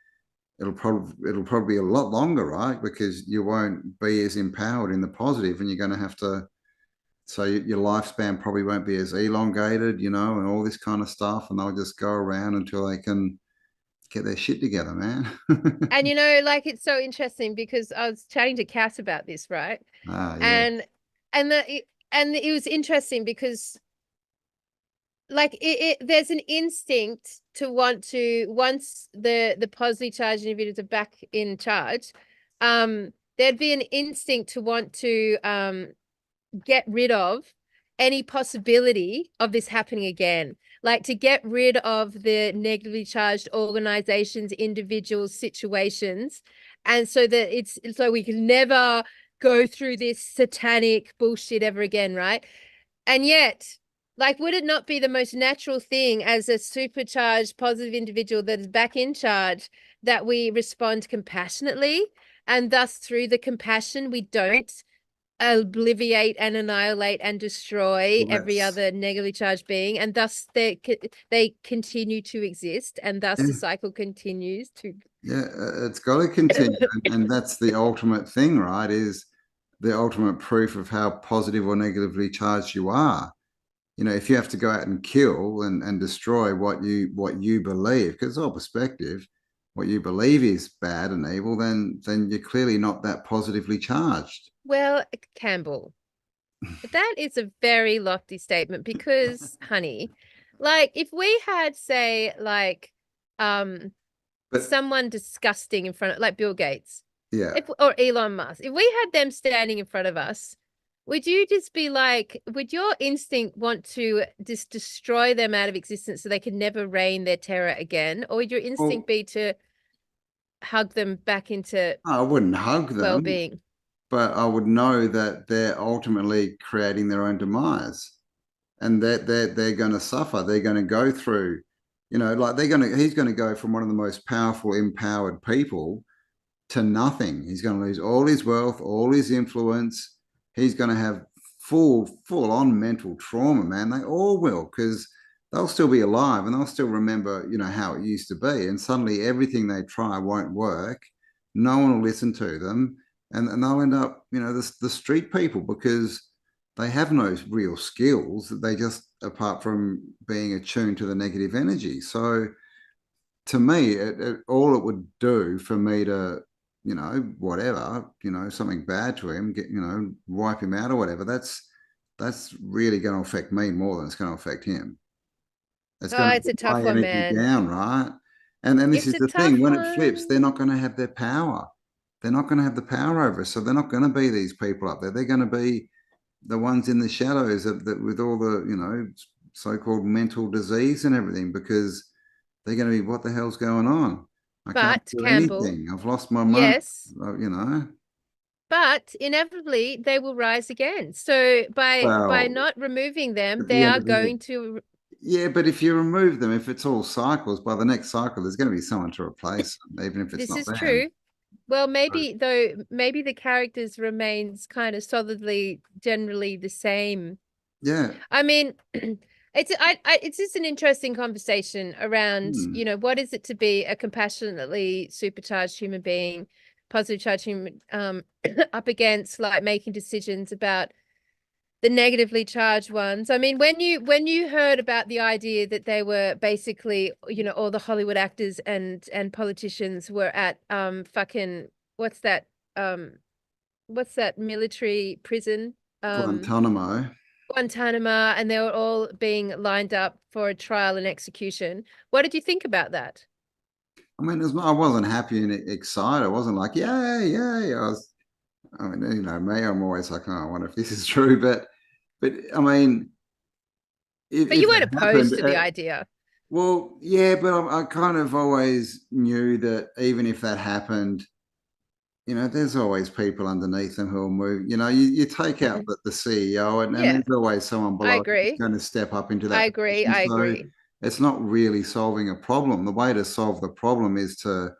S2: it'll probably be a lot longer, right? Because you won't be as empowered in the positive, and you're going to have to. So your lifespan probably won't be as elongated, and all this kind of stuff, and they'll just go around until they can get their shit together, man.
S1: And like, it's so interesting because I was chatting to Cass about this, right?
S2: Yeah.
S1: And it was interesting because like there's an instinct to want to, once the positively charged individuals are back in charge, there'd be an instinct to want to get rid of any possibility of this happening again. Like, to get rid of the negatively charged organizations, individuals, situations, and so that so we can never go through this satanic bullshit ever again, right? And yet, like, would it not be the most natural thing as a supercharged positive individual that is back in charge that we respond compassionately, and thus through the compassion we don't obliviate and annihilate and destroy
S2: Well,
S1: every
S2: that's
S1: other negatively charged being, and thus they continue to exist, and thus
S2: yeah,
S1: the cycle continues to.
S2: yeah, it's got to continue, and that's the ultimate thing, right? Is the ultimate proof of how positive or negatively charged you are. You know, if you have to go out and kill and destroy what you believe, because it's all perspective, what you believe is bad and evil, then you're clearly not that positively charged.
S1: Well, Campbell, that is a very lofty statement because, honey, like if we had, say, like,
S2: But
S1: someone disgusting in front of, like Bill Gates,
S2: yeah,
S1: if or Elon Musk, if we had them standing in front of us, would you just be like, would your instinct want to just destroy them out of existence so they could never reign their terror again? Or would your instinct
S2: well,
S1: be to hug them back into
S2: I wouldn't hug them,
S1: well-being?
S2: but I would know that they're ultimately creating their own demise, and that they're going to suffer. They're going to go through, like he's going to go from one of the most powerful, empowered people to nothing. He's going to lose all his wealth, all his influence. He's going to have full on mental trauma, man. They all will, because they'll still be alive and they'll still remember, how it used to be. And suddenly everything they try won't work. No one will listen to them. And they'll end up, the street people, because they have no real skills. They just, apart from being attuned to the negative energy. So to me, all it would do for me to, whatever, something bad to him, wipe him out or whatever, that's really going to affect me more than it's going to affect him. It's
S1: Oh,
S2: going to
S1: it's a
S2: put my
S1: tough one,
S2: energy
S1: man.
S2: down, right? And this
S1: It's
S2: is
S1: a
S2: the thing,
S1: tough
S2: when it flips, they're
S1: one.
S2: not going to have their power. They're not going to have the power over us. So they're not going to be these people up there. They're going to be the ones in the shadows that with all the, so-called mental disease and everything, because they're going to be, what the hell's going on? I can't
S1: But
S2: do
S1: Campbell,
S2: anything. I've lost my mind.
S1: yes,
S2: You know.
S1: but inevitably they will rise again. So by
S2: Well,
S1: not removing them,
S2: at
S1: they
S2: the end
S1: are
S2: of the
S1: going to.
S2: yeah, but if you remove them, if it's all cycles, by the next cycle, there's going to be someone to replace them, even if it's
S1: This
S2: not
S1: is
S2: them.
S1: true. Well,
S2: So,
S1: maybe though, maybe the characters remains kind of solidly generally the same.
S2: yeah.
S1: I mean, it's just an interesting conversation around,
S2: Hmm.
S1: what is it to be a compassionately supercharged human being, positive charged human, up against like making decisions about the negatively charged ones. I mean, when you heard about the idea that they were basically, all the Hollywood actors and politicians were at fucking what's that military prison,
S2: Guantanamo.
S1: Guantanamo, and they were all being lined up for a trial and execution. What did you think about that?
S2: I mean, I wasn't happy and excited. I wasn't like, yay, yay. I mean, me, I'm always like, oh, I wonder if this is true. But I mean,
S1: But you
S2: if
S1: weren't
S2: that happened,
S1: opposed to the idea.
S2: well, yeah, but I kind of always knew that even if that happened, there's always people underneath them who will move. You take out
S1: Mhm.
S2: the CEO, and
S1: Yeah,
S2: there's always someone
S1: I
S2: below that's
S1: agree.
S2: going to step up into
S1: I
S2: that
S1: agree.
S2: position.
S1: I
S2: So
S1: agree.
S2: it's not really solving a problem. The way to solve the problem is to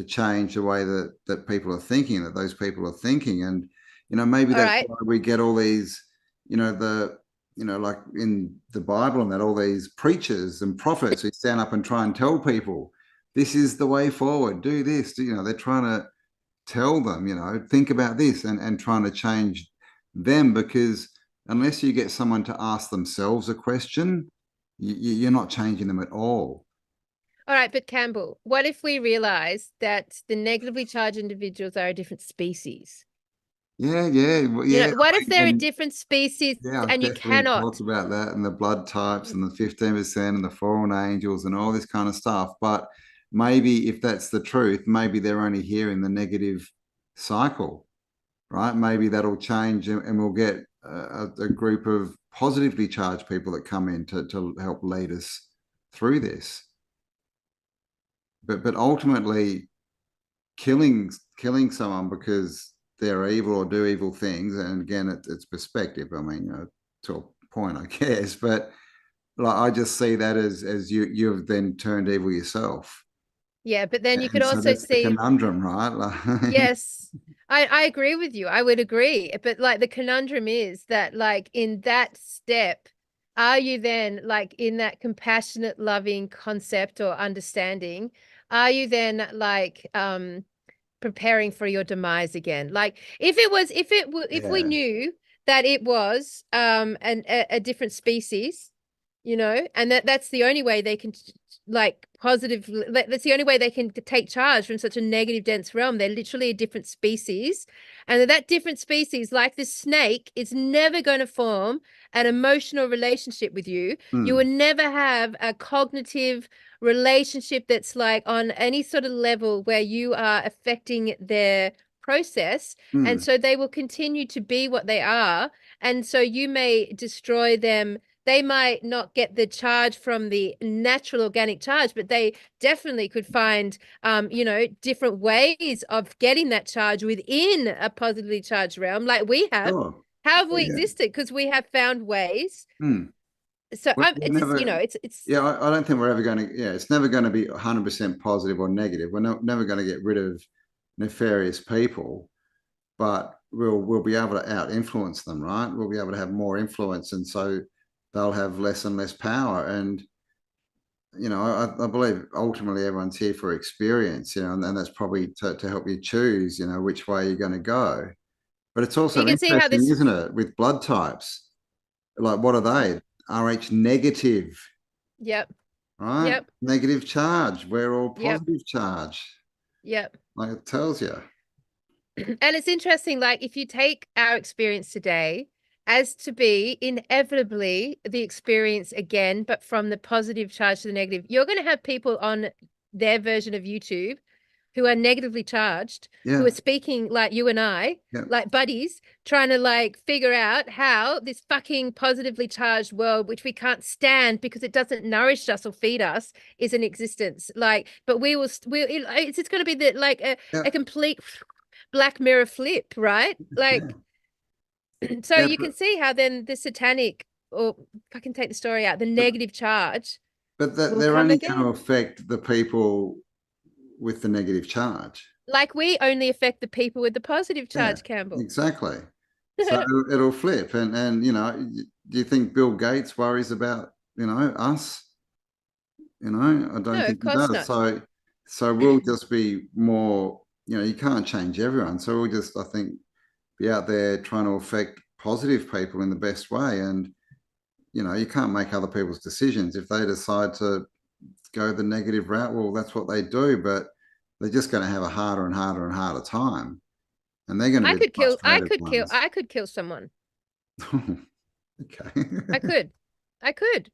S2: change the way that people are thinking, that those people are thinking. And maybe
S1: All
S2: that's
S1: right.
S2: why we get all these, the like in the Bible, and that all these preachers and prophets who stand up and try and tell people this is the way forward, do this. They're trying to tell them, think about this, and trying to change them, because unless you get someone to ask themselves a question, you're not changing them at all.
S1: All right, but Campbell, what if we realize that the negatively charged individuals are a different species?
S2: Yeah, yeah, yeah.
S1: What if they're a
S2: And
S1: different species
S2: yeah, I've
S1: and you
S2: definitely talked
S1: cannot?
S2: about that, and the blood types and the 15% and the fallen angels and all this kind of stuff. But maybe if that's the truth, maybe they're only here in the negative cycle, right? Maybe that'll change, and we'll get a group of positively charged people that come in to help lead us through this. But ultimately, killing someone because they're evil or do evil things, and again, it's perspective. I mean, to a point, I guess, but like I just see that as you've then turned evil yourself.
S1: Yeah, but then you could
S2: And so
S1: also
S2: that's the
S1: see,
S2: conundrum, right? Like,
S1: yes, I agree with you. I would agree. But like the conundrum is that like in that step, are you then like in that compassionate, loving concept or understanding, are you then like preparing for your demise again? Like if we
S2: yeah.
S1: knew that it was a different species, and that's the only way they can like positive, that's the only way they can take charge from such a negative dense realm. They're literally a different species, and that different species, like this snake, is never going to form an emotional relationship with you. You will
S2: Mm,
S1: never have a cognitive relationship that's like on any sort of level where you are affecting their process, and
S2: mm,
S1: so they will continue to be what they are, and so you may destroy them. They might not get the charge from the natural organic charge, but they definitely could find, different ways of getting that charge within a positively charged realm, like we have.
S2: sure.
S1: How have we
S2: Yeah.
S1: existed? Because we have found ways.
S2: Mm.
S1: So
S2: We're
S1: it's just,
S2: never,
S1: it's
S2: yeah, I don't think we're ever going to, yeah, it's never going to be 100% positive or negative. We're never going to get rid of nefarious people, but we'll be able to out influence them, right? We'll be able to have more influence, and so they'll have less and less power. And I believe ultimately everyone's here for experience, and that's probably to help you choose, which way you're going to go. But it's
S1: you
S2: also
S1: can see how
S2: interesting,
S1: this.
S2: isn't it, with blood types? Like, what are they? RH negative,
S1: Yep,
S2: right?
S1: yep,
S2: Negative charge. We're all
S1: yep,
S2: positive charge.
S1: yep.
S2: Like it tells you.
S1: And it's interesting, like if you take our experience today as to be inevitably the experience again, but from the positive charge to the negative, you're going to have people on their version of YouTube who are negatively charged, who
S2: Yeah.
S1: are speaking like you and I,
S2: Yeah.
S1: like buddies, trying to like figure out how this fucking positively charged world, which we can't stand because it doesn't nourish us or feed us, is an existence. Like, but it's going to be
S2: Yeah.
S1: a complete Black Mirror flip, right?
S2: Yeah.
S1: Like, so
S2: Yeah.
S1: you can see how then the satanic, or if I can take the story out, the
S2: But,
S1: negative charge
S2: but that
S1: will
S2: they're
S1: come
S2: only going to
S1: again.
S2: affect the people with the negative charge.
S1: Like we only affect the people with the positive
S2: Yeah,
S1: charge, Campbell.
S2: exactly. So it'll flip. And do you think Bill Gates worries about, us? I don't
S1: No, of
S2: think he
S1: course
S2: does.
S1: not.
S2: So we'll just be more, you can't change everyone. So we'll just, I think, be out there trying to affect positive people in the best way. And, you can't make other people's decisions. If they decide to go the negative route, well, that's what they do. But they're just going to have a harder and harder and harder time. And they're going to
S1: I
S2: be the
S1: could kill, I
S2: frustrated
S1: could kill,
S2: ones.
S1: I could kill someone.
S2: Okay.
S1: I could. I could.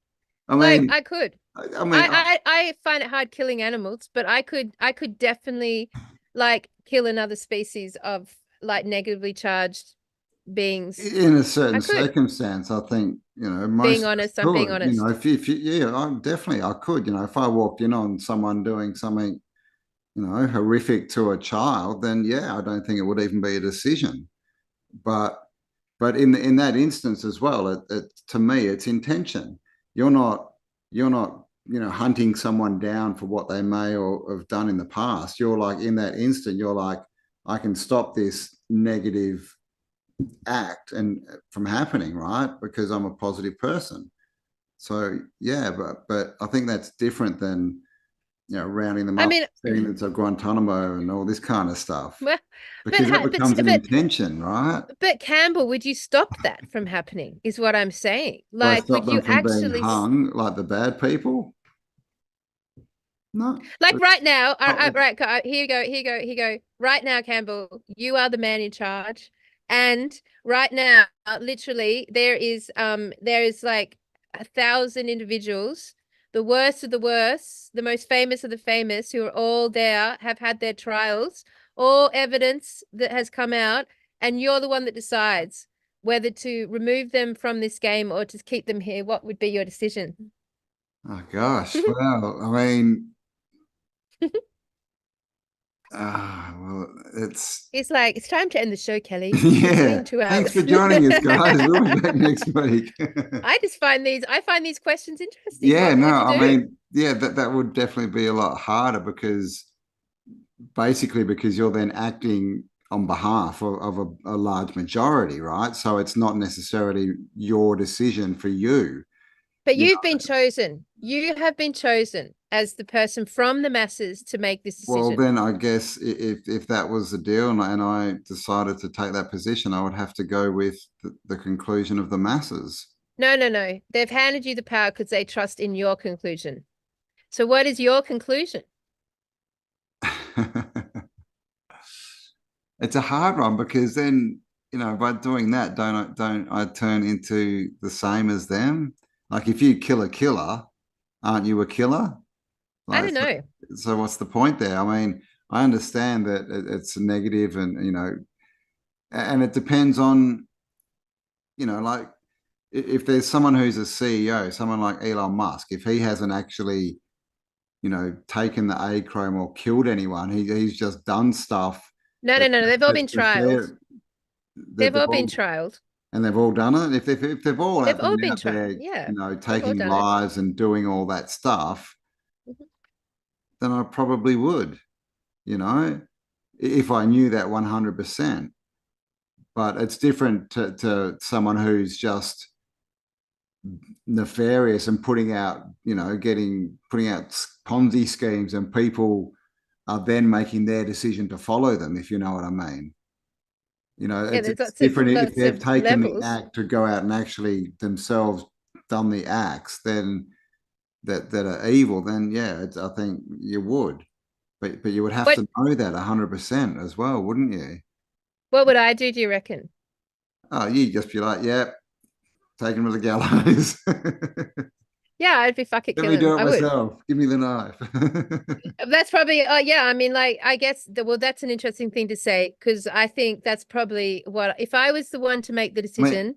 S2: I
S1: Like
S2: mean,
S1: I could.
S2: I mean,
S1: I find it hard killing animals, but I could definitely like kill another species of like negatively charged beings.
S2: in a
S1: I
S2: certain
S1: could.
S2: circumstance, I think,
S1: Being
S2: most of us
S1: honest, I'm being
S2: could,
S1: honest.
S2: yeah, I could, if I walked in on someone doing something, horrific to a child, then yeah, I don't think it would even be a decision. But in that instance as well, to me, it's intention. You're not you're not hunting someone down for what they may or have done in the past. You're like in that instant, you're like, I can stop this negative act and from happening, right? Because I'm a positive person. So yeah, but I think that's different than rounding them
S1: I
S2: up,
S1: mean,
S2: sending them to Guantanamo and all this kind of stuff,
S1: well, but
S2: because that becomes an intention, right?
S1: but Campbell, would you stop that from happening? Is what I'm saying.
S2: Do I
S1: Like,
S2: stop
S1: would
S2: them
S1: you
S2: from being
S1: actually
S2: hung like the bad people? No.
S1: like right now?
S2: Oh,
S1: Right, here you go, here you go, here you go. Right now, Campbell, you are the man in charge, and right now, literally, there is like 1,000 individuals, the worst of the worst, the most famous of the famous, who are all there, have had their trials, all evidence that has come out, and you're the one that decides whether to remove them from this game or to keep them here. What would be your decision?
S2: oh gosh. Well, I mean, Well, it's
S1: He's like, it's time to end the show, Kelly. It's
S2: yeah.
S1: been 2 hours.
S2: Thanks for joining us, guys. We'll be back next week.
S1: I find these questions interesting.
S2: Yeah,
S1: What
S2: no,
S1: would you
S2: I
S1: do?
S2: mean, yeah, that would definitely be a lot harder because basically because you're then acting on behalf of a large majority, right? So it's not necessarily your decision for you.
S1: But
S2: You
S1: you've
S2: know,
S1: been chosen. You have been chosen as the person from the masses to make this
S2: well,
S1: decision.
S2: then I guess if that was the deal and I decided to take that position, I would have to go with the conclusion of the masses.
S1: No, no, no. They've handed you the power because they trust in your conclusion. So what is your conclusion?
S2: It's a hard one because then, by doing that, don't I turn into the same as them? Like if you kill a killer, aren't you a killer?
S1: I
S2: Like
S1: don't know.
S2: so what's the point there? I mean, I understand that it's a negative and and it depends on, like if there's someone who's a CEO, someone like Elon Musk, if he hasn't actually, taken the A chrome or killed anyone, he's just done stuff
S1: No, no,
S2: that,
S1: no, no. They've all been
S2: that
S1: trialed. They've
S2: they've
S1: all been
S2: all
S1: trialed.
S2: and they've all done it. If they've all
S1: They've all
S2: been
S1: been
S2: out
S1: trialed.
S2: there,
S1: Yeah, they've all
S2: taking
S1: done it.
S2: lives and doing all that stuff,
S1: Mhm.
S2: then I probably would, you know, if I knew that 100%. But it's different to someone who's just nefarious and putting out, putting out Ponzi schemes and people are then making their decision to follow them, if you know what I mean.
S1: Yeah,
S2: It's
S1: there's
S2: different if
S1: lots
S2: they've
S1: of
S2: taken the
S1: levels.
S2: act to go out and actually themselves done the acts, then that are evil, then yeah, I think you would. But you would have
S1: What
S2: to know that 100% as well, wouldn't you?
S1: what would I do, you reckon?
S2: Oh, you just be like, yeah, take him to the gallows.
S1: Yeah, I'd be fuck it,
S2: Let
S1: kill
S2: me
S1: him.
S2: do it
S1: I would.
S2: myself. Give me the knife.
S1: That's probably, oh yeah, I mean, like, I guess well, that's an interesting thing to say because I think that's probably what if I was the one to make the
S2: I mean,
S1: decision,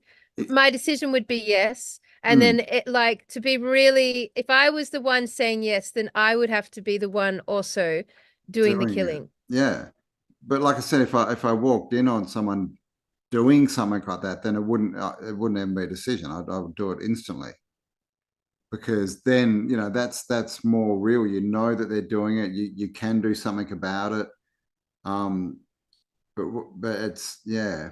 S1: my decision would be yes. And
S2: mm,
S1: then it like to be really, if I was the one saying yes, then I would have to be the one also doing the
S2: doing it.
S1: killing.
S2: Yeah. But like I said, if I walked in on someone doing something like that, then it wouldn't even be a decision. I would do it instantly because then that's more real. You know that they're doing it. You can do something about it. Um, but it's yeah,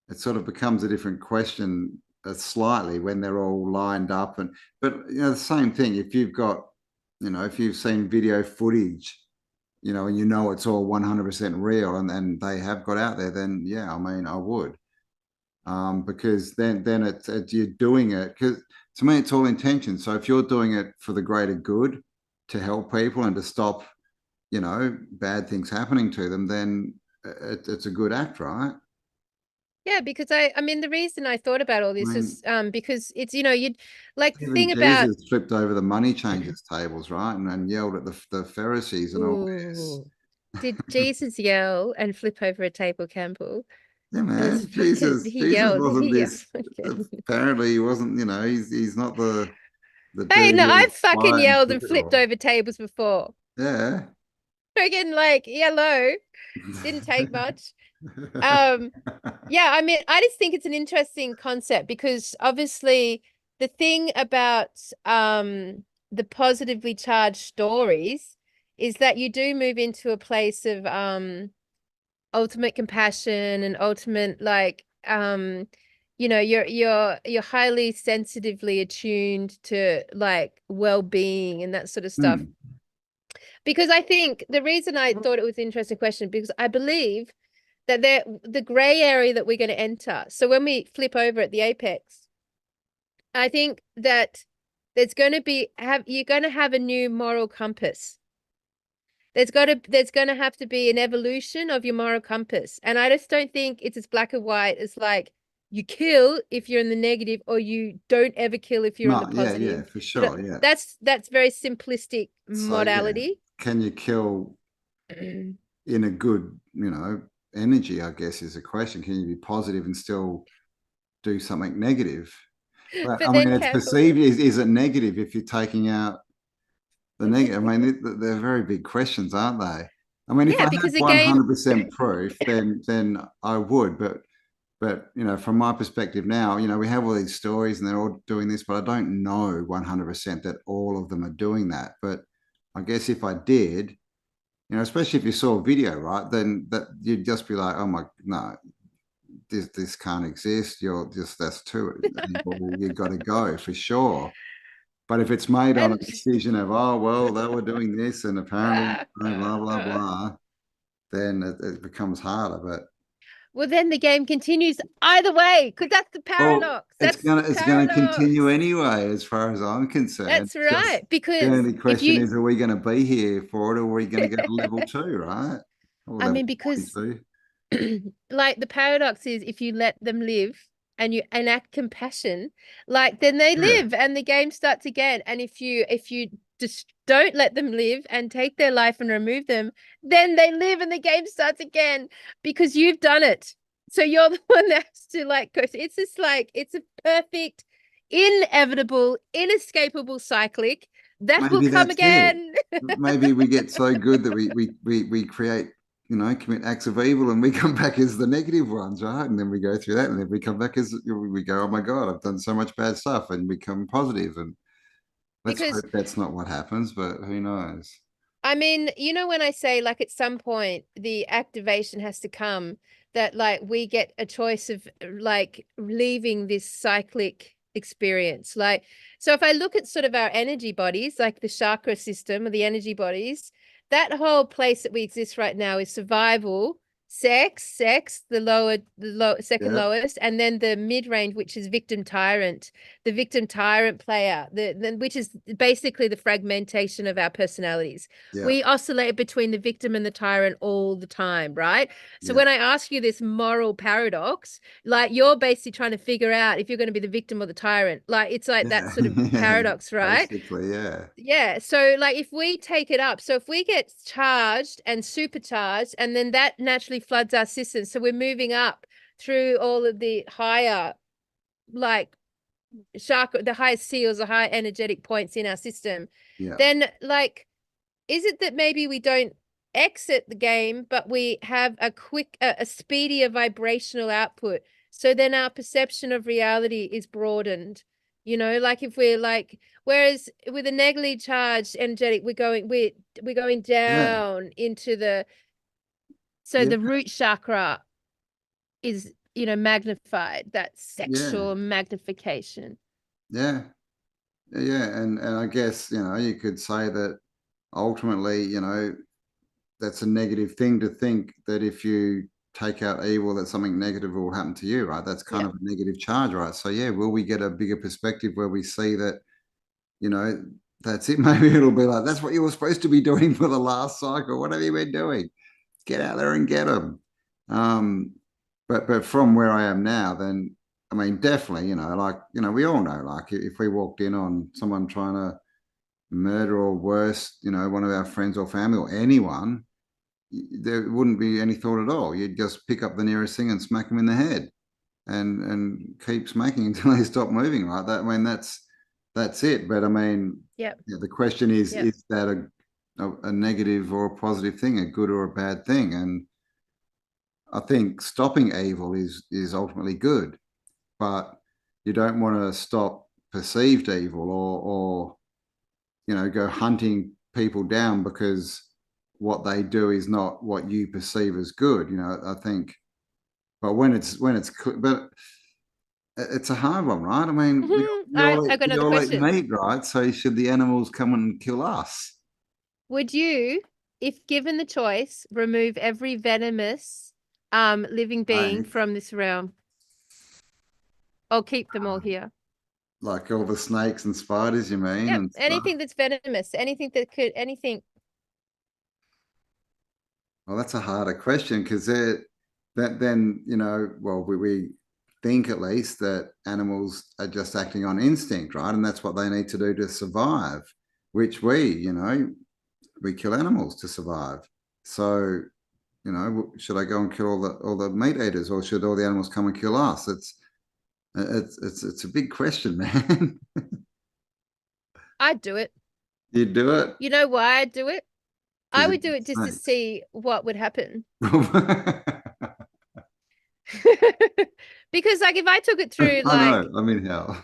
S2: it sort of becomes a different question slightly when they're all lined up but the same thing if you've got if you've seen video footage and it's all 100% real and they have got out there, then yeah, I mean I would because then it's you're doing it because to me it's all intention. So if you're doing it for the greater good to help people and to stop bad things happening to them, then it's a good act, right?
S1: Yeah, because I mean the reason I thought about all
S2: I
S1: this
S2: mean,
S1: is because it's you'd like the
S2: even
S1: thing about
S2: Jesus flipped over the money changers' tables, right? And yelled at the Pharisees and all this.
S1: ooh, did Jesus yell and flip over a table, Campbell?
S2: Yeah,
S1: It was
S2: man.
S1: fucking
S2: Jesus wasn't
S1: he yelled
S2: this.
S1: fucking.
S2: Apparently, he wasn't. He's not the
S1: Hey, no,
S2: dirty
S1: I've
S2: old
S1: fucking
S2: flying
S1: yelled and flipped
S2: fiddle.
S1: over tables before.
S2: Yeah.
S1: Friggin' like yellow. Didn't take much. Um, yeah, I mean, I just think it's an interesting concept because obviously the thing about the positively charged stories is that you do move into a place of ultimate compassion and ultimate like you're highly sensitively attuned to like well-being and that sort of stuff.
S2: Hmm.
S1: Because I think the reason I thought it was an interesting question because I believe that the gray area that we're going to enter. So when we flip over at the apex, I think that you're going to have a new moral compass. There's going to have to be an evolution of your moral compass. And I just don't think it's as black and white as like you kill if you're in the negative or you don't ever kill if you're in the
S2: No, yeah, yeah,
S1: positive.
S2: for
S1: But
S2: sure. Yeah.
S1: that's very simplistic
S2: So yeah,
S1: modality.
S2: can you kill in a good, energy? I guess is a question. Can you be positive and still do something negative? But
S1: But
S2: I
S1: then
S2: mean, it's
S1: Campbell,
S2: perceived. Is it negative if you're taking out the negative? I mean, they're very big questions, aren't they? I mean, if I
S1: Yeah,
S2: had
S1: because the game
S2: 100% proof, then I would. But from my perspective now, we have all these stories and they're all doing this, but I don't know 100% that all of them are doing that. But I guess if I did, especially if you saw a video, right, then that you'd just be like, oh my, no, this can't exist. You're just that's too evil. You got to go for sure. But if it's made on a
S1: and
S2: decision of, oh well, they were doing this and apparently blah blah blah, then it becomes harder. But
S1: well, then the game continues either way, because that's the
S2: well,
S1: paradox.
S2: it's
S1: That's
S2: gonna
S1: the
S2: it's gonna continue
S1: paradox.
S2: anyway, as far as I'm concerned.
S1: That's
S2: It's just
S1: right.
S2: the
S1: Because
S2: only
S1: if
S2: question
S1: you,
S2: is, are we going to be here for it, or are we going to go to level two, right? Or
S1: I
S2: level
S1: mean, because
S2: 42?
S1: like the paradox is if you let them live and you enact compassion, like then they
S2: Yeah,
S1: live and the game starts again. And if you just don't let them live and take their life and remove them, then they live and the game starts again because you've done it. So you're the one that has to like go. It's just like it's a perfect, inevitable, inescapable cyclic that will
S2: maybe
S1: come
S2: that's it.
S1: again.
S2: Maybe we get so good that we create, commit acts of evil, and we come back as the negative ones, right? And then we go through that, and then we come back as we go, oh my God, I've done so much bad stuff, and become positive. And let's
S1: Because
S2: hope that's not what happens, but who knows?
S1: I mean, when I say like at some point the activation has to come that like we get a choice of like leaving this cyclic experience. Like, so if I look at sort of our energy bodies, like the chakra system or the energy bodies, that whole place that we exist right now is survival, sex, the second
S2: Yeah,
S1: lowest, and then the mid range, which is victim tyrant, the victim tyrant player, which is basically the fragmentation of our personalities.
S2: yeah,
S1: We oscillate between the victim and the tyrant all the time, right? So
S2: yeah,
S1: when I ask you this moral paradox, like you're basically trying to figure out if you're going to be the victim or the tyrant. Like it's like that
S2: yeah.
S1: sort of paradox, right?
S2: Basically, yeah,
S1: Yeah. So like if we take it up, so if we get charged and supercharged, and then that naturally floods our system. So we're moving up through all of the higher, like chakra, the highest seals, the high energetic points in our system,
S2: yeah,
S1: then like is it that maybe we don't exit the game, but we have a speedier vibrational output? So then our perception of reality is broadened. Like if we're like, whereas with a negatively charged energetic, we're going
S2: yeah,
S1: down into so
S2: yeah,
S1: the root chakra is, magnified, that
S2: yeah,
S1: sexual magnification.
S2: yeah, yeah. And I guess, you could say that ultimately, that's a negative thing to think that if you take out evil, that something negative will happen to you, right? That's kind
S1: Yeah.
S2: of a negative charge, right? So yeah, will we get a bigger perspective where we see that, you know, that's it? Maybe it'll be like, that's what you were supposed to be doing for the last cycle. What have you been doing? Get out there and get them. Um, but from where I am now, then I mean, definitely, like, we all know, like if we walked in on someone trying to murder or worse, one of our friends or family or anyone, there wouldn't be any thought at all. You'd just pick up the nearest thing and smack them in the head, and keep smacking until they stop moving. Right? That I mean, that's it. But I mean,
S1: Yep.
S2: yeah, the question is:
S1: Yep.
S2: is that a negative or a positive thing, a good or a bad thing? And I think stopping evil is ultimately good, but you don't want to stop perceived evil or go hunting people down because what they do is not what you perceive as good. I think, but but it's a hard one, right? I mean,
S1: I got
S2: we
S1: another
S2: all eat
S1: question.
S2: meat, right? So should the animals come and kill us?
S1: Would you, if given the choice, remove every venomous living being
S2: Like,
S1: from this realm? Or keep them all here?
S2: like all the snakes and spiders, you mean,
S1: Yep.
S2: and stuff.
S1: Anything that's venomous, anything that could, anything.
S2: Well, that's a harder question because that then, well, we think at least that animals are just acting on instinct, right? And that's what they need to do to survive, which we kill animals to survive. So, should I go and kill all the meat eaters, or should all the animals come and kill us? It's a big question, man.
S1: I'd do it.
S2: You do it?
S1: You know why I'd do it? I would do it just to see what would happen. Because like if I took it through
S2: I
S1: like
S2: know, I'm in hell.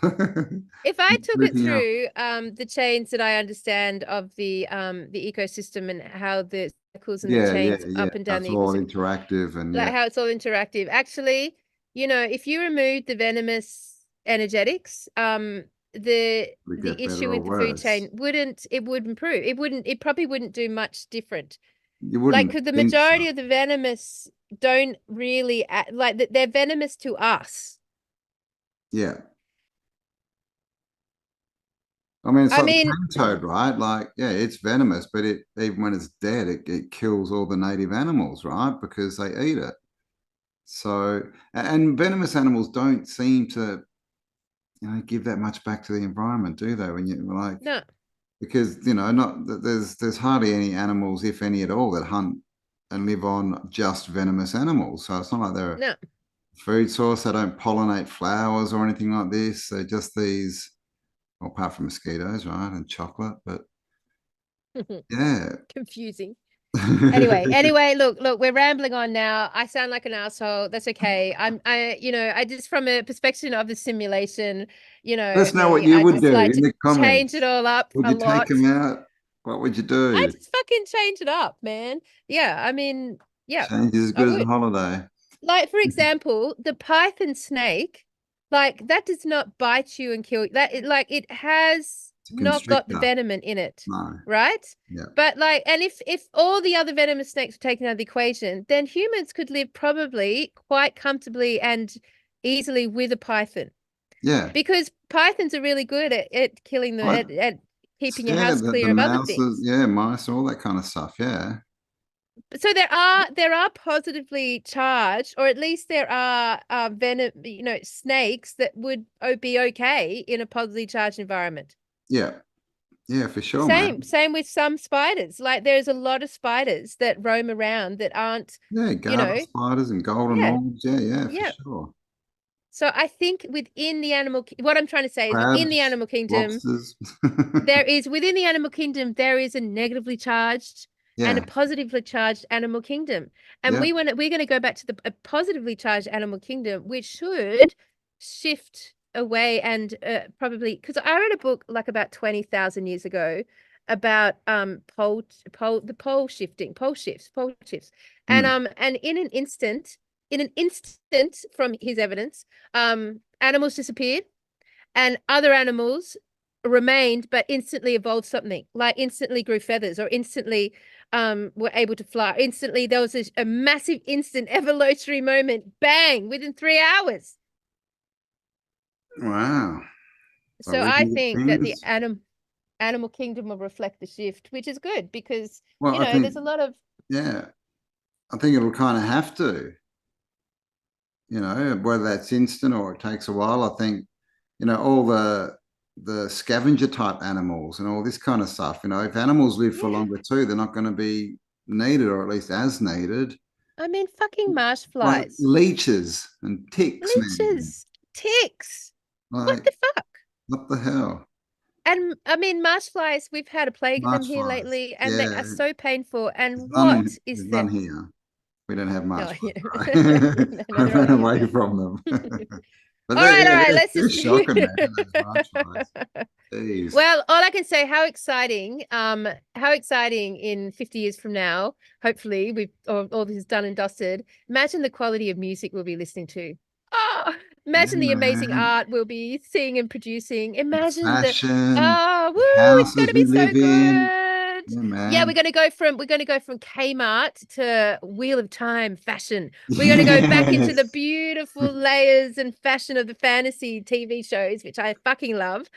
S1: if I took it
S2: Freaking out.
S1: through the chains that I understand of the ecosystem and how the cycles and the chains
S2: Yeah.
S1: up and down
S2: That's
S1: the
S2: all
S1: ecosystem,
S2: interactive and
S1: like
S2: yeah,
S1: how it's all interactive. Actually, you know, if you remove the venomous energetics, the
S2: we
S1: the
S2: get
S1: issue
S2: better or
S1: with the food
S2: worse.
S1: chain would improve. It probably wouldn't do much different.
S2: You
S1: Like,
S2: wouldn't
S1: because the
S2: think so.
S1: majority of the venomous don't really like they're venomous to us.
S2: Yeah. I mean, it's
S1: I
S2: like the
S1: mean,
S2: cane toad, right? Like, yeah, it's venomous, but it even when it's dead, it kills all the native animals, right? Because they eat it. So, and venomous animals don't seem to, give that much back to the environment, do they? When you like,
S1: no,
S2: because not there's hardly any animals, if any at all, that hunt and live on just venomous animals. So it's not like they're a
S1: no.
S2: food source. They don't pollinate flowers or anything like this. They're just these, well, apart from mosquitoes, right, and chocolate. But yeah.
S1: Confusing. Anyway, look, we're rambling on now. I sound like an asshole. That's okay. I just from a perspective of the simulation,
S2: Let us know what
S1: me,
S2: you
S1: I
S2: would
S1: just
S2: do
S1: like
S2: in
S1: to
S2: the
S1: change it
S2: comments.
S1: all up
S2: Would
S1: a
S2: you take
S1: lot.
S2: them out? What would you
S1: I
S2: do?
S1: just fucking change it up, man. Yeah, I mean, yeah,
S2: Change is as
S1: I
S2: good as a
S1: would.
S2: holiday.
S1: Like, for example, the python snake, like that does not bite you and kill you. Like it has
S2: It's a
S1: not got the
S2: constrictor.
S1: venom in it,
S2: No.
S1: right?
S2: Yeah.
S1: But like, and if all the other venomous snakes were taken out of the equation, then humans could live probably quite comfortably and easily with a python.
S2: Yeah.
S1: Because pythons are really good at killing them,
S2: I,
S1: at keeping your
S2: yeah,
S1: house
S2: the
S1: clear of other
S2: mouses,
S1: things.
S2: yeah, mice, all that kind of stuff. Yeah.
S1: So there are positively charged, or at least there are venom, snakes that would be okay in a positively charged environment.
S2: Yeah. Yeah, for sure,
S1: Same,
S2: man.
S1: same with some spiders. Like there's a lot of spiders that roam around that aren't,
S2: Yeah,
S1: you
S2: garter
S1: know,
S2: spiders and golden
S1: yeah,
S2: orbs. Yeah, for
S1: yeah.
S2: sure.
S1: So I think within the what I'm trying to say is within the
S2: Crabs,
S1: animal kingdom,
S2: lobsters.
S1: within the animal kingdom there is a negatively charged and a
S2: Yeah.
S1: positively charged animal kingdom, and
S2: Yeah.
S1: we're going to go back to a positively charged animal kingdom, which should shift away and probably because I read a book like about 20,000 years ago about pole shifts, and
S2: Mm.
S1: in an instant from his evidence, animals disappeared and other animals remained but instantly evolved something, like instantly grew feathers or instantly were able to fly. Instantly there was a massive instant evolutionary moment, bang, within 3 hours.
S2: Wow. So
S1: So
S2: we
S1: I
S2: can get
S1: think that the
S2: things.
S1: animal kingdom will reflect the shift, which is good because
S2: Well, I
S1: there's
S2: think,
S1: a lot of
S2: yeah, I think it'll kind of have to, whether that's instant or it takes a while. I think, all the scavenger type animals and all this kind of stuff, if animals live for
S1: yeah.
S2: longer too, they're not going to be needed or at least as needed.
S1: I mean, fucking marsh
S2: Like
S1: flies,
S2: leeches and ticks, man.
S1: leeches, ticks. What
S2: Like,
S1: the fuck?
S2: what the hell?
S1: And I mean, marsh flies, we've had a plague of them
S2: March
S1: here
S2: flies.
S1: lately, and they
S2: Yeah,
S1: are so painful. And
S2: there's
S1: what is
S2: none
S1: there?
S2: here. We don't have
S1: No,
S2: March
S1: yeah.
S2: flies, right?
S1: No,
S2: I
S1: they're all
S2: ran
S1: here.
S2: away from them. But
S1: All right, all
S2: yeah,
S1: right.
S2: they're,
S1: Let's
S2: they're
S1: just.
S2: shocking, man. Those March flies. Jeez.
S1: Well, all I can say, how exciting in 50 years from now, hopefully we've all this is done and dusted. Imagine the quality of music we'll be listening to. Oh,
S2: Yeah,
S1: imagine the amazing
S2: man.
S1: art we'll be seeing and producing. Imagine
S2: Fashion, the
S1: it's
S2: houses
S1: gonna
S2: we
S1: be so
S2: live in.
S1: good.
S2: Yeah,
S1: Yeah,
S2: man.
S1: we're gonna go from Kmart to Wheel of Time fashion. We're gonna go back into the
S2: Yes.
S1: beautiful layers and fashion of the fantasy TV shows, which I fucking love.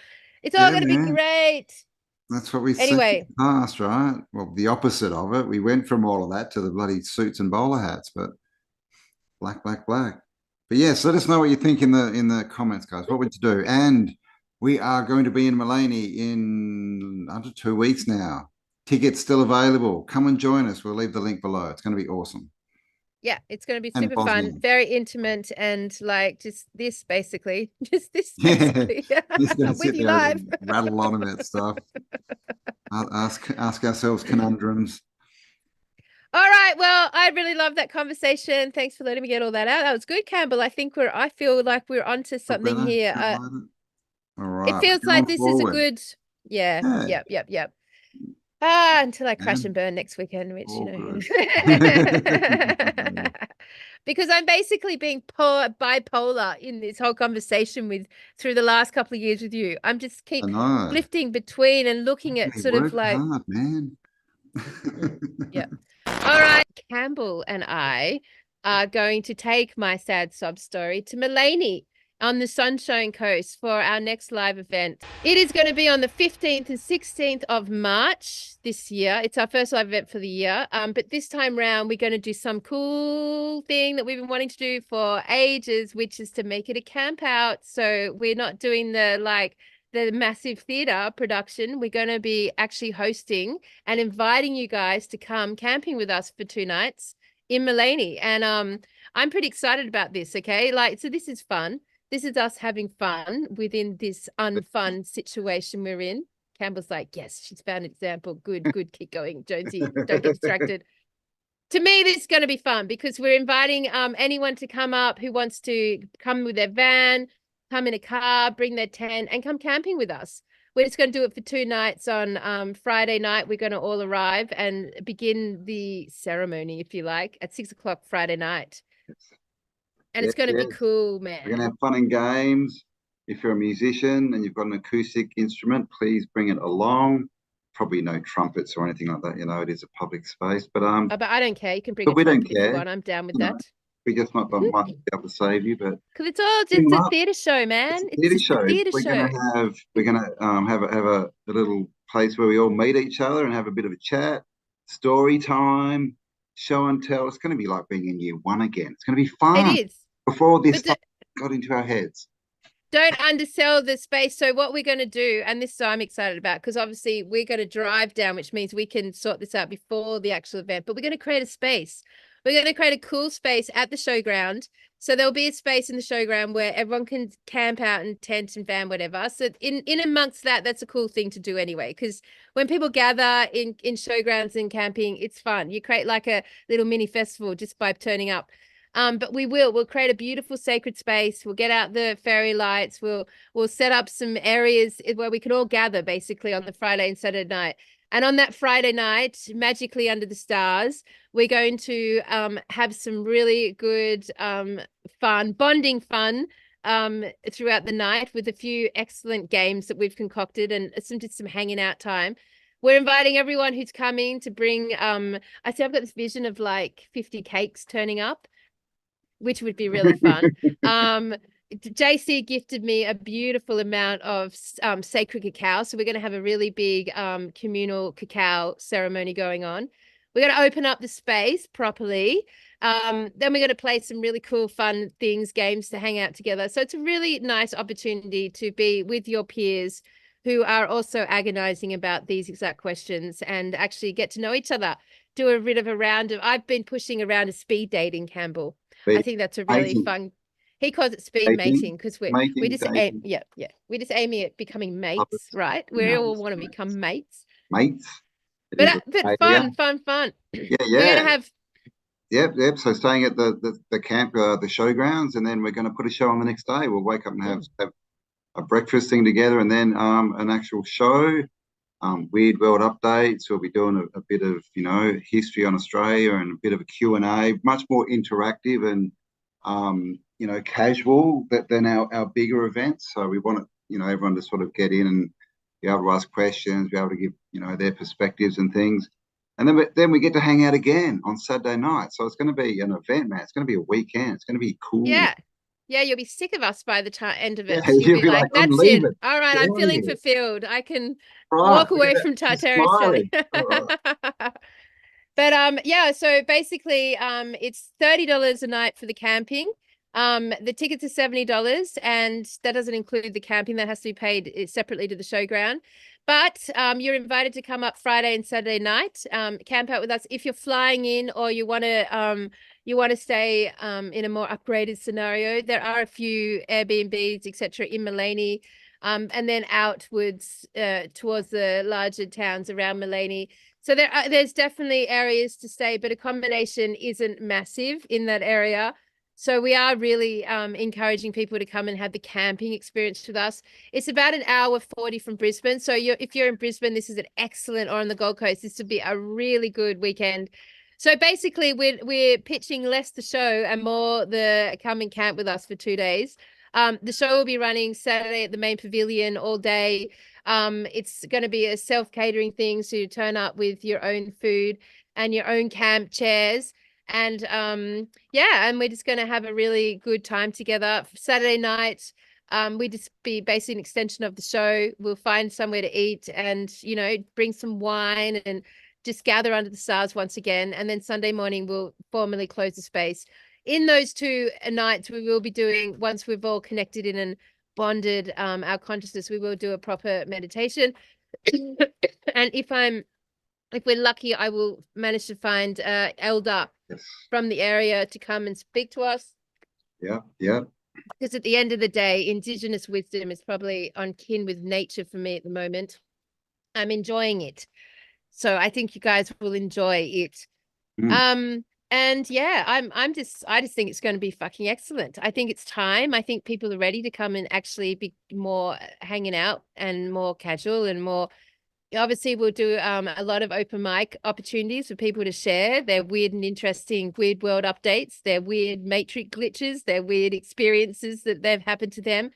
S1: It's all
S2: Yeah,
S1: going to be
S2: man.
S1: great.
S2: That's what we see in
S1: Anyway,
S2: the past, right? Well, the opposite of it. We went from all of that to the bloody suits and bowler hats, but black, black, black. But yes, let us know what you think in the comments, guys. What would you do? And we are going to be in Mulaney in under 2 weeks now. Tickets still available. Come and join us. We'll leave the link below. It's going to be awesome
S1: yeah, it's going to be
S2: and
S1: super fun,
S2: Bosnian.
S1: very intimate, and like just this basically, just this
S2: Yeah,
S1: basically
S2: he's going to
S1: with
S2: sit
S1: you
S2: there
S1: live.
S2: and rattle on about stuff. Ask ourselves conundrums.
S1: All right. Well, I really love that conversation. Thanks for letting me get all that out. That was good, Campbell. I feel like we're onto
S2: Feel
S1: something
S2: better?
S1: here.
S2: Feel lighter? All
S1: It
S2: right,
S1: feels like
S2: going
S1: this is a
S2: forward.
S1: good, yeah,
S2: Yeah,
S1: yep. Until I crash and
S2: man,
S1: burn next weekend, which,
S2: all good.
S1: because I'm basically being bipolar in this whole conversation with through the last couple of years with you. I'm just
S2: I
S1: keep
S2: know.
S1: flifting between and looking at
S2: You're
S1: sort of
S2: working
S1: like,
S2: hard, man.
S1: yeah. All right, Campbell and I are going to take my sad sob story to Mullaney on the Sunshine Coast for our next live event. It is going to be on the 15th and 16th of March this year. It's our first live event for the year. But this time round, we're going to do some cool thing that we've been wanting to do for ages, which is to make it a camp out. So we're not doing the massive theater production. We're going to be actually hosting and inviting you guys to come camping with us for 2 nights in Mullaney. And I'm pretty excited about this, okay? Like, so this is fun. This is us having fun within this unfun situation we're in. Campbell's like, yes, she's found an example. Good, keep going, Jonesy. Don't get distracted. To me, this is going to be fun because we're inviting anyone to come up who wants to come with their van, come in a car, bring their tent, and come camping with us. We're just going to do it for 2 nights. On Friday night, we're going to all arrive and begin the ceremony, if you like, at 6 o'clock Friday night. And
S2: Yeah,
S1: it's going to
S2: yeah.
S1: be cool,
S2: We're going to
S1: man.
S2: have fun and games. If you're a musician and you've got an acoustic instrument, please bring it along. Probably no trumpets or anything like that. You know, it is a public space,
S1: But I don't care. You can bring a
S2: but we don't
S1: trumpet if you
S2: care.
S1: want. I'm down with
S2: You know,
S1: that.
S2: we just might
S1: Because
S2: be able to save you, but
S1: it's all
S2: bring
S1: just
S2: them
S1: a
S2: up.
S1: theatre show,
S2: It's
S1: man.
S2: a
S1: It's
S2: theatre
S1: just a
S2: show.
S1: theatre
S2: We're
S1: show.
S2: gonna have a little place where we all meet each other and have a bit of a chat, story time, show and tell. It's going to be like being in year one again. It's going to be
S1: It
S2: fun
S1: is.
S2: before this
S1: But
S2: stuff got into our heads.
S1: don't undersell the space. So what we're going to do, and this I'm excited about, because obviously we're going to drive down, which means we can sort this out before the actual event, but we're going to create a space. We're going to create a cool space at the showground. So there'll be a space in the showground where everyone can camp out in tent and van, whatever. So in amongst that, that's a cool thing to do anyway. Because when people gather in showgrounds and camping, it's fun. You create like a little mini festival just by turning up. But we'll create a beautiful sacred space. We'll get out the fairy lights. We'll set up some areas where we can all gather basically on the Friday and Saturday night. And on that Friday night, magically under the stars, we're going to have some really good bonding fun throughout the night with a few excellent games that we've concocted and just some hanging out time. We're inviting everyone who's coming to bring I see I've got this vision of like 50 cakes turning up, which would be really fun. JC gifted me a beautiful amount of sacred cacao. So we're going to have a really big communal cacao ceremony going on. We're going to open up the space properly. Then we're going to play some really cool, fun things, games to hang out together. So it's a really nice opportunity to be with your peers who are also agonizing about these exact questions and actually get to know each other. Do a bit of a round of, I've been pushing around a speed dating, Campbell. I think that's a really
S2: Mating,
S1: fun. He calls it speed
S2: dating,
S1: mating because we
S2: mating,
S1: just aim,
S2: dating,
S1: yeah. We're just aiming at becoming mates,
S2: lovers,
S1: right? We all
S2: nuns,
S1: want to
S2: mates,
S1: become mates.
S2: mates. It is
S1: But
S2: Australia.
S1: fun.
S2: Yeah,
S1: We're
S2: yeah.
S1: gonna have
S2: Yep. So staying at the camp, the showgrounds, and then we're going to put a show on the next day. We'll wake up and have a breakfast thing together, and then an actual show. Weird World updates. We'll be doing a bit of history on Australia and a bit of a Q&A, much more interactive and casual than our bigger events. So we want everyone to sort of get in and be able to ask questions, be able to give their perspectives and things. And then we get to hang out again on Saturday night. So it's going to be an event, man. It's going to be a weekend. It's going to be cool.
S1: yeah. Yeah, you'll be sick of us by the end of
S2: Yeah,
S1: it. You'll
S2: you'll
S1: be
S2: be like,
S1: like,
S2: I'm
S1: that's it.
S2: leaving.
S1: All right,
S2: Get
S1: I'm
S2: out of
S1: feeling
S2: here.
S1: fulfilled. I can
S2: Right.
S1: walk
S2: Look at
S1: away
S2: that.
S1: from
S2: She's
S1: Tartaria, Australia.
S2: smiling. Right.
S1: But yeah, so basically it's $30 a night for the camping. The tickets are $70, and that doesn't include the camping. That has to be paid separately to the showground. But you're invited to come up Friday and Saturday night, camp out with us. If you're flying in or you want to stay in a more upgraded scenario, there are a few Airbnbs, etc., in Mullaney, and then outwards towards the larger towns around Mullaney. So there's definitely areas to stay, but accommodation isn't massive in that area. So we are really encouraging people to come and have the camping experience with us. It's about an hour 40 from Brisbane. So if you're in Brisbane, this is an excellent, or on the Gold Coast, this would be a really good weekend. So basically, we're pitching less the show and more the come and camp with us for 2 days. The show will be running Saturday at the main pavilion all day. It's going to be a self-catering thing, so you turn up with your own food and your own camp chairs. And yeah, and we're just going to have a really good time together. Saturday night, we just be basically an extension of the show. We'll find somewhere to eat and, you know, bring some wine and just gather under the stars once again. And then Sunday morning, we'll formally close the space. In those 2 nights, we will be doing, once we've all connected in and bonded our consciousness, we will do a proper meditation. And if we're lucky, I will manage to find elder from the area to come and speak to us.
S2: Yeah, yeah.
S1: Because at the end of the day, Indigenous wisdom is probably on kin with nature for me at the moment. I'm enjoying it. So I think you guys will enjoy it. And yeah, I just think it's going to be fucking excellent. I think it's time. I think people are ready to come and actually be more hanging out and more casual and more. Obviously, we'll do a lot of open mic opportunities for people to share their weird and interesting weird world updates, their weird matrix glitches, their weird experiences that they've happened to them.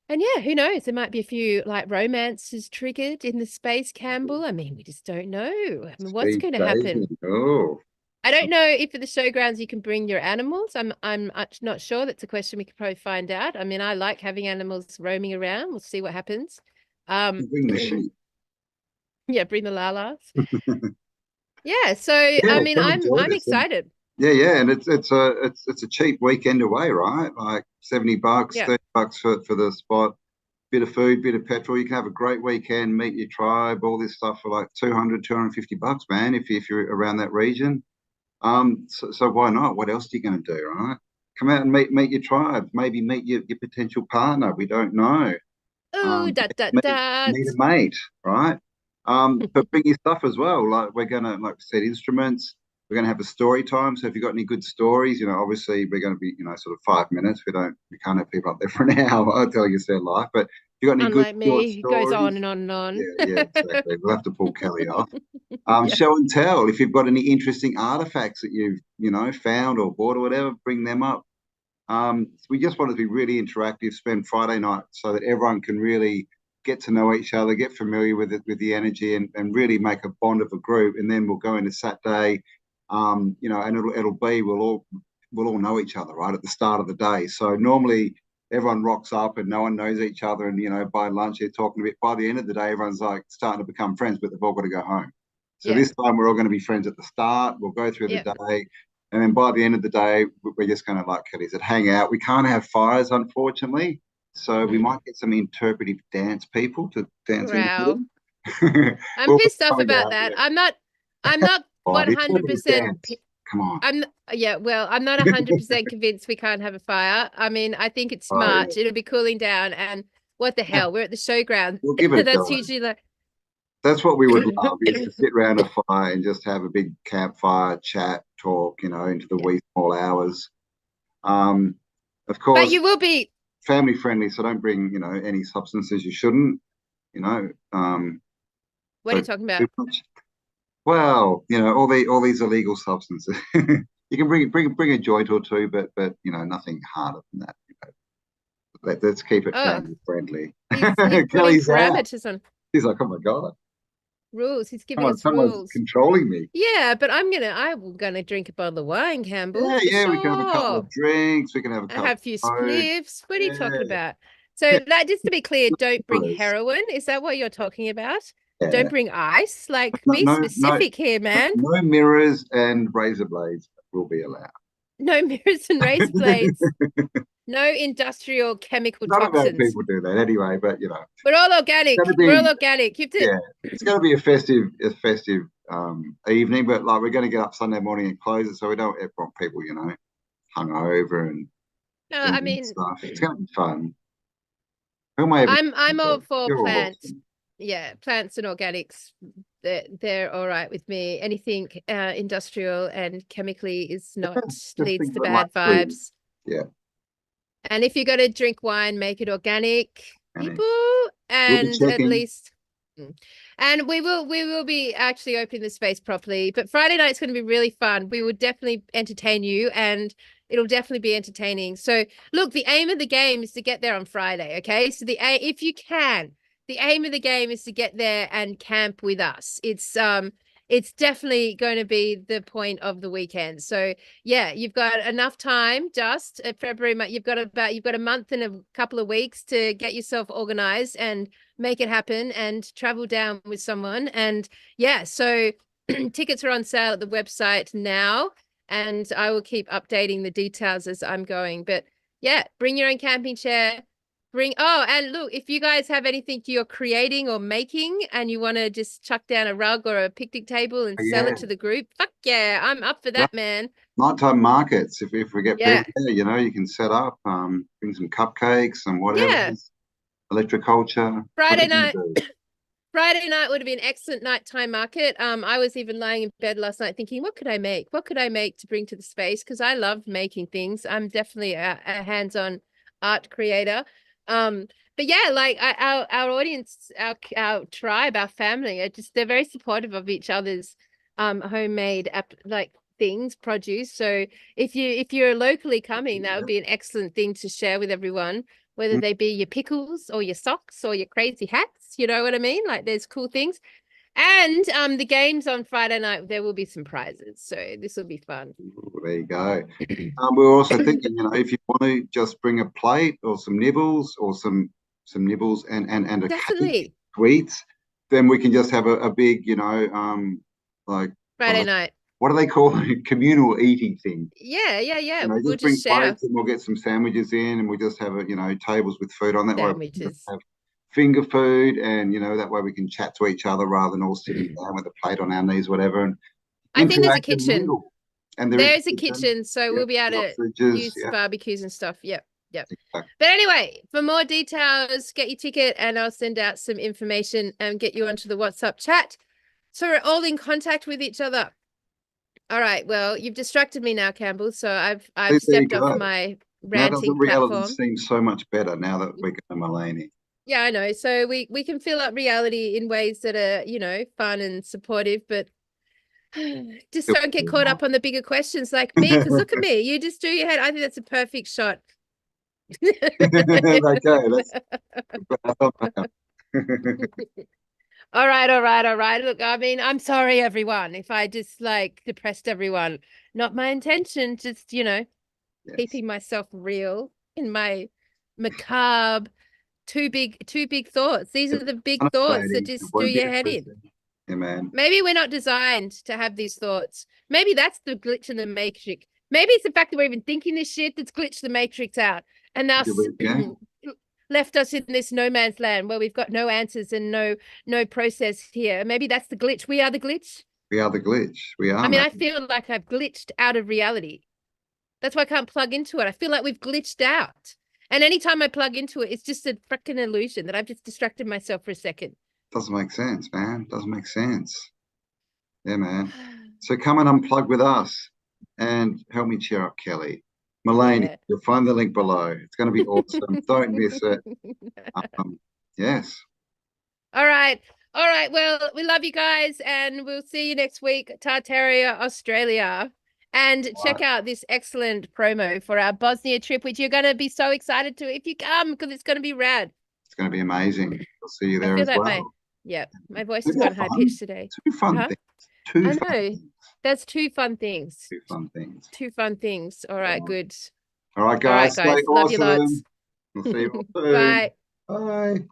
S1: And yeah, who knows? There might be a few like romances triggered in the space, Campbell. I mean, we just don't know. I mean, what's going to happen?
S2: Oh.
S1: I don't know if at the showgrounds you can bring your animals. I'm not sure. That's a question we could probably find out. I mean, I like having animals roaming around. We'll see what happens.
S2: Bring the sheep.
S1: Yeah, bring the lalas. Yeah, so
S2: Yeah,
S1: I mean, I'm excited.
S2: Yeah, and it's a cheap weekend away, right? Like $70,
S1: Yeah.
S2: $30 for the spot, bit of food, bit of petrol. You can have a great weekend, meet your tribe, all this stuff for like $250, man, if you're around that region. So why not? What else are you going to do, right? Come out and meet your tribe, maybe meet your potential partner. We don't know.
S1: Oh,
S2: Meet a mate, right? But bring your stuff as well. Like we're gonna, like we said, instruments. We're gonna have a story time. So if you've got any good stories, you know, obviously we're gonna be, you know, sort of 5 minutes. We can't have people up there for an hour telling us their life. But if you've got any
S1: unlike
S2: good
S1: me, it goes on
S2: stories,
S1: and on and on.
S2: yeah, exactly. We'll have to pull Kelly off. Show and tell. If you've got any interesting artifacts that you've, you know, found or bought or whatever, bring them up. We just want to be really interactive, spend Friday night so that everyone can really get to know each other, get familiar with it, with the energy, and really make a bond of a group. And then we'll go into Saturday, you know, and it'll be we'll all know each other right at the start of the day. So normally everyone rocks up and no one knows each other, and you know, by lunch they're talking a bit. By the end of the day, everyone's like starting to become friends, but they've all got to go home. So this time we're all going to be friends at the start. We'll go through the day. And then by the end of the day, we're just going to, like Kelly said, hang out. We can't have fires, unfortunately. So we might get some interpretive dance people to dance in the middle.
S1: I'm pissed off about that. I'm not 100%.
S2: Come on.
S1: Well, I'm not 100% convinced we can't have a fire. I mean, I think it's March. It'll be cooling down, and what the hell? We're at the showground.
S2: We'll give it
S1: That's usually like.
S2: That's what we would love, is to sit around a fire and just have a big campfire, chat, talk, you know, into the wee small hours. Of course,
S1: but you will be
S2: family friendly, so don't bring, you know, any substances you shouldn't, you know.
S1: What are you talking about?
S2: Well, you know, all these illegal substances. You can bring a joint or two, but you know, nothing harder than that. You know. Let's keep it family friendly.
S1: He's putting parameters on.
S2: He's like, oh my God.
S1: Rules. He's giving us rules.
S2: Controlling me.
S1: Yeah, but I'm gonna drink a bottle of wine, Campbell.
S2: Yeah, we can have a couple of drinks. We can have
S1: a few spliffs. What are you talking about? So, like, just to be clear, don't bring heroin. Is that what you're talking about? Yeah. Don't bring ice. Like, be specific here, man.
S2: No mirrors and razor blades will be allowed.
S1: No mirrors and razor blades. No industrial chemical toxins.
S2: Not about people do that anyway, but you know.
S1: We're all organic. We're all organic.
S2: Yeah, it's going to be a festive evening, but like we're going to get up Sunday morning and close it, so we don't want people, you know, hungover and.
S1: No, I mean,
S2: stuff. It's going to be fun.
S1: I'm all for plants. Awesome. Yeah, plants and organics. they're all right with me. Anything industrial and chemically is not
S2: Just
S1: leads
S2: think
S1: to
S2: of it like
S1: bad
S2: food.
S1: vibes.
S2: Yeah.
S1: And if you're going to drink wine, make it organic,
S2: And
S1: people,
S2: we'll be
S1: and at
S2: checking.
S1: least. And we will be actually opening the space properly. But Friday night's going to be really fun. We will definitely entertain you, and it'll definitely be entertaining. So look, the aim of the game is to get there on Friday. Okay, so if you can, the aim of the game is to get there and camp with us. It's definitely going to be the point of the weekend. So yeah, you've got enough time. Just February, you've got a month and a couple of weeks to get yourself organized and make it happen and travel down with someone. And yeah, so tickets are on sale at the website now, and I will keep updating the details as I'm going. But yeah, bring your own camping chair. And look, if you guys have anything you're creating or making and you want to just chuck down a rug or a picnic table and sell
S2: Yeah.
S1: it to the group, fuck yeah, I'm up for
S2: No,
S1: that, man.
S2: nighttime markets. If we get
S1: Yeah.
S2: people there, you can set up, bring some cupcakes and whatever,
S1: Yeah.
S2: electroculture,
S1: Friday
S2: whatever you
S1: night.
S2: do.
S1: Friday night would have been excellent nighttime market. I was even lying in bed last night thinking, what could I make? What could I make to bring to the space? Because I love making things. I'm definitely a hands-on art creator. But yeah, like our audience, our tribe, our family are they're very supportive of each other's homemade like things, produce. So if you're locally coming, that would
S2: Yeah.
S1: be an excellent thing to share with everyone, whether
S2: Mm.
S1: they be your pickles or your socks or your crazy hats. You know what I mean? Like there's cool things. And the games on Friday night, there will be some prizes. So this will be fun.
S2: There you go. We were also thinking, if you want to just bring a plate or some nibbles or some nibbles and a cake,
S1: Definitely.
S2: sweets, then we can just have a big, like
S1: Friday night.
S2: what do they call it? Communal eating thing.
S1: Yeah, yeah, yeah. We'll
S2: Just bring
S1: just share
S2: plates and we'll get some sandwiches in and we'll just have tables with food on that way. We can just
S1: sandwiches.
S2: have finger food and that way we can chat to each other rather than all sitting down with a plate on our knees, whatever, and
S1: I think there's a
S2: interact and
S1: kitchen.
S2: mingle. And there is
S1: There's a
S2: a kitchen.
S1: kitchen, so
S2: Yep,
S1: we'll be able
S2: got
S1: to
S2: fridges.
S1: use
S2: Yeah,
S1: barbecues and stuff. Yep, yep.
S2: exactly.
S1: But anyway, for more details, get your ticket and I'll send out some information and get you onto the WhatsApp chat. So we're all in contact with each other. All right. Well, you've distracted me now, Campbell. So I've
S2: There you
S1: stepped off
S2: go.
S1: my
S2: Now
S1: ranting
S2: doesn't reality
S1: platform.
S2: seem so much better now that we're going to Mulaney?
S1: Yeah, I know. So we can fill up reality in ways that are, fun and supportive, but just don't get caught up on the bigger questions like me, because look at me. You just do your head. I think that's a perfect shot.
S2: Okay, let's.
S1: All right, all right, all right. Look, I mean, I'm sorry, everyone, if I just like depressed everyone. Not my intention, just,
S2: Yes.
S1: keeping myself real in my macabre, too big thoughts. These are the big thoughts that
S2: Unafraid,
S1: just do
S2: won't be
S1: your head in.
S2: depressing. Yeah, man.
S1: Maybe we're not designed to have these thoughts. Maybe that's the glitch in the matrix. Maybe it's the fact that we're even thinking this shit that's glitched the matrix out and thus
S2: Yeah,
S1: left us in this no man's land where we've got no answers and no process here. Maybe that's the glitch. We are the glitch.
S2: we are the glitch. We
S1: I
S2: are,
S1: mean,
S2: man.
S1: I feel like I've glitched out of reality. That's why I can't plug into it. I feel like we've glitched out. And anytime I plug into it, it's just a freaking illusion that I've just distracted myself for a second.
S2: Doesn't make sense, man. Doesn't make sense. Yeah, man. So come and unplug with us and help me cheer up Kelly. Mulaney,
S1: Yeah.
S2: you'll find the link below. It's going to be awesome. Don't miss it. Yes.
S1: All right. All right. Well, we love you guys and we'll see you next week, Tartaria, Australia. And check out this excellent promo for our Bosnia trip, which you're going to be so excited to if you come because it's going to be rad.
S2: It's going to be amazing. I'll see you
S1: I
S2: there
S1: feel
S2: as
S1: that
S2: well.
S1: my voice has
S2: Maybe
S1: gone
S2: have
S1: high
S2: fun.
S1: pitched today.
S2: Two fun
S1: Huh?
S2: things. Two
S1: I
S2: fun
S1: know.
S2: things.
S1: That's two fun things.
S2: Two fun things.
S1: Two fun things. All right, good.
S2: All right,
S1: All right,
S2: guys. Stay
S1: guys. Love you lots.
S2: awesome. We'll see you all soon.
S1: Bye.
S2: Bye.